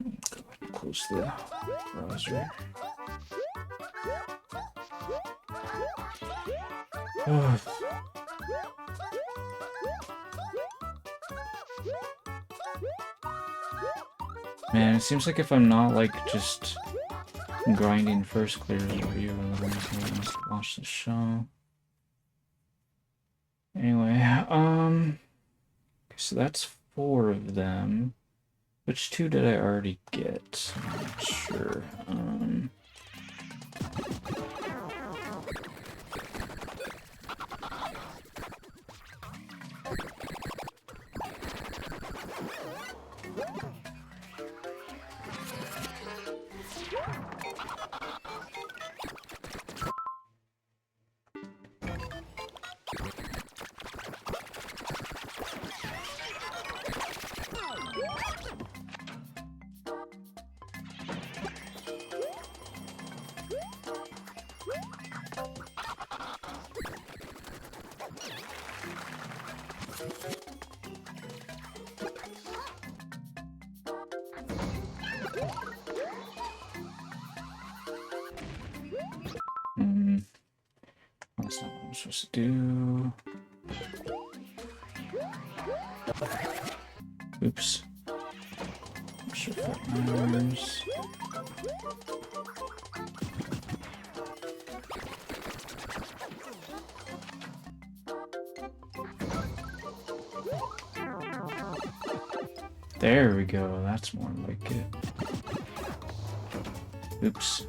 Speaker 1: Go ahead and close the browser. Oh. Man, it seems like if I'm not like just grinding first clear the ViewerLevel, I must watch the show. Anyway, so that's 4 of them. Which 2 did I already get? I'm not sure. That's not what I'm supposed to do. Oops. I'm sure if that matters. There we go. That's more like it. Oops.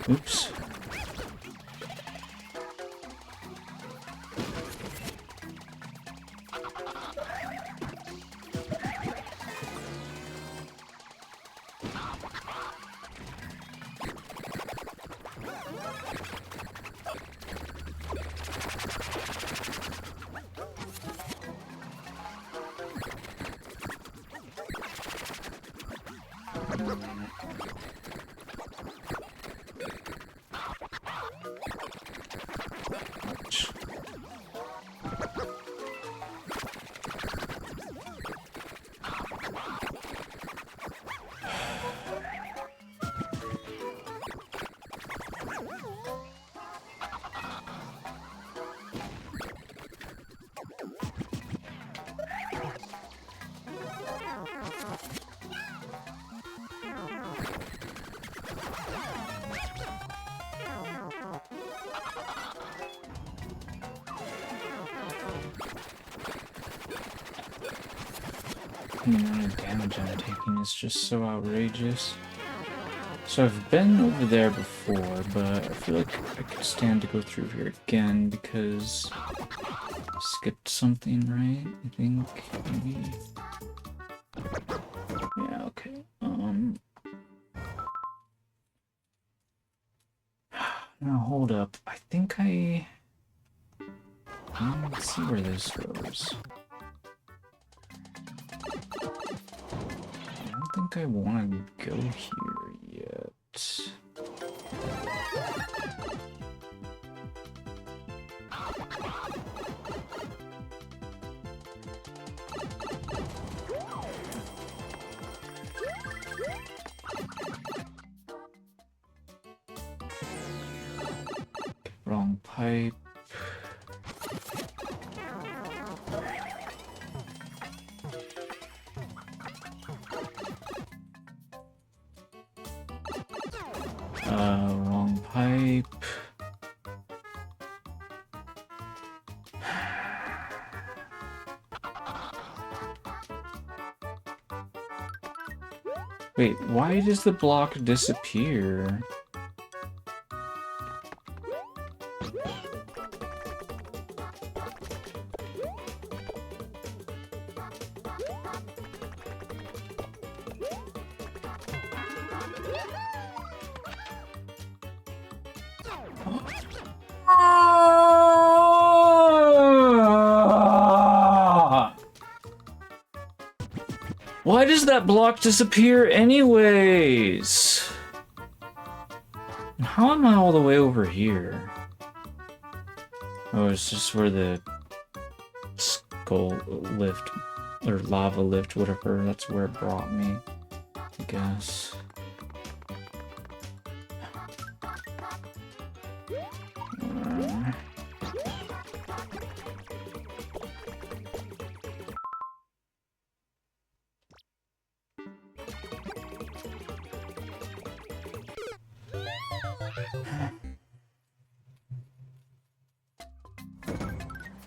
Speaker 1: Oops. The amount of damage I'm taking is just so outrageous. So I've been over there before, but I feel like I could stand to go through here again because I skipped something, right? I think maybe. Yeah, okay. Now hold up. I think let's see where this goes. I don't think I want to go here yet. Wrong pipe. Wait, why does the block disappear? Why does that block disappear anyways? How am I all the way over here? Oh, it's just where the skull lift, or lava lift, whatever, that's where it brought me, I guess.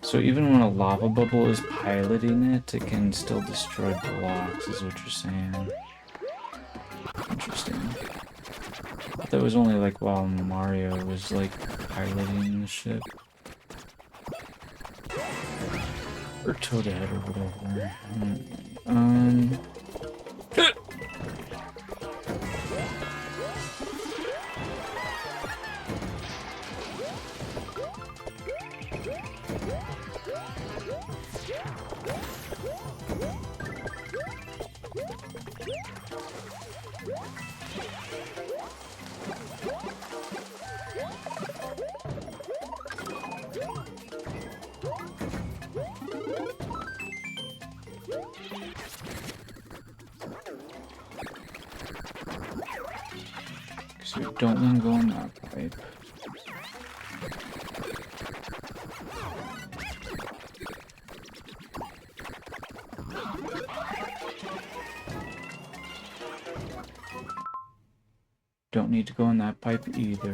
Speaker 1: So even when a lava bubble is piloting it, it can still destroy blocks, is what you're saying. Interesting. That was only like while Mario was like piloting the ship. Or Toadhead or whatever. So we don't want to go on that pipe. Don't need to go in that pipe either.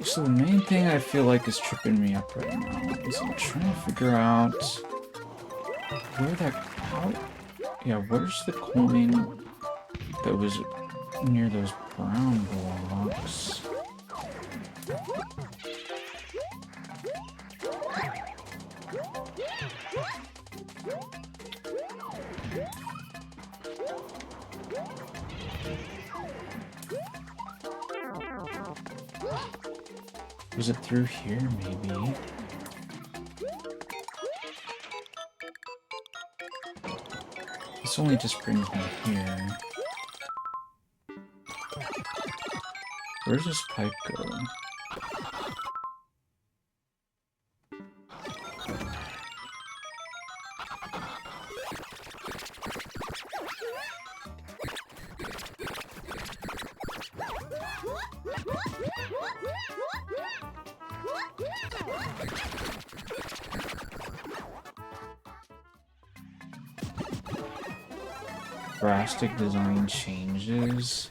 Speaker 1: So the main thing I feel like is tripping me up right now is I'm trying to figure out where that, where's the coin that was near those brown blocks? Was it through here, maybe? This only just brings me here. Where does this pipe go? Drastic design changes.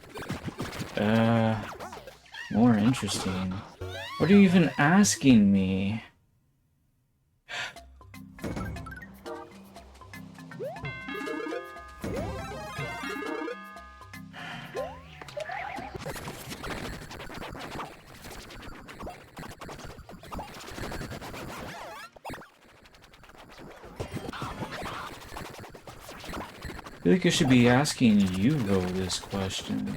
Speaker 1: More interesting. What are you even asking me? I feel like I should be asking you though this question.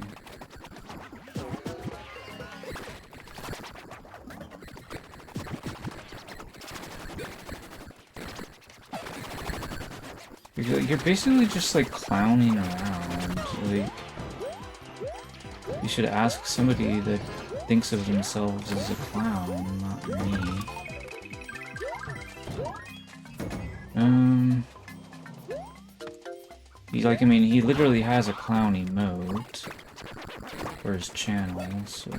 Speaker 1: You're basically just like clowning around. Like, you should ask somebody that thinks of themselves as a clown, not me. I mean, he literally has a clown emote for his channel, so...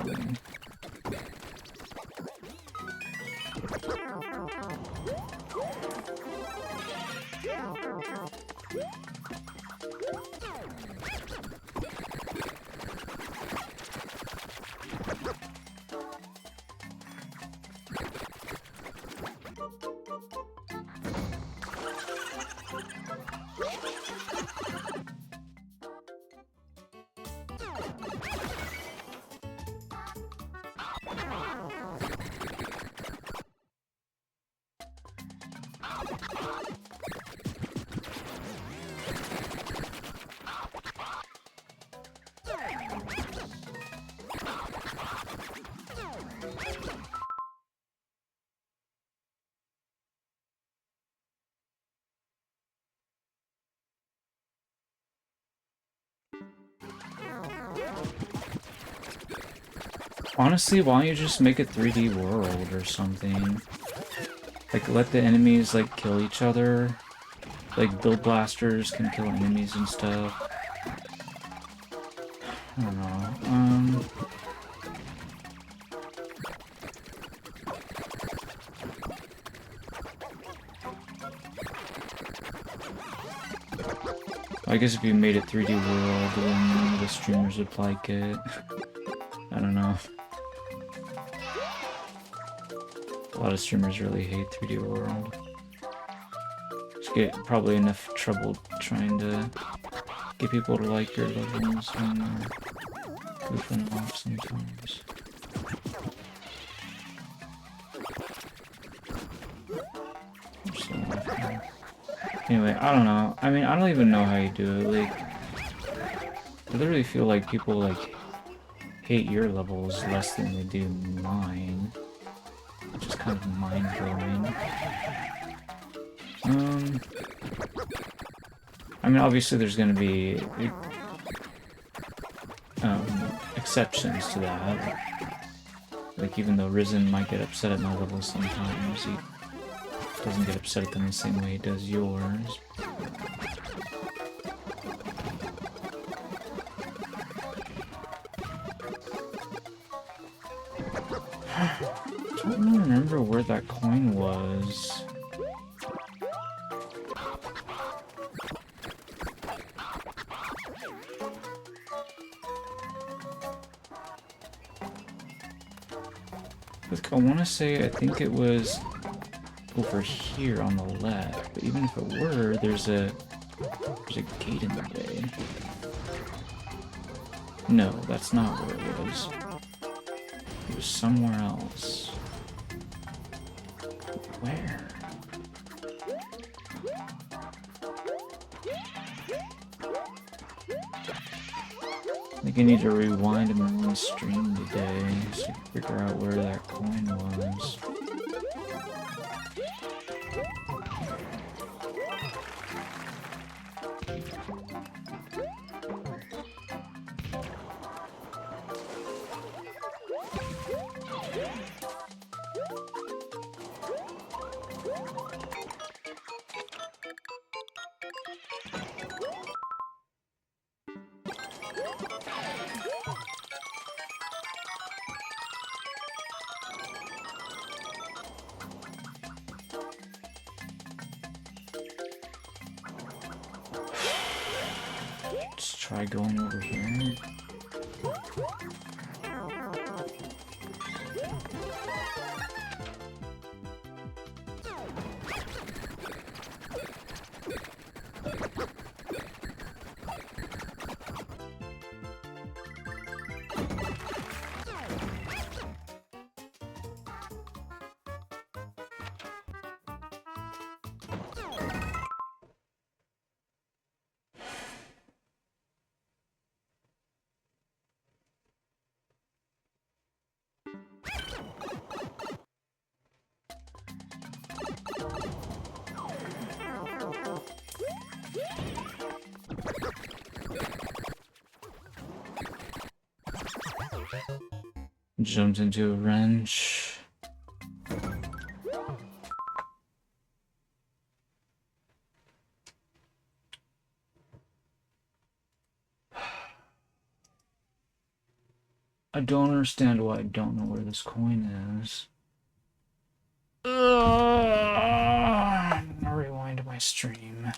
Speaker 1: Honestly, why don't you just make a 3D world or something? Like, let the enemies, like, kill each other. Like, build blasters can kill enemies and stuff. I don't know. I guess if you made a 3D world, then the streamers would like it. I don't know. A lot of streamers really hate 3D world. Just get probably enough trouble trying to get people to like your levels when they're goofing off sometimes. Anyway, I don't know. I mean, I don't even know how you do it. Like, I literally feel like people, like, hate your levels less than they do mine. Which is kind of mind-blowing. I mean, obviously there's gonna be exceptions to that. Like, even though Risen might get upset at my levels sometimes, he doesn't get upset at them the same way he does yours. I don't remember where that coin was. I want to say, I think it was over here on the left, but even if it were, there's a gate in the way. No, that's not where it was. It was somewhere else. Where? I think I need to rewind my own stream today to figure out where that coin was. Let's try going over here. Jumped into a wrench. I don't understand why I don't know where this coin is. I'm gonna rewind my stream.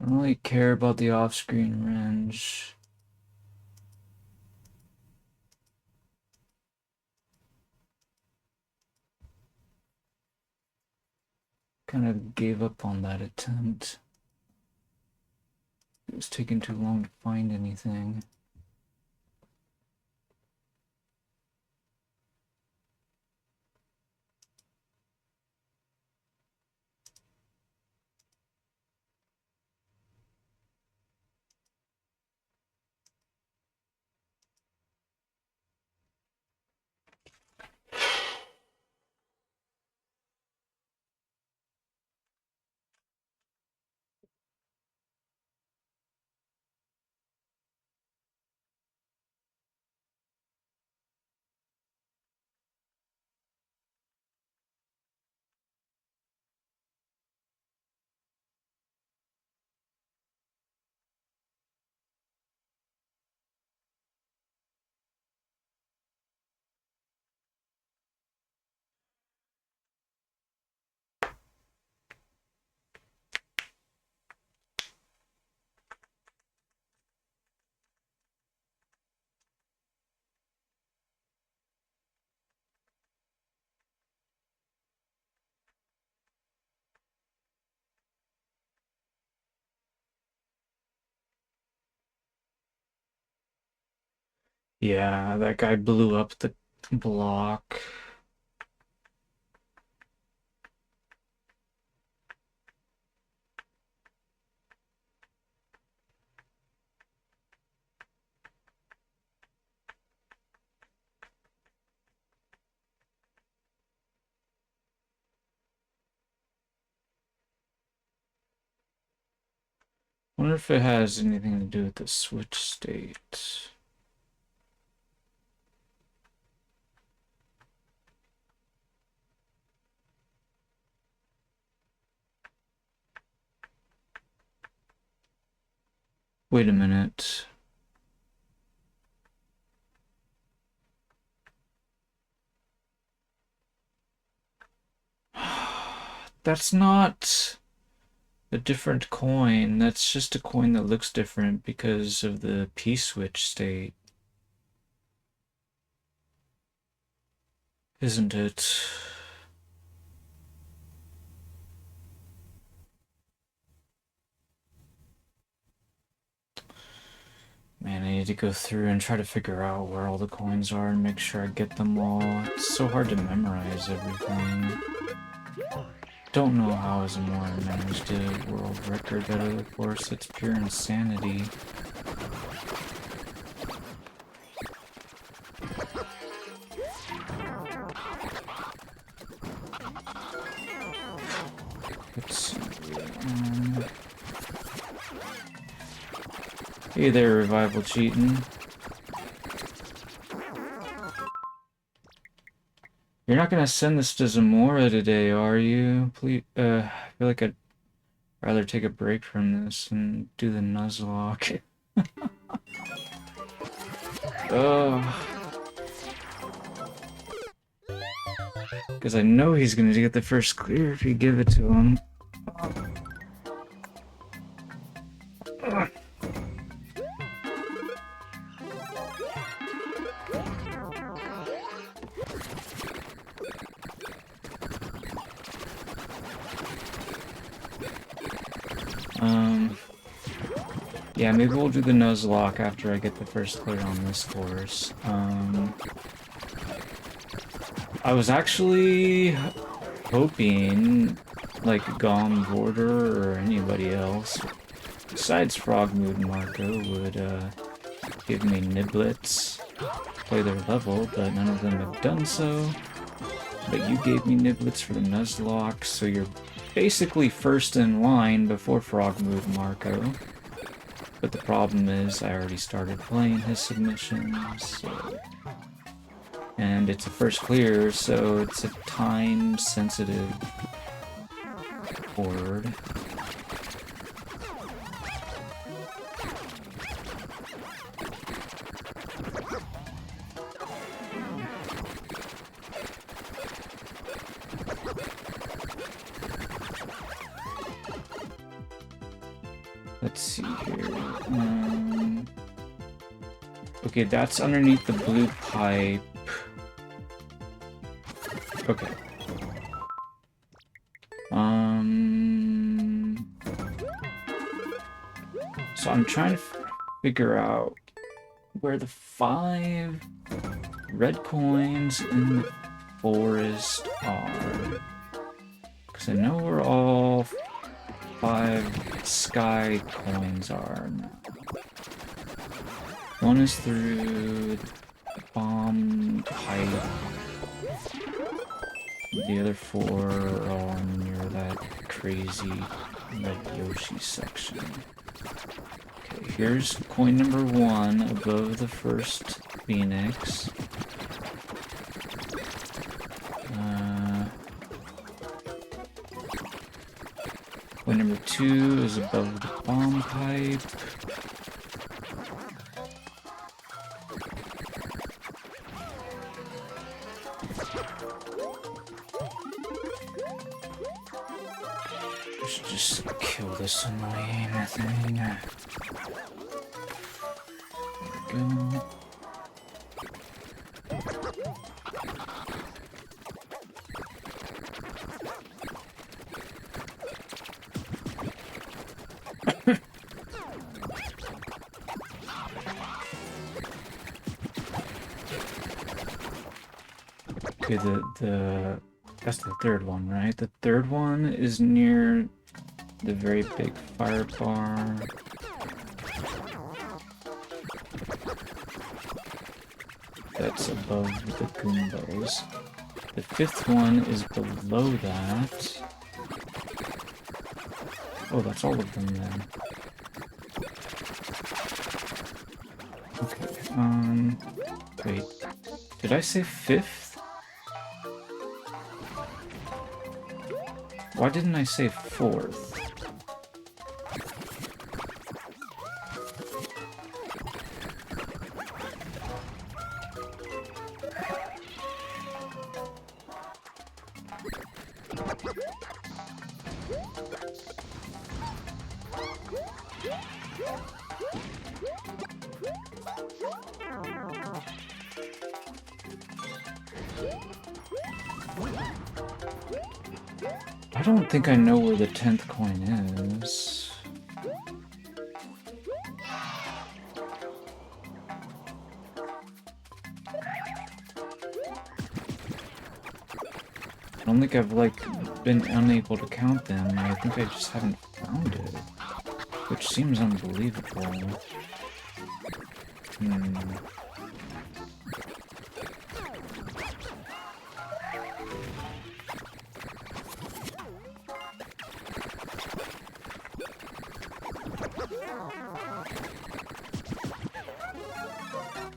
Speaker 1: I don't really care about the off-screen wrench. Kind of gave up on that attempt. It was taking too long to find anything. Yeah, that guy blew up the block. Wonder if it has anything to do with the switch state. Wait a minute. That's not a different coin. That's just a coin that looks different because of the P-switch state. Isn't it? Man, I need to go through and try to figure out where all the coins are and make sure I get them all. It's so hard to memorize everything. Don't know how Zamora managed a world record, but of course it's pure insanity. Let's see. Hey there, Revival Cheatin'. You're not gonna send this to Zamora today, are you? Please, I feel like I'd rather take a break from this and do the Nuzlocke. Oh. Because I know he's gonna get the first clear if you give it to him. Yeah, maybe we'll do the Nuzlocke after I get the first clear on this course. I was actually hoping, like, Gom Border or anybody else, besides FrogMood and Marco, would give me niblets, play their level, but none of them have done so. But you gave me Niblets for the Nuzlocke, so you're basically first in line before FrogMood, Marco. But the problem is, I already started playing his submissions, so... And it's a first clear, so it's a time-sensitive board. Let's see here. Okay, that's underneath the blue pipe. Okay. So I'm trying to figure out where the 5 red coins in the forest are. Because I know where all 5 sky coins are now. One is through the bomb pipe. The other 4 are all near that crazy red Yoshi section. Okay, here's coin number 1 above the first Phoenix. Coin number 2 is above the bomb pipe. I should just kill this annoying thing. There we go. Okay, that's the third one, right? The third one is near the very big fire bar. That's above the Goombas. The 5th one is below that. Oh, that's all of them then. Okay, wait. Did I say 5th? Why didn't I say 4th? I don't think I know where the 10th coin is. I don't think I've, like, been unable to count them. I think I just haven't found it. Which seems unbelievable.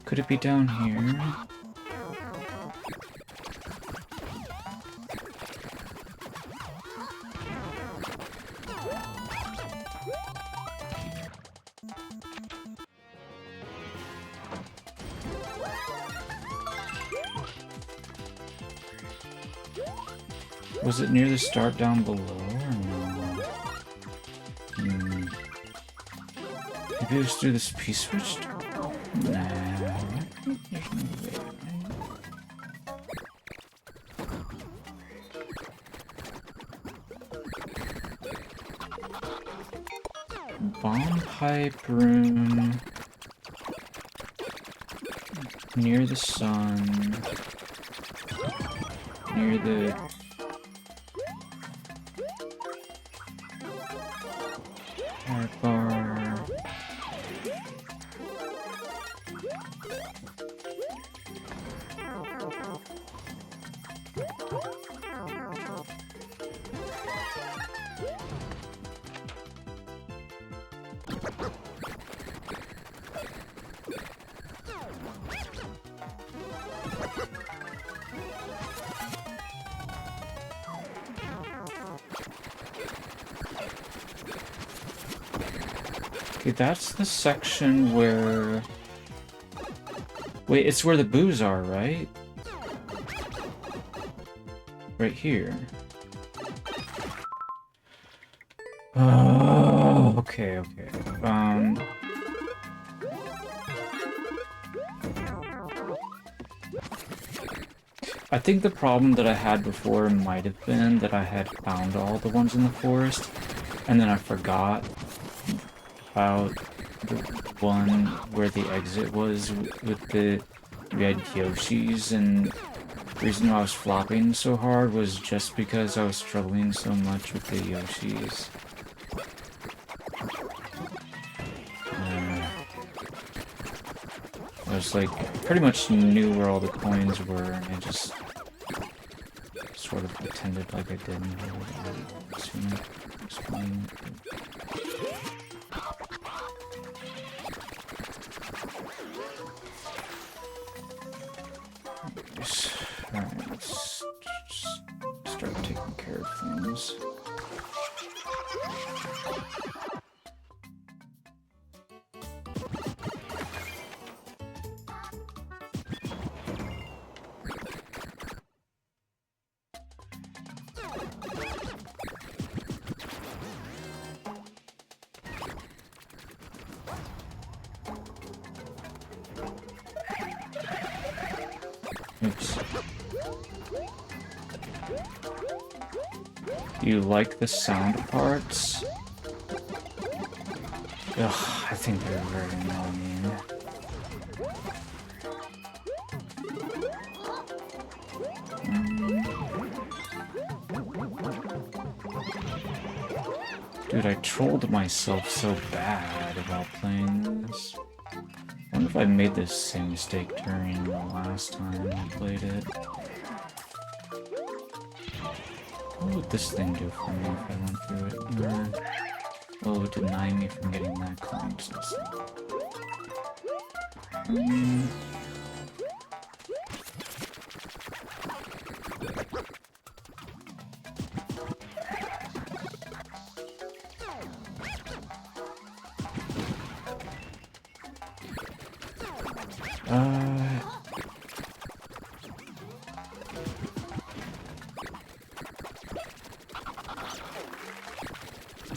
Speaker 1: Could it be down here? Was it near the start down below or no? Maybe it was through this P-switch? Nah. There's no way, right? Bomb pipe room. Near the sun. Near the... Heart bar. Okay, that's the section where... Wait, it's where the boos are, right? Right here. Oh, okay. I think the problem that I had before might have been that I had found all the ones in the forest, and then I forgot about the one where the exit was with the red Yoshis, and the reason I was flopping so hard was just because I was struggling so much with the Yoshis. I was like, pretty much knew where all the coins were, and I just sort of pretended like I didn't. Explain. Alright, let's just start taking care of things. Oops. Do you like the sound parts? Ugh, I think they're very annoying. Dude, I trolled myself so bad about playing this. I wonder if I made this same mistake during the last time I played it. What would this thing do for me if I went through it? Well, it would deny me from getting that coin.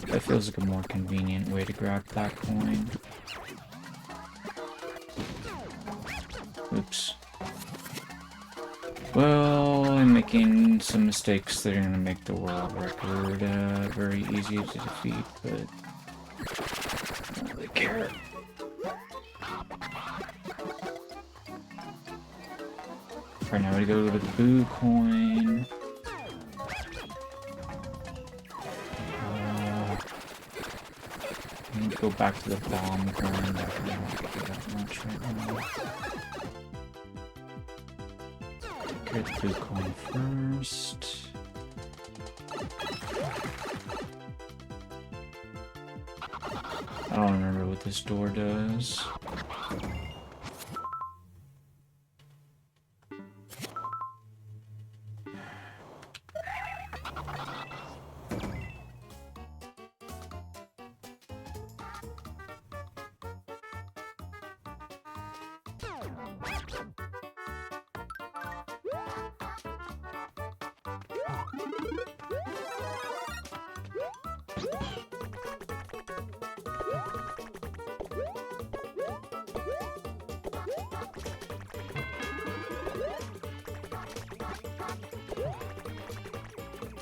Speaker 1: That feels like a more convenient way to grab that coin. Oops. Well, I'm making some mistakes that are going to make the world record very easy to defeat, but I don't really care. Right now, we go to the Boo coin. I need to go back to the bomb coin. I don't do that much right now. Get the Boo coin first. I don't remember what this door does.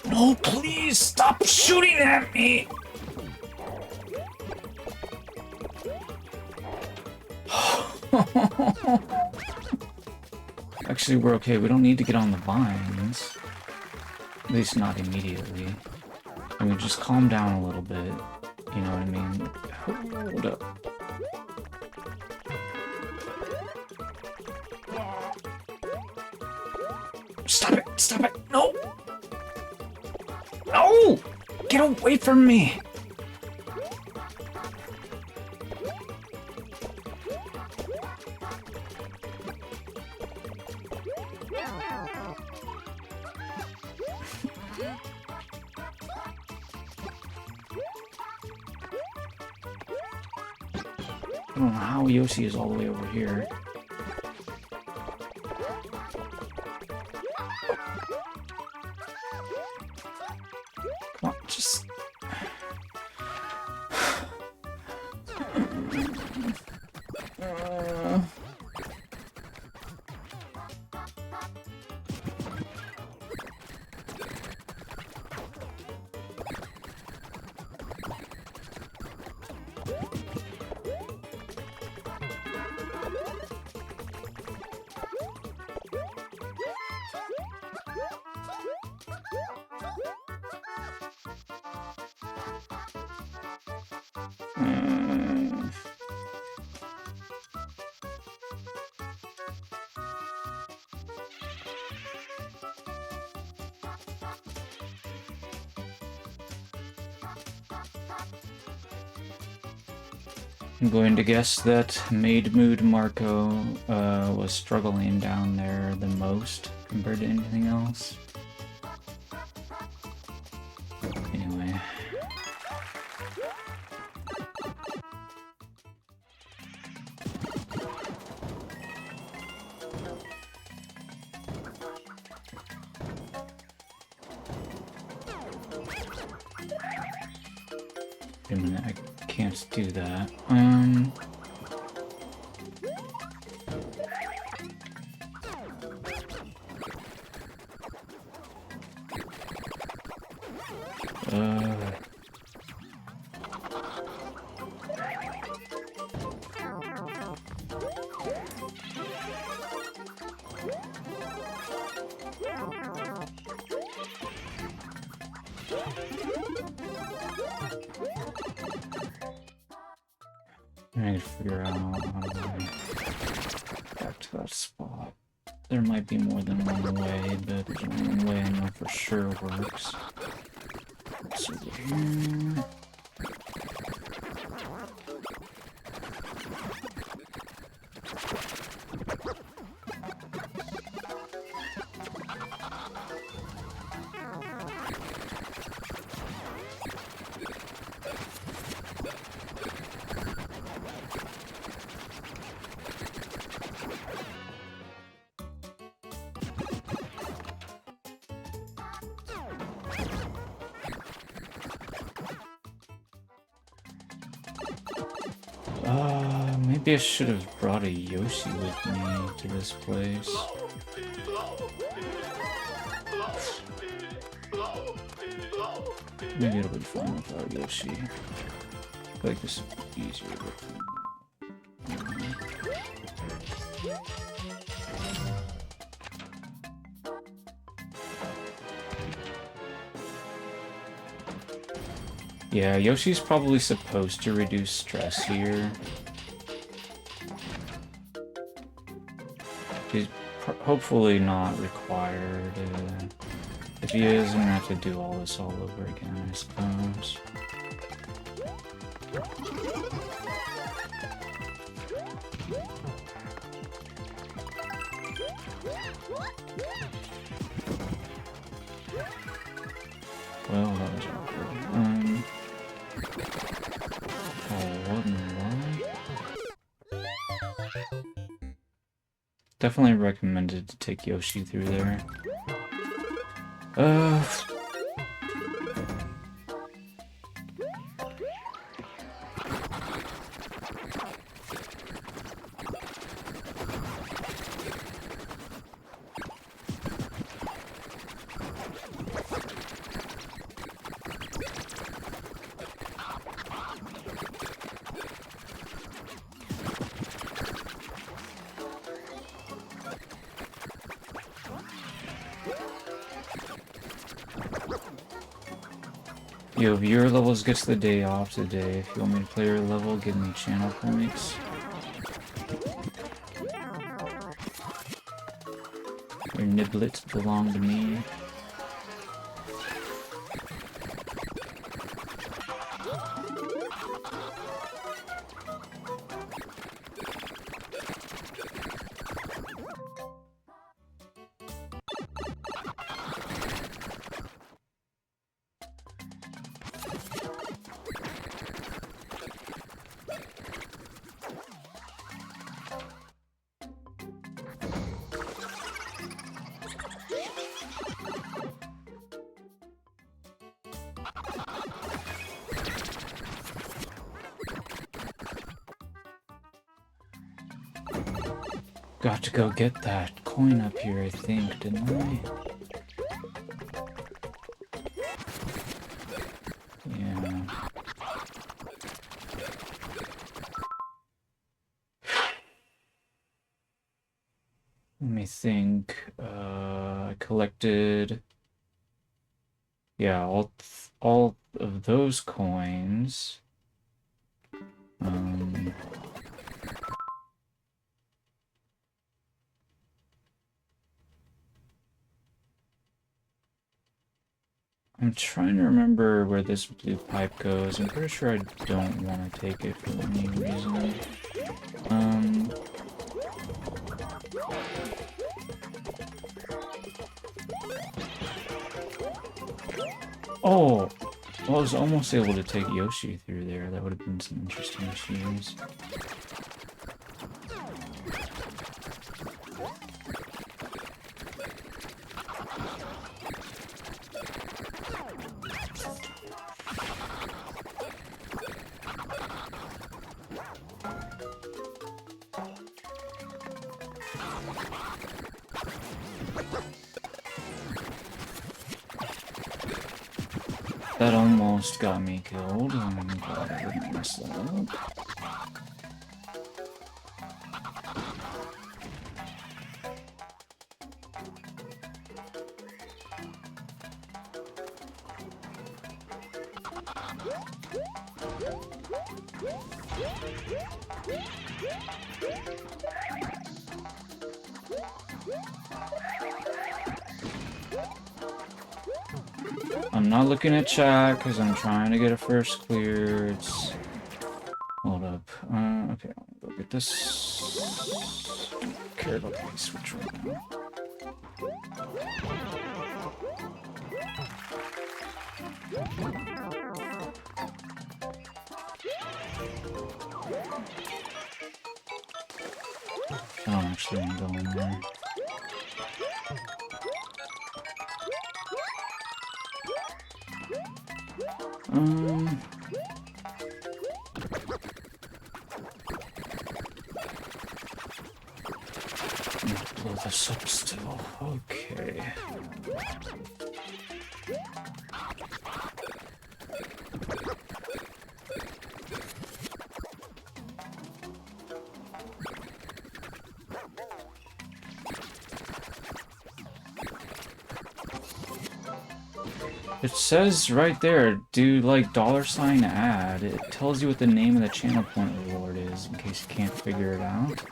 Speaker 1: No, please stop shooting at me! Actually, we're okay. We don't need to get on the vines. At least not immediately. And we just calm down a little bit. You know what I mean? Hold up. Stop it! Stop it! No! No! Get away from me! I don't know how Yoshi is all the way over here. Come on, just... I'm going to guess that Made Mood Marco was struggling down there the most compared to anything else. Anyway. Wait a minute, I can't do that. I need to figure out how to get back to that spot. There might be more than one way, but there's only one way I know for sure works. It's over here. Maybe I should have brought a Yoshi with me to this place. Maybe it'll be fun without Yoshi. I feel like this would be easier with him. Yeah, Yoshi's probably supposed to reduce stress here. He's hopefully not required. If he is, I'm gonna have to do all this all over again, I suppose. Well, that was awkward. Oh, what in the world? Definitely recommended to take Yoshi through there. Yo, ViewerLevels gets the day off today. If you want me to play your level, give me channel points. Your niblets belong to me. Got to go get that coin up here, I think, didn't I? Yeah. Let me think. I collected... Yeah, all of those coins. I'm trying to remember where this blue pipe goes. I'm pretty sure I don't want to take it for any reason. Oh! Well, I was almost able to take Yoshi through there. That would have been some interesting issues. That almost got me killed. I'm glad I didn't mess that up. I'm not looking at chat because I'm trying to get a first clear. It's... Hold up. Okay, I'll go get this. I don't care about the switch right now. I don't actually want to go in there. Blow this up still. Okay. It says right there, do like $ad. It tells you what the name of the channel point reward is in case you can't figure it out.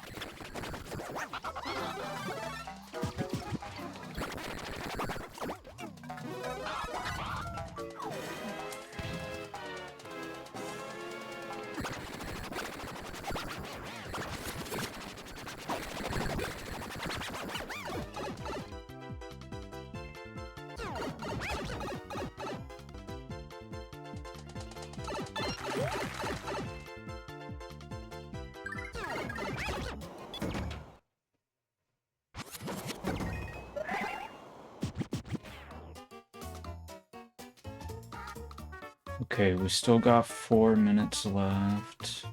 Speaker 1: Okay, we still got 4 minutes left.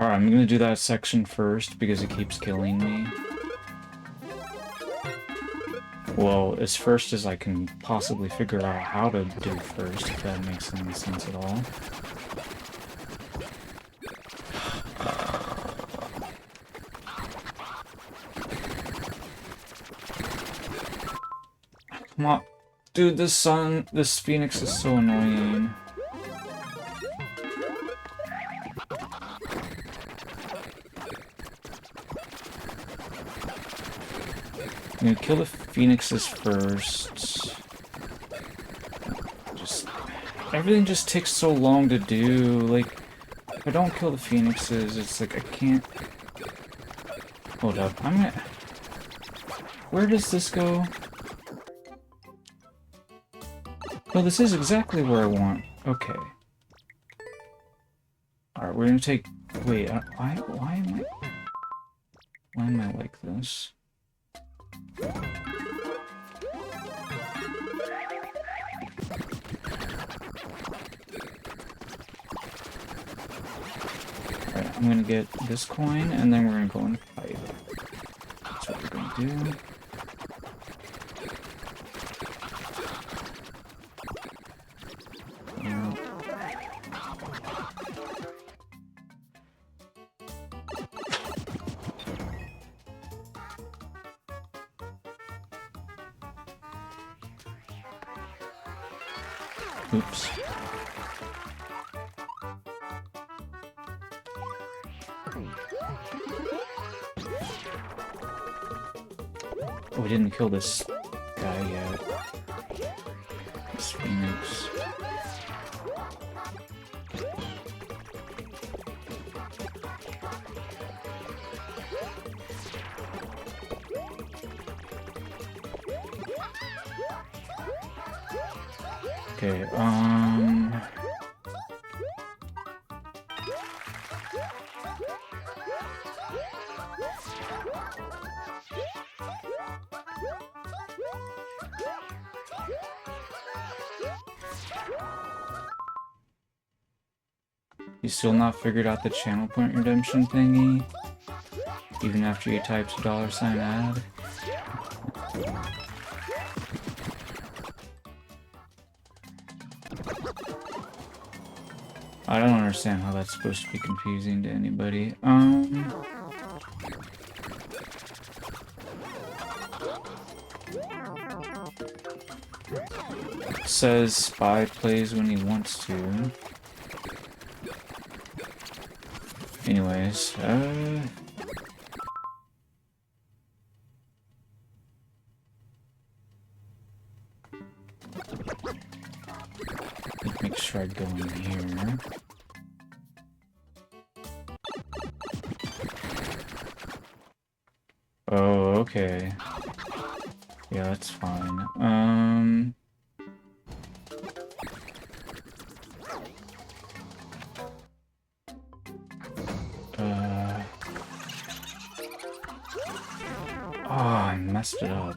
Speaker 1: Alright, I'm gonna do that section first because it keeps killing me. Well, as first as I can possibly figure out how to do first, if that makes any sense at all. Come on. Dude, this Phoenix is so annoying. I'm gonna kill the Phoenixes first. Everything just takes so long to do. Like, if I don't kill the Phoenixes, it's like I can't... Hold up, I'm gonna... Where does this go? Oh, this is exactly where I want. Okay. Alright, we're gonna take... Wait, why am I like this? Alright, I'm gonna get this coin, and then we're gonna go and fight. That's what we're gonna do. Oops. Oh, we didn't kill this guy yet. This Phoenix. Okay, you still not figured out the channel point redemption thingy? Even after you typed $ad? I don't understand how that's supposed to be confusing to anybody. It says Spy plays when he wants to. Anyways, make sure I go in here. Oh, okay. Yeah, that's fine. Oh, I messed it up.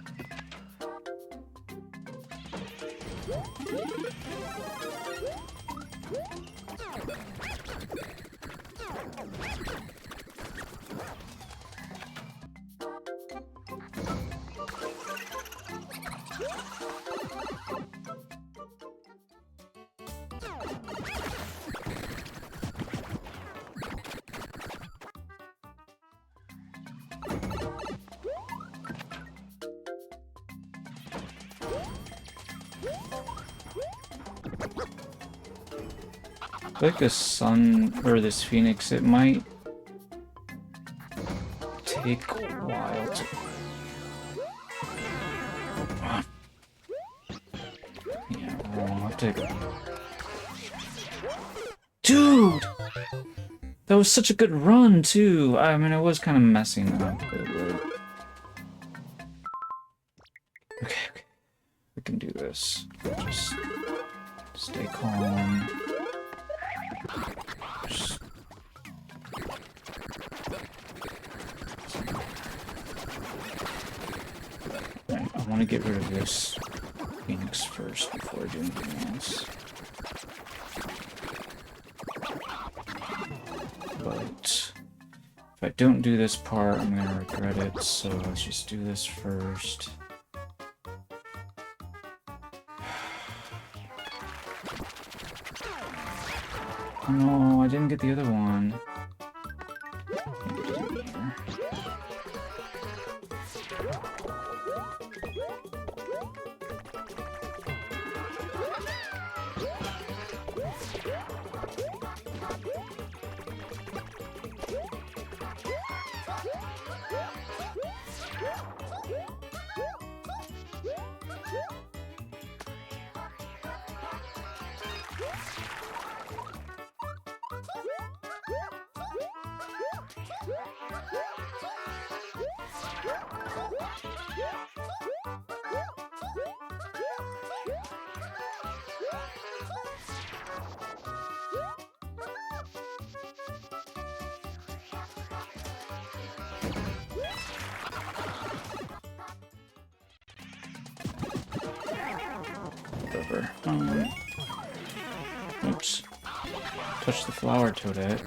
Speaker 1: Like a sun or this Phoenix, it might take a while to. Yeah, I'll have to. Dude, that was such a good run too. I mean, I was kind of messing up, but like... Okay, we can do this. Just stay calm. I want to get rid of this Phoenix first before I do anything else. But if I don't do this part, I'm going to regret it, so let's just do this first. Oh no, I didn't get the other one. Whatever. Oops. Touch the flower toadette.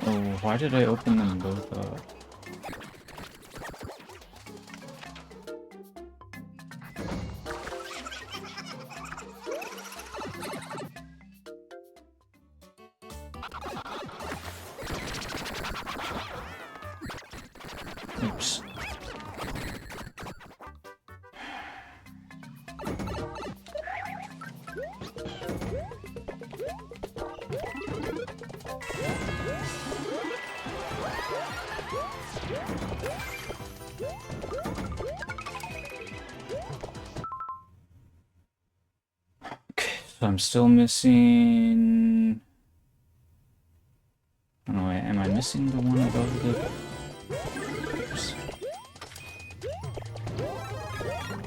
Speaker 1: Oh, why did I open them both up? Oops. So I'm still missing... Oh no, wait, am I missing the one above the... Oops.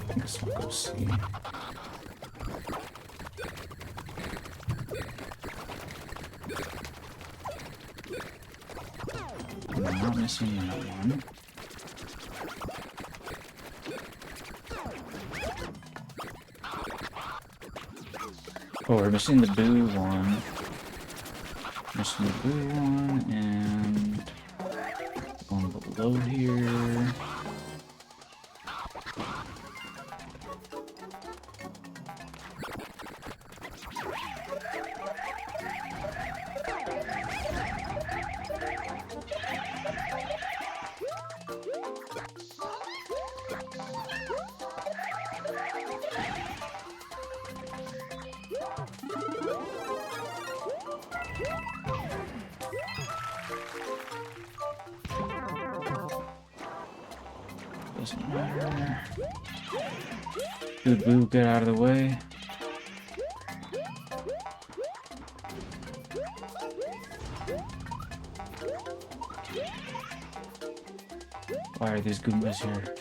Speaker 1: I guess I'll go see. I'm not missing that one. Oh, we're missing the boo one. Missing the boo one, and one below here. Doesn't matter. Dude, boo, get out of the way. Why are these Goombas here?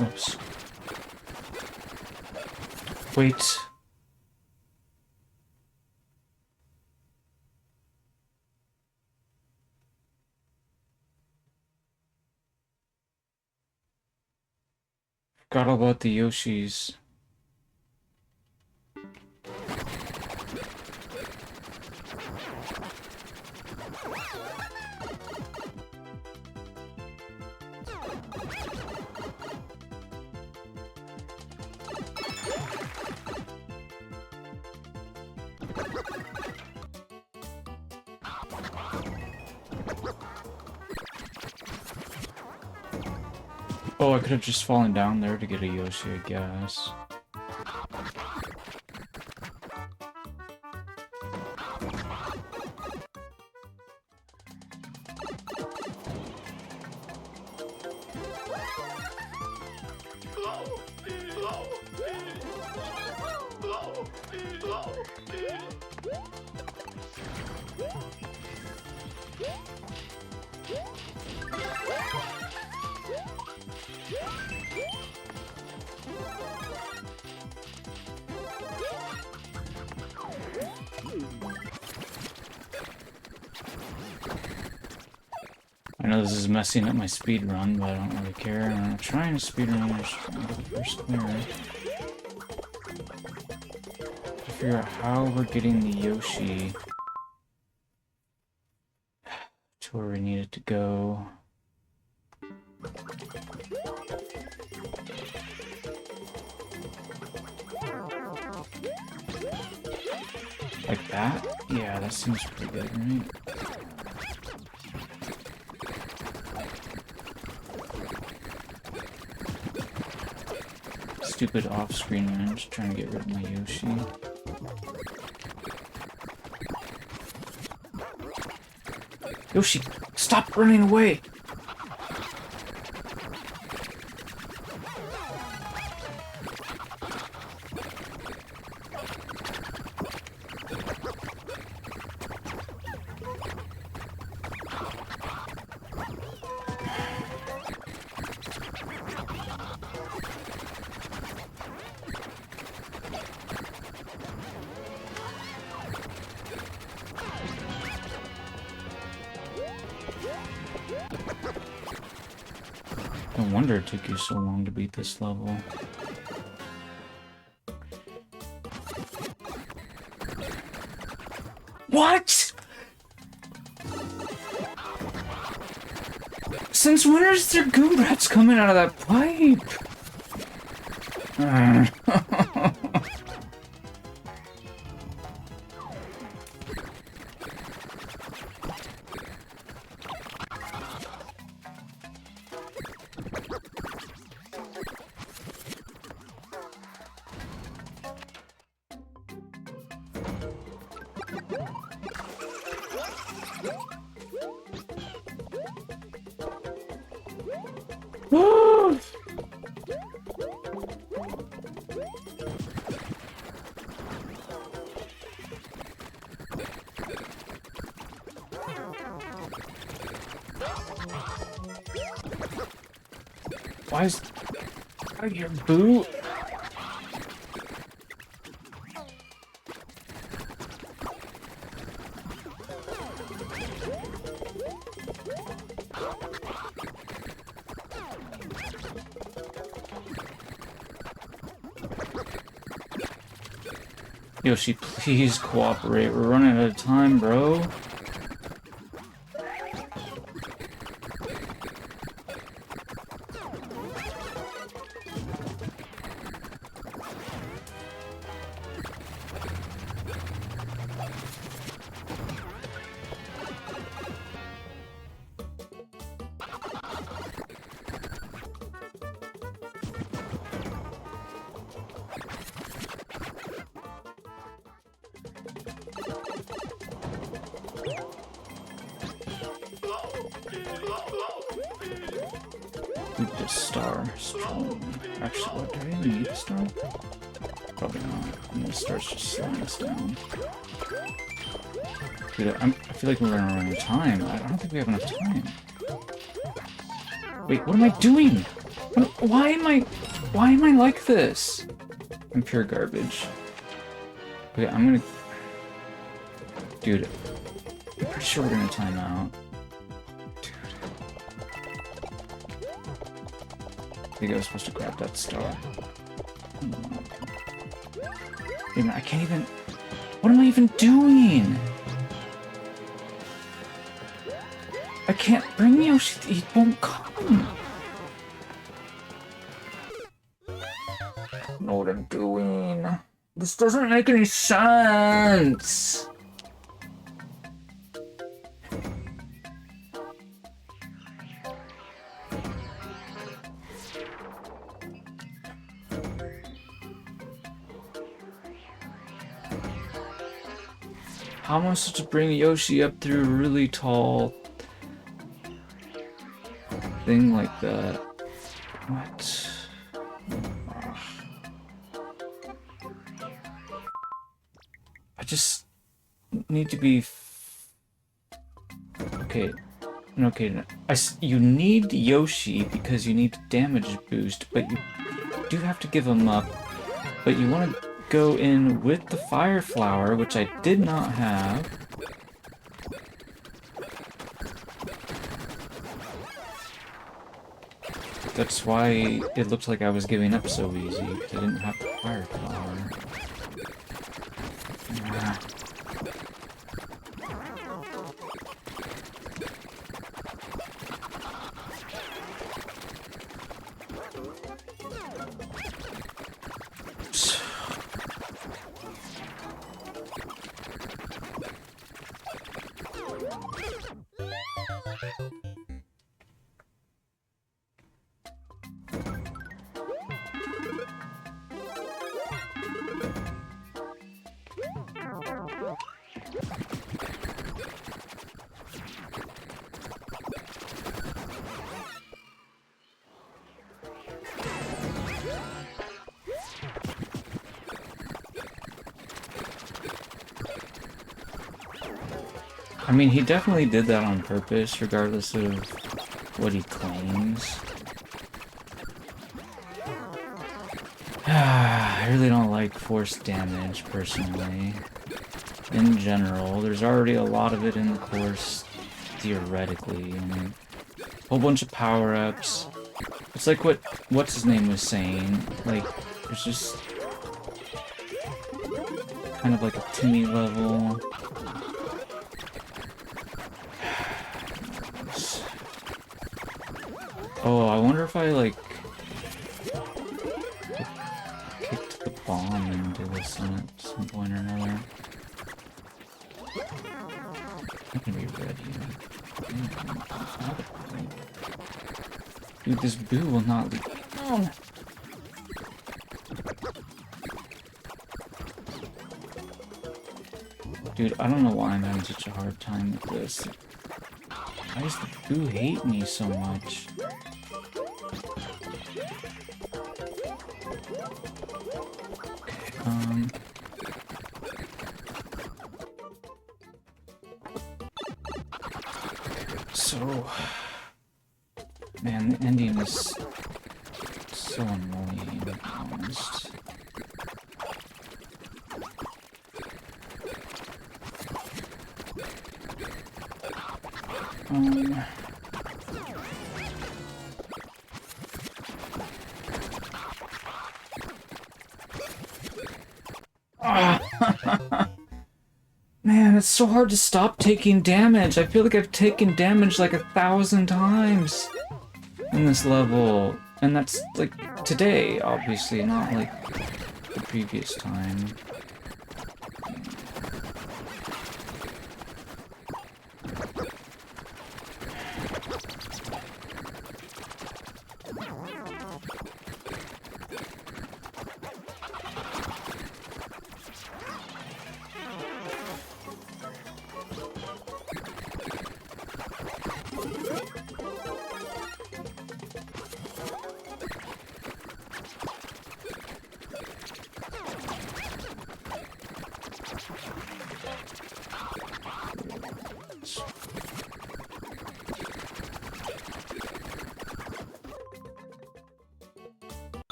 Speaker 1: Oops. Wait. Forgot all about the Yoshis. Oh, I could have just fallen down there to get a Yoshi, I guess. I know this is messing up my speed run, but I don't really care. I'm trying to speed run just trying to get the first clear. To figure out how we're getting the Yoshi. to where we needed to go. Like that? Yeah, that seems pretty good, right? Stupid off-screen man, I'm just trying to get rid of my Yoshi. Yoshi, stop running away! No wonder it took you so long to beat this level. What?! Since when is there goo rats coming out of that pipe? Why is your boot? Yoshi, please cooperate. We're running out of time, bro. The star. Actually, what, do I even need a star? Probably not. I mean, the star's just slowing us down. Dude, I feel like we're gonna run out of time. I don't think we have enough time. Wait, what am I doing? Why am I like this? I'm pure garbage. Okay, I'm gonna... Dude, I'm pretty sure we're gonna time out. I think I was supposed to grab that star. Wait, I can't even... What am I even doing? I can't bring Yoshi. He won't come. I don't know what I'm doing. This doesn't make any sense. How am I supposed to bring Yoshi up through a really tall thing like that? What? I just need to be... Okay. Okay. You need Yoshi because you need damage boost, but you do have to give him up. But you want to go in with the fire flower, which I did not have. That's why it looked like I was giving up so easy, because I didn't have the fire flower. I mean, he definitely did that on purpose, regardless of what he claims. I really don't like forced damage, personally. In general, there's already a lot of it in the course, theoretically, and a whole bunch of power-ups. It's like what's his name was saying, like, there's just kind of like a Timmy level. Oh, I wonder if I, like, kicked the bomb into this at some point or another. I can be ready. Dude, this boo will not leave me alone. Dude, I don't know why I'm having such a hard time with this. Why does the boo hate me so much? So, man, the ending is so annoying, to be honest. Man, it's so hard to stop taking damage. I feel like I've taken damage like 1,000 times in this level. And that's, like, today, obviously, not, like, the previous time.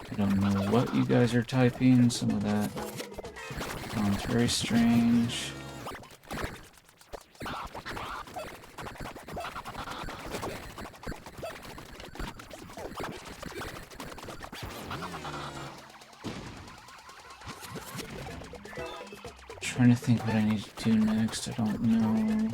Speaker 1: I don't know what you guys are typing. Some of that sounds very strange. Trying to think what I need to do next. I don't know.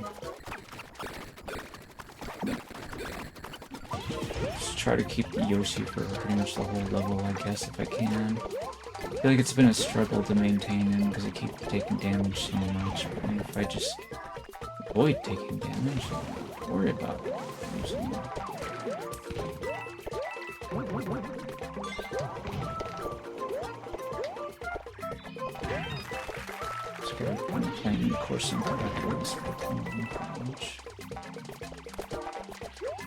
Speaker 1: Just try to keep the Yoshi for pretty much the whole level, I guess, if I can. I feel like it's been a struggle to maintain him because I keep taking damage so much. But I mean, if I just avoid taking damage, I don't worry about it. I'm playing the course in characters.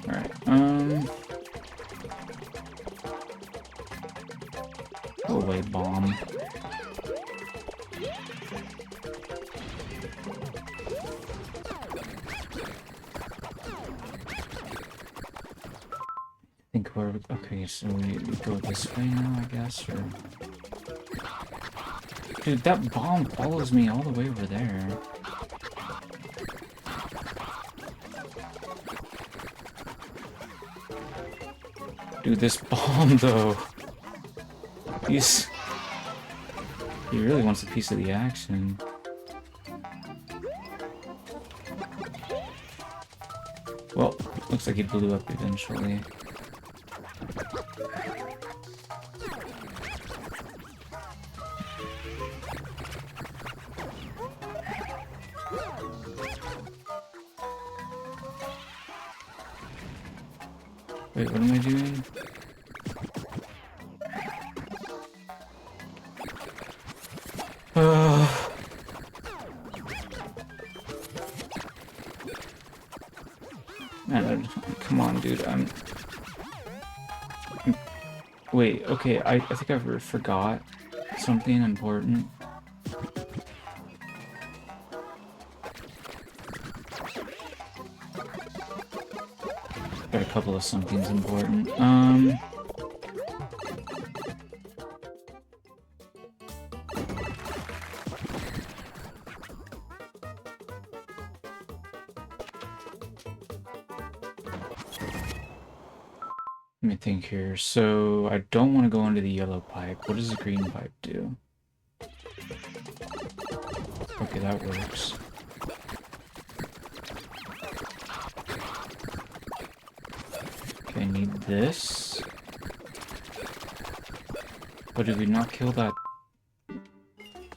Speaker 1: Alright, go away, bomb. I think we're... okay, so we go this way now, I guess, or... Dude, that bomb follows me all the way over there. Dude, this bomb, though. He really wants a piece of the action. Well, looks like he blew up eventually. Wait, what am I doing? Man, come on, dude. Wait, okay, I think I forgot something important. Got a couple of somethings important. Let me think here. So, I don't want to go into the yellow pipe. What does the green pipe do? Okay, that works. Okay, I need this. But did we not kill that?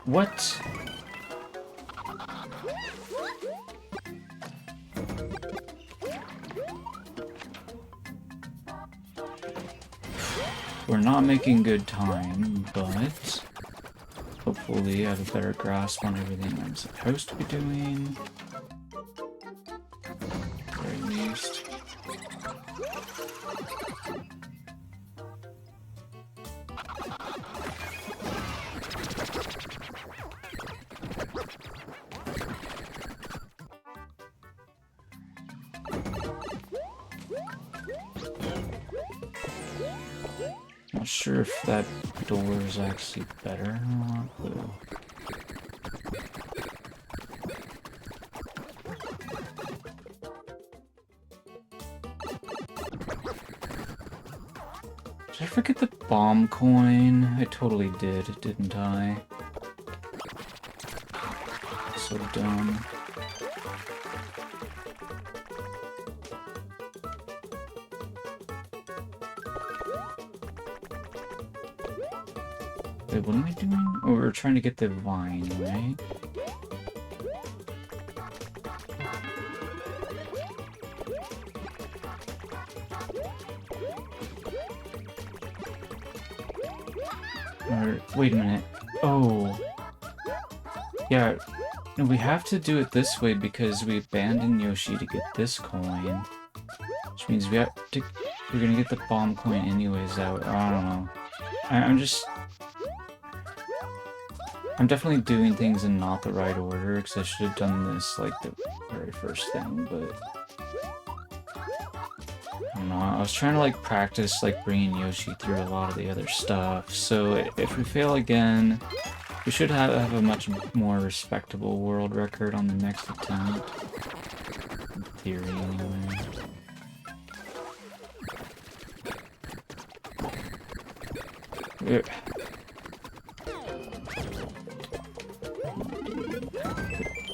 Speaker 1: What? We're not making good time, but hopefully I have a better grasp on everything I'm supposed to be doing. Very least. Not sure if that door is actually better or not, but... Did I forget the bomb coin? I totally did, didn't I? So dumb. Wait, what am I doing? Oh, we're trying to get the vine, right? Or, wait a minute. Oh. Yeah, no, we have to do it this way because we abandoned Yoshi to get this coin. Which means we have to... We're gonna get the bomb coin anyways out. I don't know. I'm definitely doing things in not the right order, because I should have done this, like, the very first thing, but... I don't know, I was trying to, like, practice, like, bringing Yoshi through a lot of the other stuff, so if we fail again, we should have a much more respectable world record on the next attempt. In theory, anyway.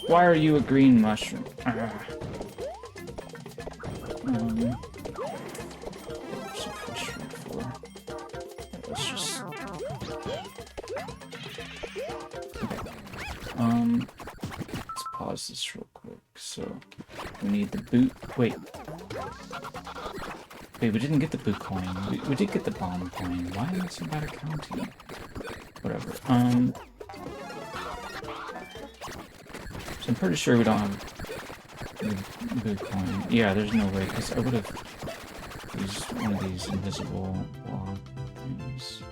Speaker 1: Why are you a green mushroom? Let's just... let's pause this real quick. So, we need the boot... Wait, we didn't get the boot coin. We did get the bomb coin. Why am I so bad at counting? Whatever. So I'm pretty sure we don't have the boot coin. Yeah, there's no way, because I would have used one of these invisible block things.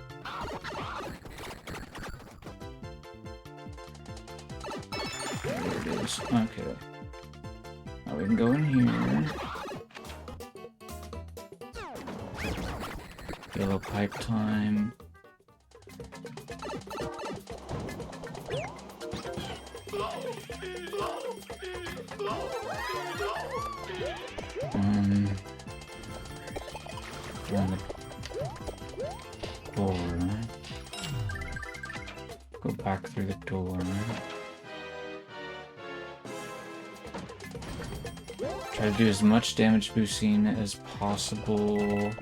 Speaker 1: There it is. Okay. Now we can go in here. Yellow pipe time. On the door. Go back through the door. Try to do as much damage boosting as possible.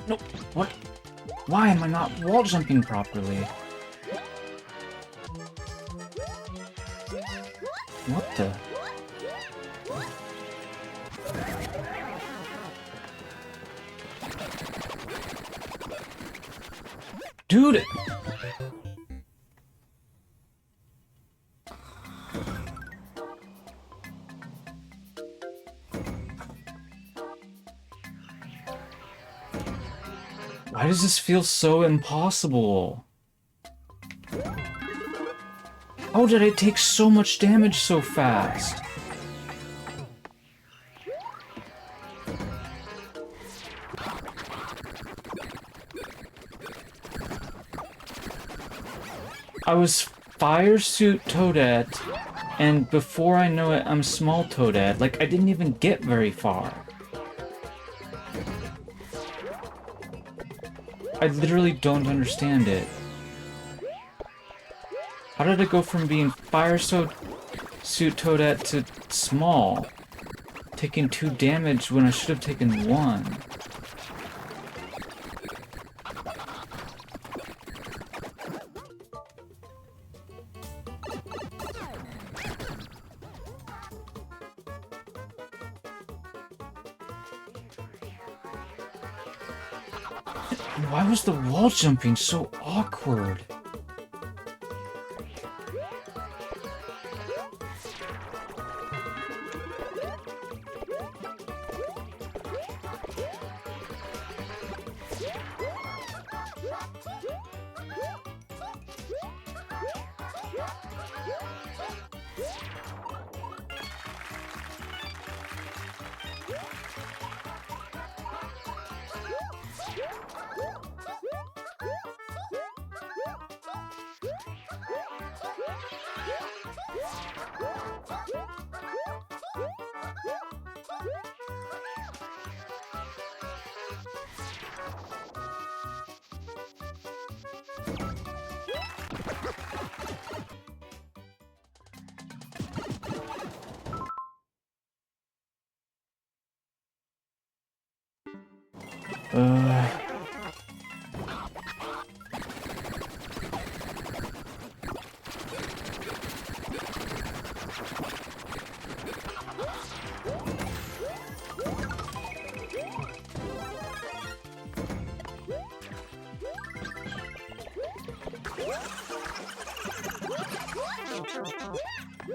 Speaker 1: Nope. What? Why am I not wall jumping properly? What the? Dude! Why does this feel so impossible? How did I take so much damage so fast? I was Fire Suit Toadette, and before I know it, I'm Small Toadette. Like, I didn't even get very far. I literally don't understand it. How did it go from being Fire Suit Toadette to Small? Taking 2 damage when I should have taken 1. And why was the wall jumping so awkward?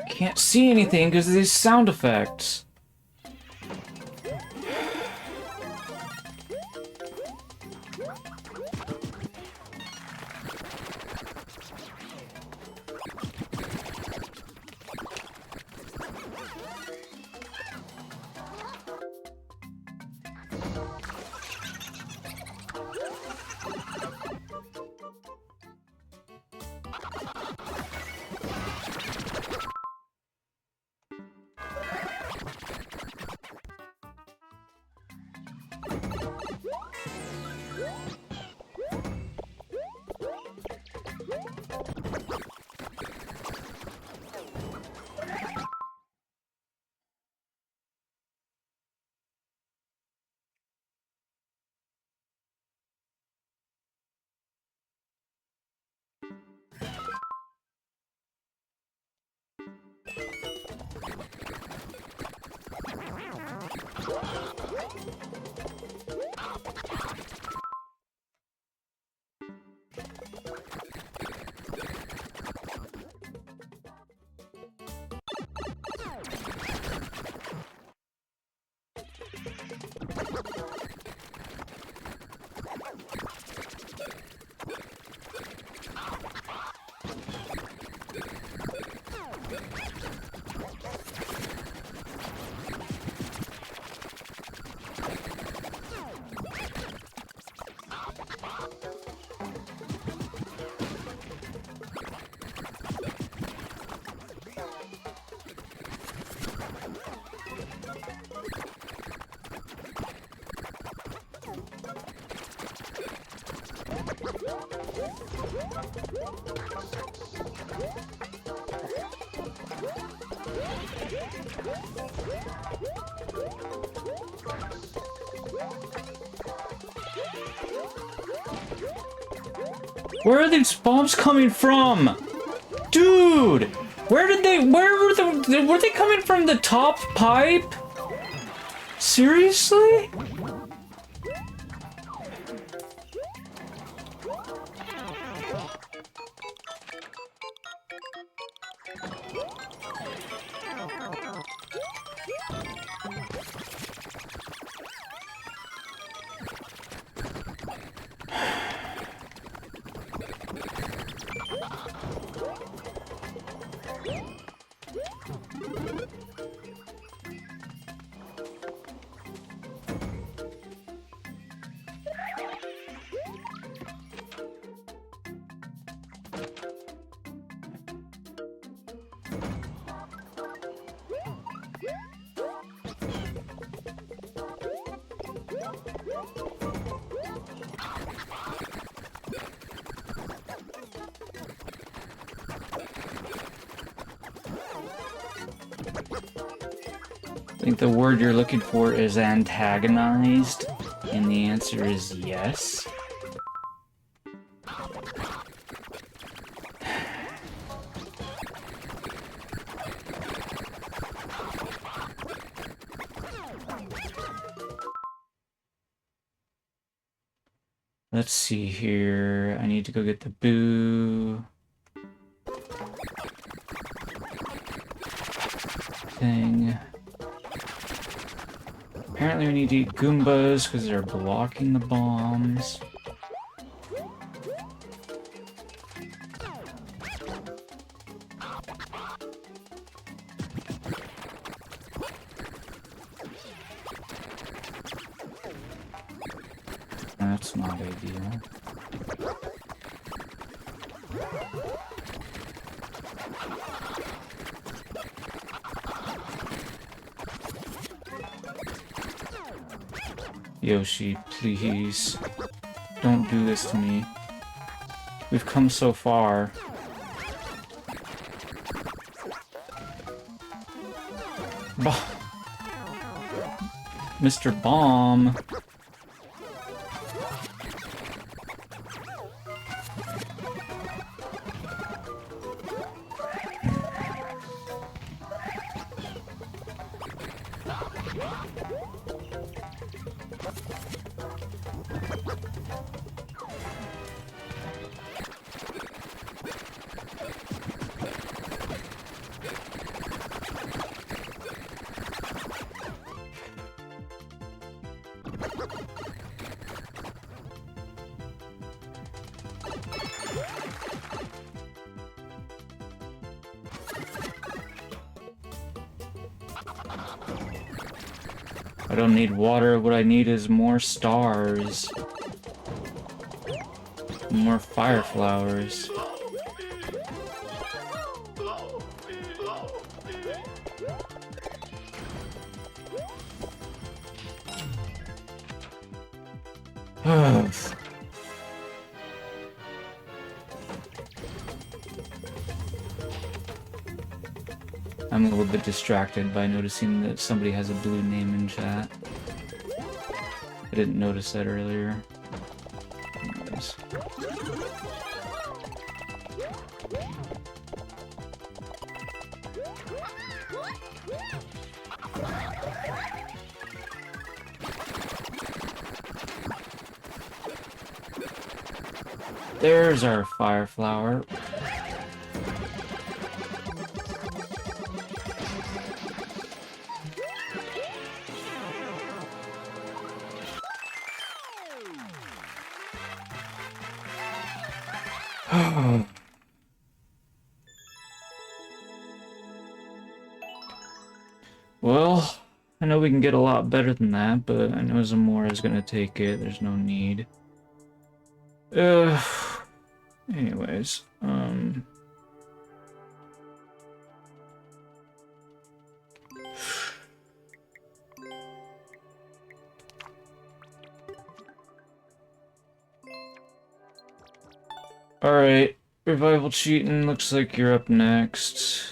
Speaker 1: Can't see anything because of these sound effects. Where are these bombs coming from? Dude! Where were they coming from, the top pipe? Seriously? I think the word you're looking for is antagonized, and the answer is yes. Let's see here. I need to go get the boo thing. Apparently we need to eat Goombas because they're blocking the bombs. That's not ideal. Yoshi, please. Don't do this to me. We've come so far. Mr. Bomb. I don't need water, what I need is more stars. More fire flowers. I'm a little bit distracted by noticing that somebody has a blue name in chat. I didn't notice that earlier. Anyways. There's our fire flower. Well, I know we can get a lot better than that, but I know Zamora's gonna take it. There's no need. Anyways, Alright, Revival Cheatin', looks like you're up next.